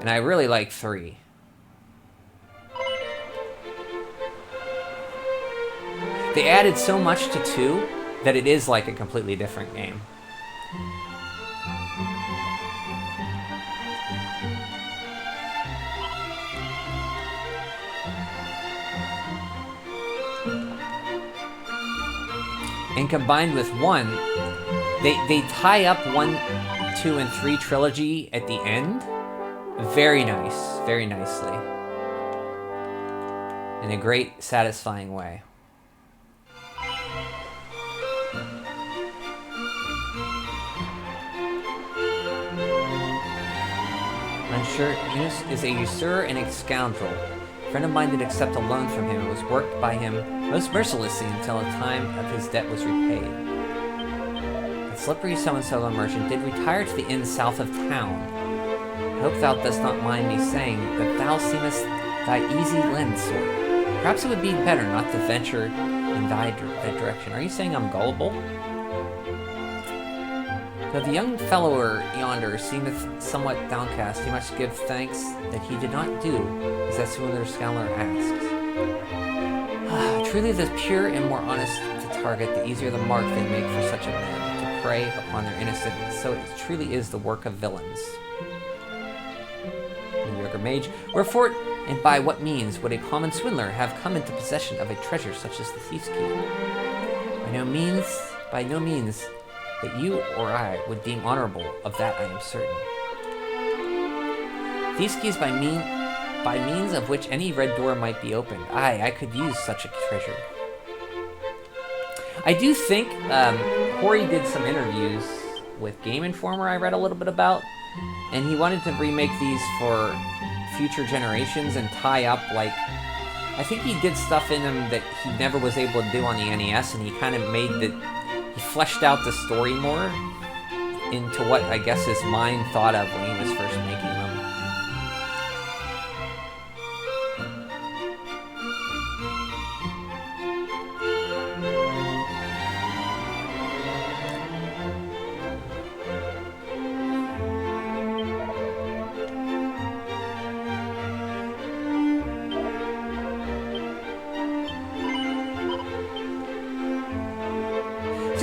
And I really like 3. They added so much to 2 that it is like a completely different game. and combined with 1, they tie up 1, 2, and 3 trilogy at the end. Very nice, very nicely. In a great, satisfying way. Unsure, Eunice is a usurer and a scoundrel. A friend of mine did accept a loan from him and was worked by him most mercilessly until the time of his debt was repaid. The slippery so-and-so merchant did retire to the inn south of town. I hope thou dost not mind me saying that thou seemest thy easy lend sort. Perhaps it would be better not to venture in that direction. Are you saying I'm gullible? Though the young fellow yonder seemeth somewhat downcast, he must give thanks that he did not do as that similar scholar asks. Truly the pure and more honest to target, the easier the mark they make for such a man, to prey upon their innocence. So it truly is the work of villains. Mediocre mage, wherefore and by what means would a common swindler have come into possession of a treasure such as the thief's key? By no means that you or I would deem honorable, of that I am certain. These keys by means of which any red door might be opened. Aye, I could use such a treasure. I do think Hori did some interviews with Game Informer I read a little bit about, and he wanted to remake these for future generations and tie up, like, I think he did stuff in them that he never was able to do on the NES, and he kind of made the... He fleshed out the story more into what I guess his mind thought of when he was first making them.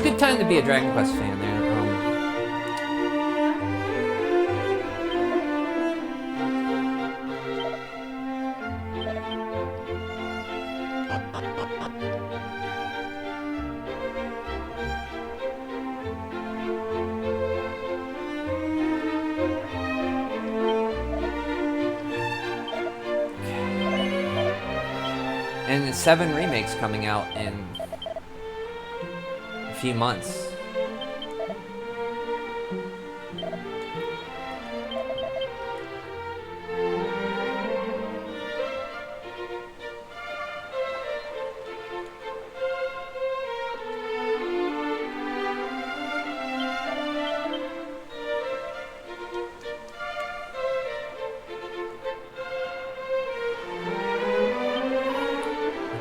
Good time to be a Dragon Quest fan there. And 7 remakes coming out in few months.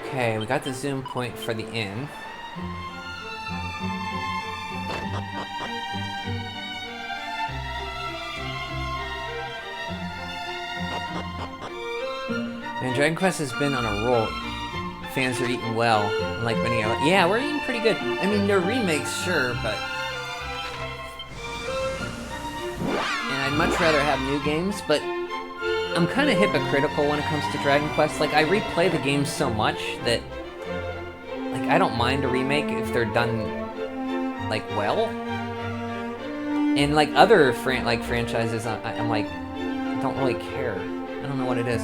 Okay, we got the zoom point for the inn. And Dragon Quest has been on a roll. Fans are eating well, unlike many of it. Yeah, we're eating pretty good. I mean, they're remakes, sure, but... And I'd much rather have new games, but I'm kind of hypocritical when it comes to Dragon Quest. Like, I replay the games so much that... Like, I don't mind a remake if they're done, like, well. And, like, other franchises, I'm like, don't really care. I don't know what it is.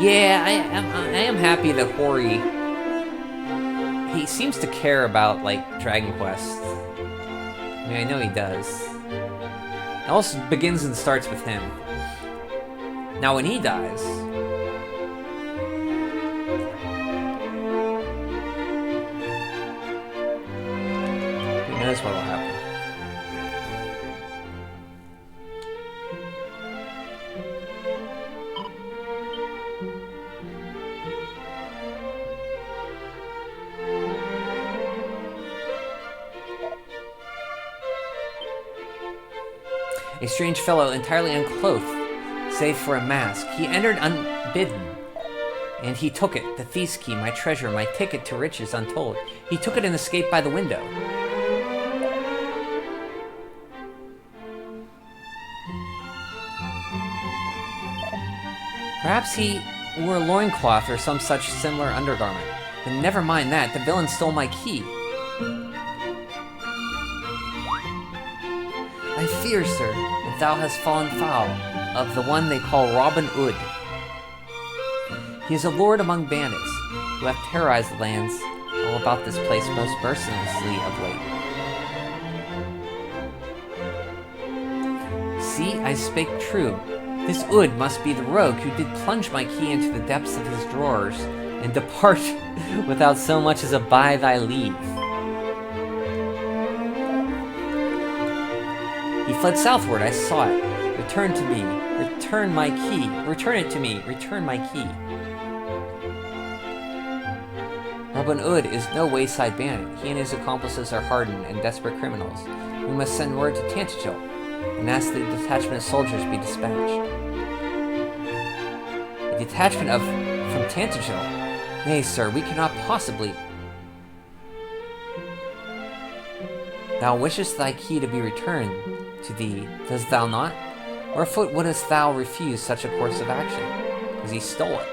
Yeah, I am happy that Hori, he seems to care about, like, Dragon Quest. I mean, I know he does. It also begins and starts with him. Now, when he dies... who knows what will happen. A strange fellow, entirely unclothed, save for a mask. He entered unbidden, and he took it, the thief's key, my treasure, my ticket to riches untold. He took it and escaped by the window. Perhaps he wore a loincloth or some such similar undergarment. But never mind that, the villain stole my key. I fear, sir, that thou hast fallen foul of the one they call Robin Hood. He is a lord among bandits, who have terrorized the lands all about this place most mercilessly of late. See, I spake true. This Hood must be the rogue who did plunge my key into the depths of his drawers, and depart without so much as a by thy leave. He fled southward, I saw it. Return to me. Return my key. Return it to me. Return my key. Robin Hood is no wayside bandit. He and his accomplices are hardened and desperate criminals. We must send word to Tantegel and ask that a detachment of soldiers be dispatched. A detachment from Tantegel? Nay, sir, we cannot possibly. Thou wishest thy key to be returned to thee, dost thou not? Or afoot wouldst thou refuse such a course of action? Because he stole it.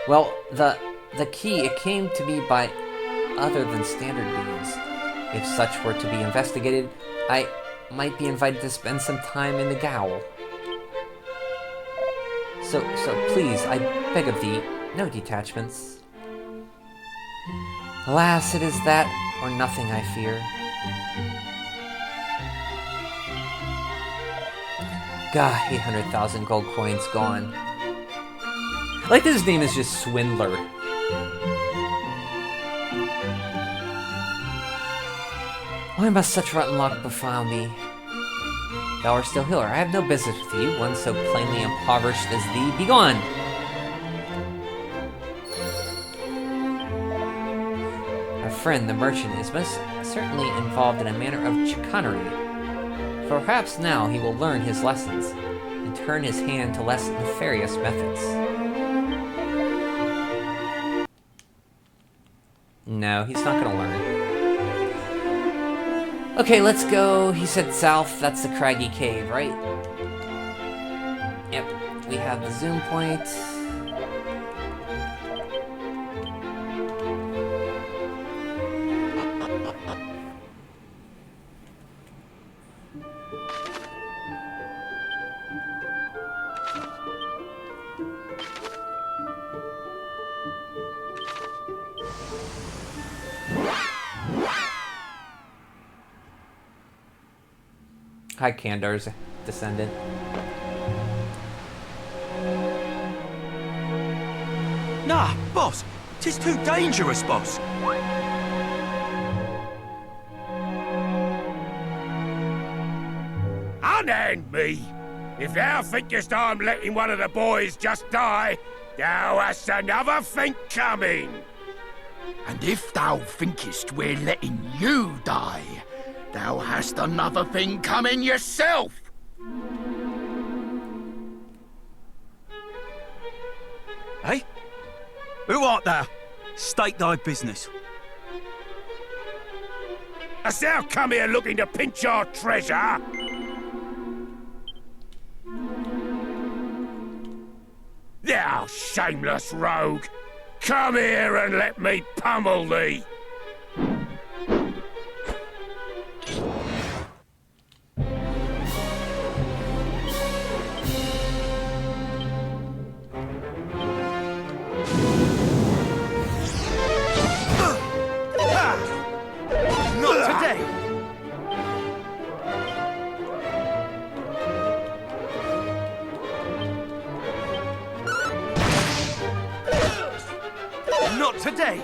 Well, the key, it came to me by other than standard means. If such were to be investigated, I might be invited to spend some time in the gaol. So please, I beg of thee, no detachments. Alas, it is that or nothing, I fear. Gah, 800,000 gold coins gone. I like that his name is just Swindler. Why must such rotten luck befall me? Thou art still healer. I have no business with you, one so plainly impoverished as thee. Begone! Our friend, the merchant, is most certainly involved in a manner of chicanery. Perhaps now he will learn his lessons and turn his hand to less nefarious methods. No, he's not gonna learn. Okay, let's go. He said south. That's the Craggy Cave, right? Yep. We have the zoom point. Hi, Kandar's descendant. Nah, boss. 'Tis too dangerous, boss. Unhand me! If thou thinkest I'm letting one of the boys just die, thou hast another think coming. And if thou thinkest we're letting you die, thou hast another thing coming yourself! Hey? Who art thou? State thy business. Hast thou come here looking to pinch our treasure? Thou shameless rogue! Come here and let me pummel thee! Not today!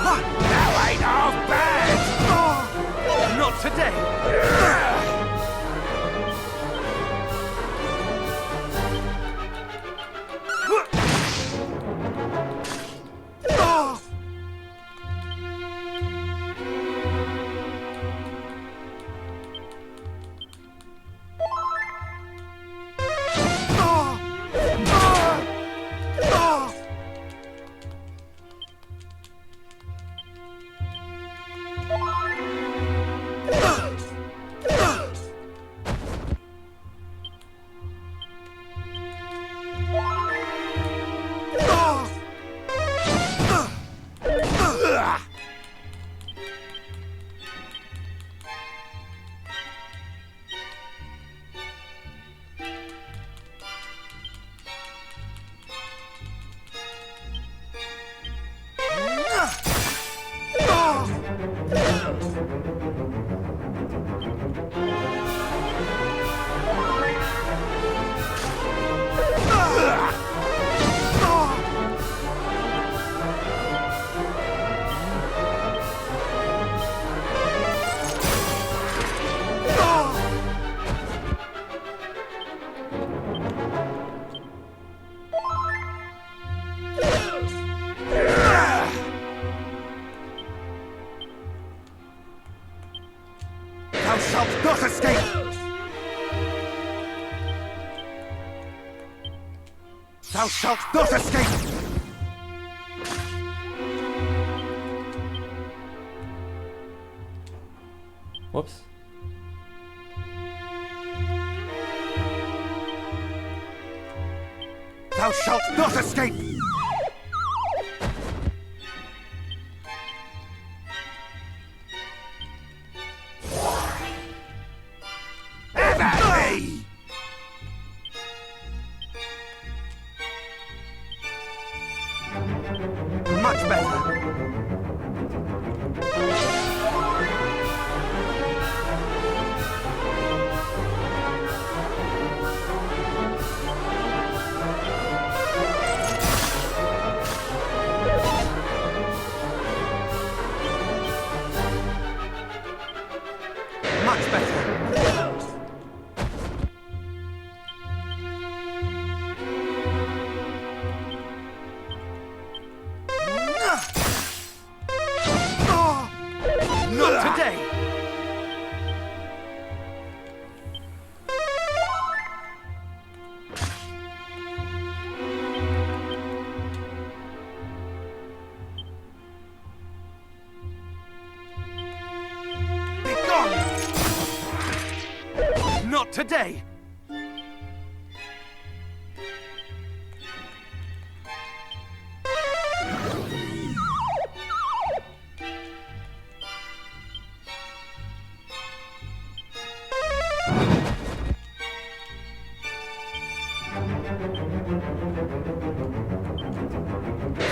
Thou ain't half bad! Not today! Thou shalt not escape! Whoops. Thou shalt not escape! Much better. Much better. Not today! Be gone! Not today!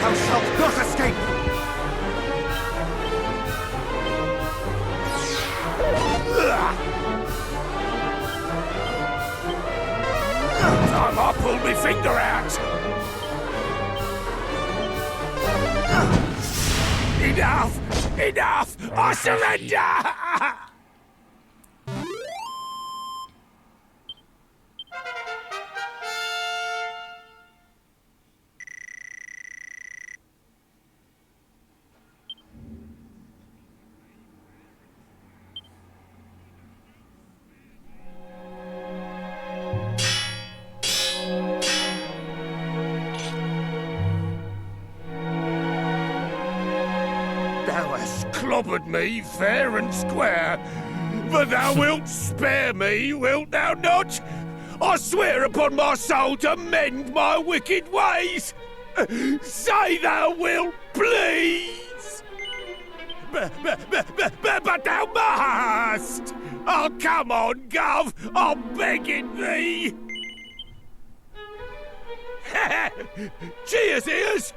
Thou shalt not escape! Time I pulled my finger out! Enough! Enough! I surrender! Thou hast clobbered me fair and square, but thou wilt spare me, wilt thou not? I swear upon my soul to mend my wicked ways. Say thou wilt, please. But thou must. Oh, come on, Gov. I'm begging thee. Cheers, ears.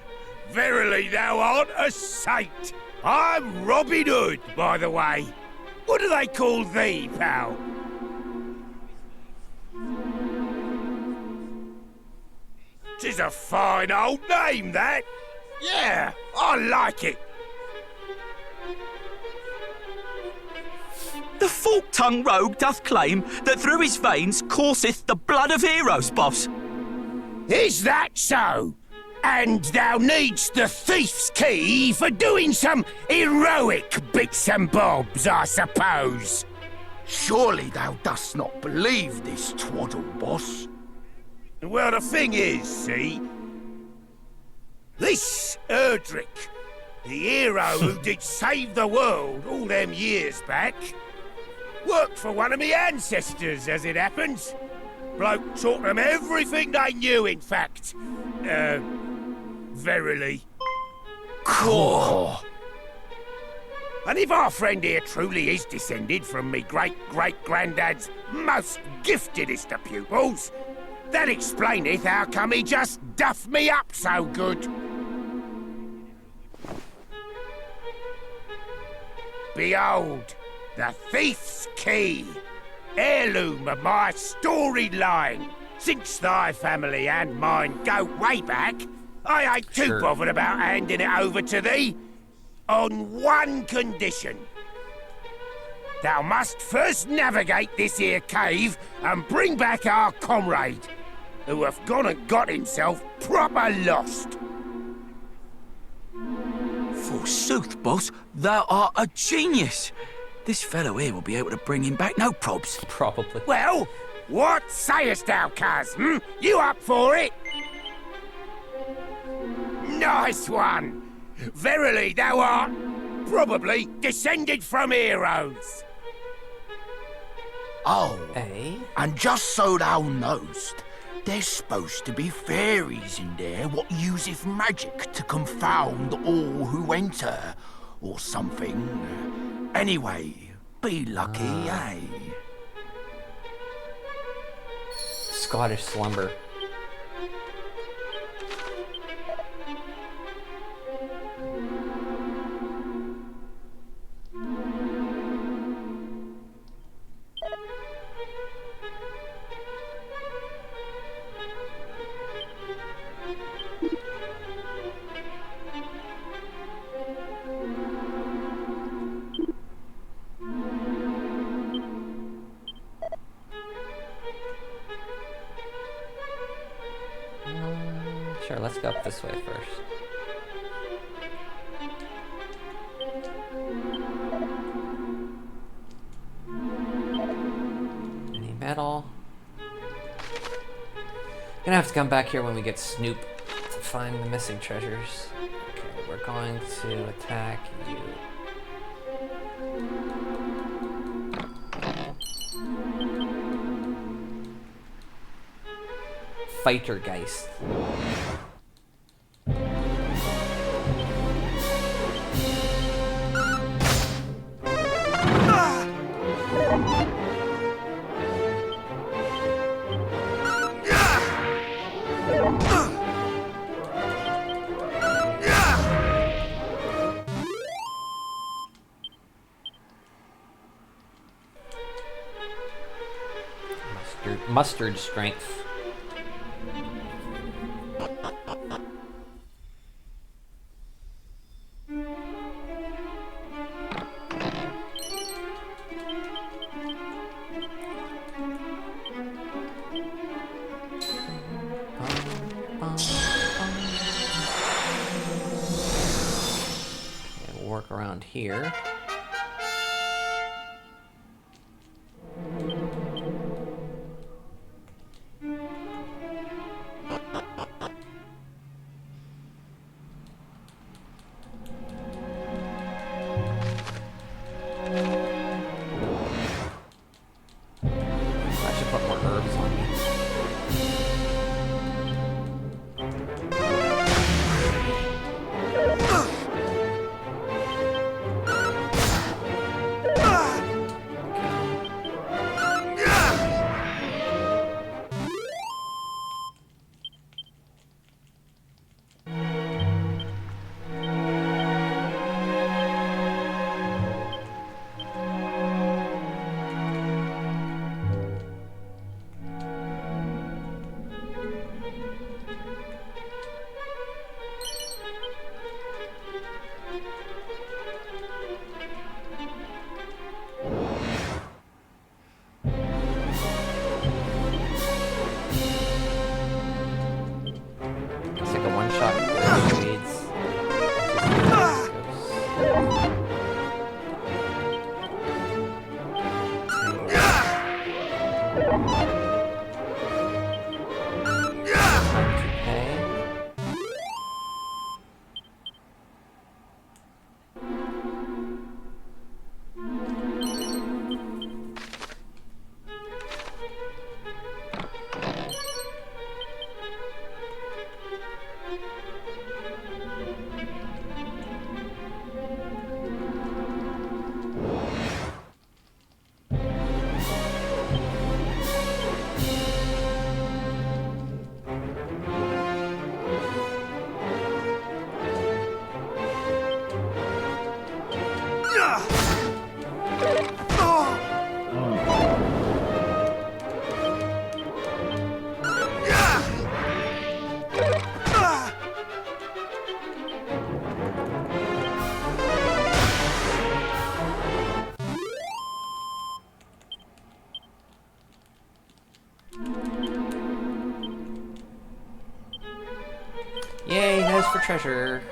Verily, thou art a saint. I'm Robin Hood, by the way. What do they call thee, pal? Tis a fine old name, that. Yeah, I like it. The fork-tongued rogue doth claim that through his veins courseth the blood of heroes, boss. Is that so? And thou needst the thief's key for doing some heroic bits and bobs, I suppose. Surely thou dost not believe this twaddle, boss? Well, the thing is, see, this Erdrick, the hero who did save the world all them years back, worked for one of me ancestors, as it happens. Bloke taught them everything they knew, in fact. Verily. Cool. And if our friend here truly is descended from me great-great-granddad's most giftedest of pupils, that explaineth how come he just duffed me up so good. Behold, the thief's key, heirloom of my storied line. Since thy family and mine go way back, I ain't too bothered about handing it over to thee, on one condition. Thou must first navigate this here cave and bring back our comrade, who hath gone and got himself proper lost. Forsooth, boss, thou art a genius. This fellow here will be able to bring him back, no probs. Probably. Well, what sayest thou, cuz? You up for it? Nice one! Verily, thou art probably descended from heroes. Oh, Eh? and just so thou knowst, there's supposed to be fairies in there what useth magic to confound all who enter, or something. Anyway, be lucky, eh? Scottish slumber. Sure, let's go up this way first. Any metal? Gonna have to come back here when we get Snoop to find the missing treasures. Okay, we're going to attack you. Fightergeist. Mustard strength. Okay, work around here. Yay, nose for treasure.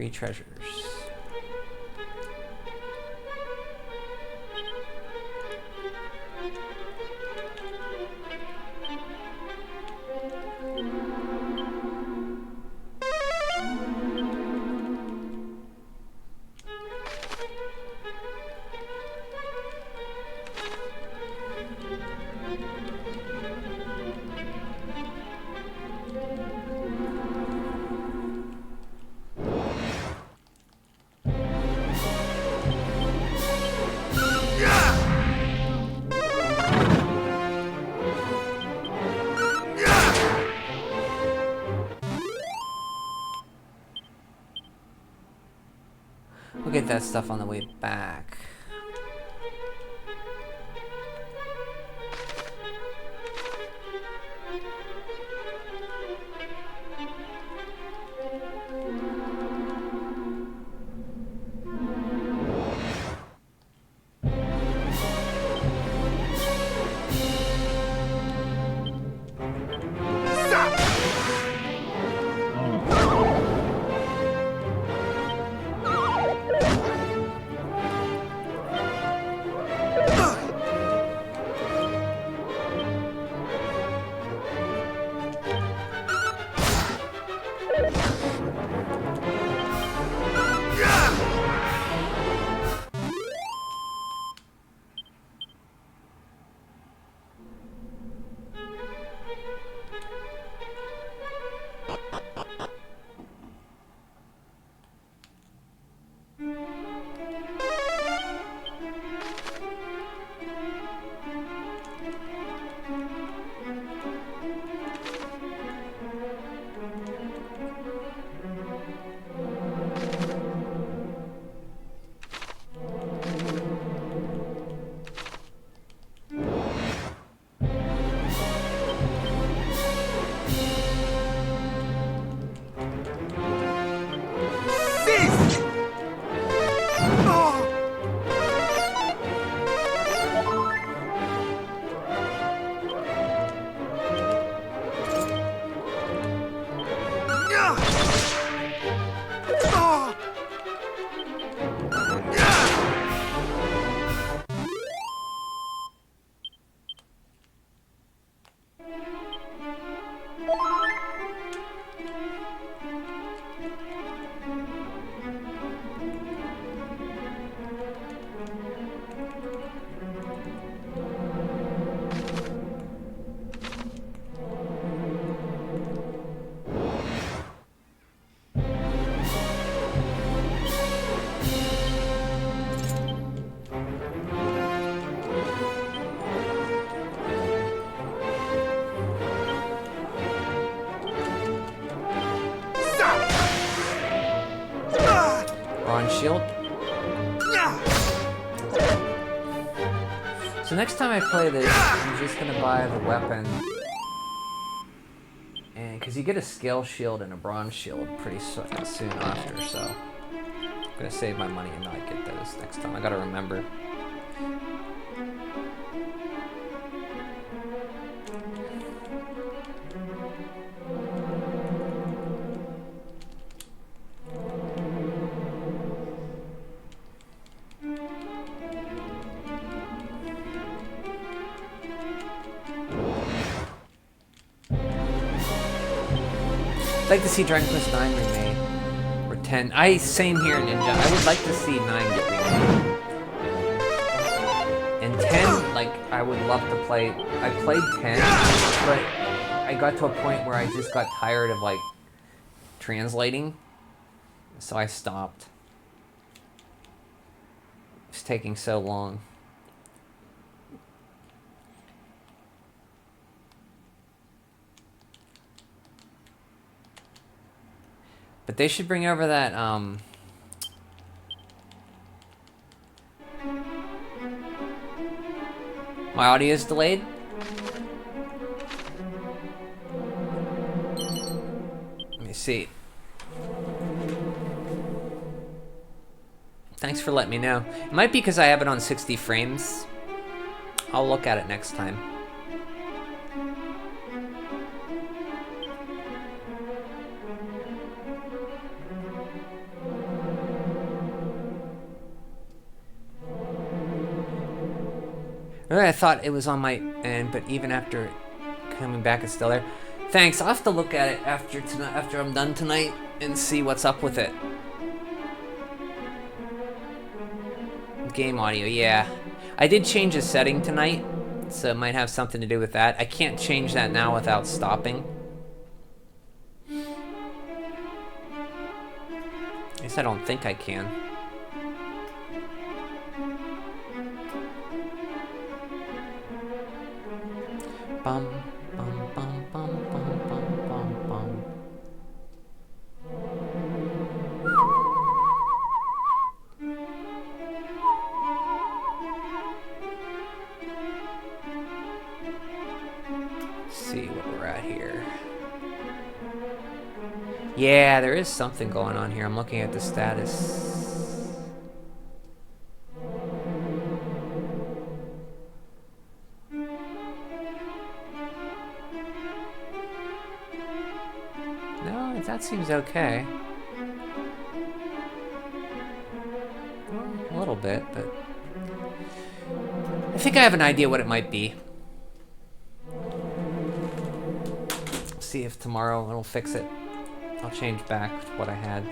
3 treasures. We'll get that stuff on the way back. Shield. So next time I play this, I'm just gonna buy the weapon, and because you get a scale shield and a bronze shield pretty soon after, so I'm gonna save my money and not get those next time. I gotta remember. I'd like to see Dragon Quest I remade, or 10. Same here, Ninja. I would like to see 9 get remade. And 10, like, I would love to play. I played 10, but I got to a point where I just got tired of, like, translating, so I stopped. It's taking so long. But they should bring over that, my audio is delayed? Let me see. Thanks for letting me know. It might be because I have it on 60 frames. I'll look at it next time. I thought it was on my end, but even after coming back, it's still there. Thanks. I'll have to look at it after tonight, after I'm done tonight, and see what's up with it. Game audio, yeah. I did change a setting tonight, so it might have something to do with that. I can't change that now without stopping. At least I don't think I can. Bum, bum, bum, bum, bum, bum, bum, bum. Let's see what we're at here. Yeah, there is something going on here. I'm looking at the status. No, that seems okay. Well, a little bit, but I think I have an idea what it might be. See if tomorrow it'll fix it. I'll change back to what I had.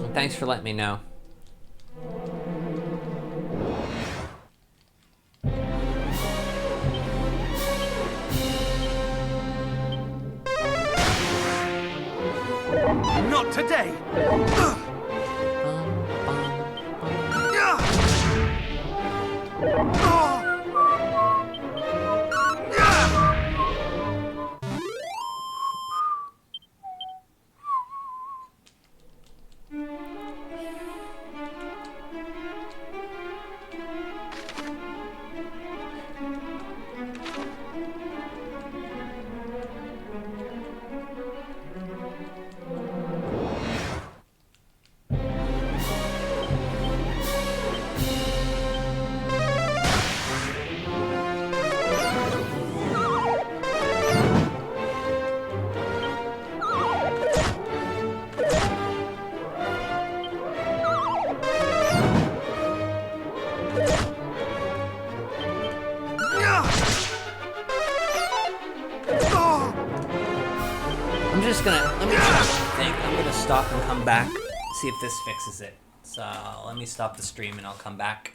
And thanks for letting me know. Not today! Stop and come back, see if this fixes it. So let me stop the stream and I'll come back.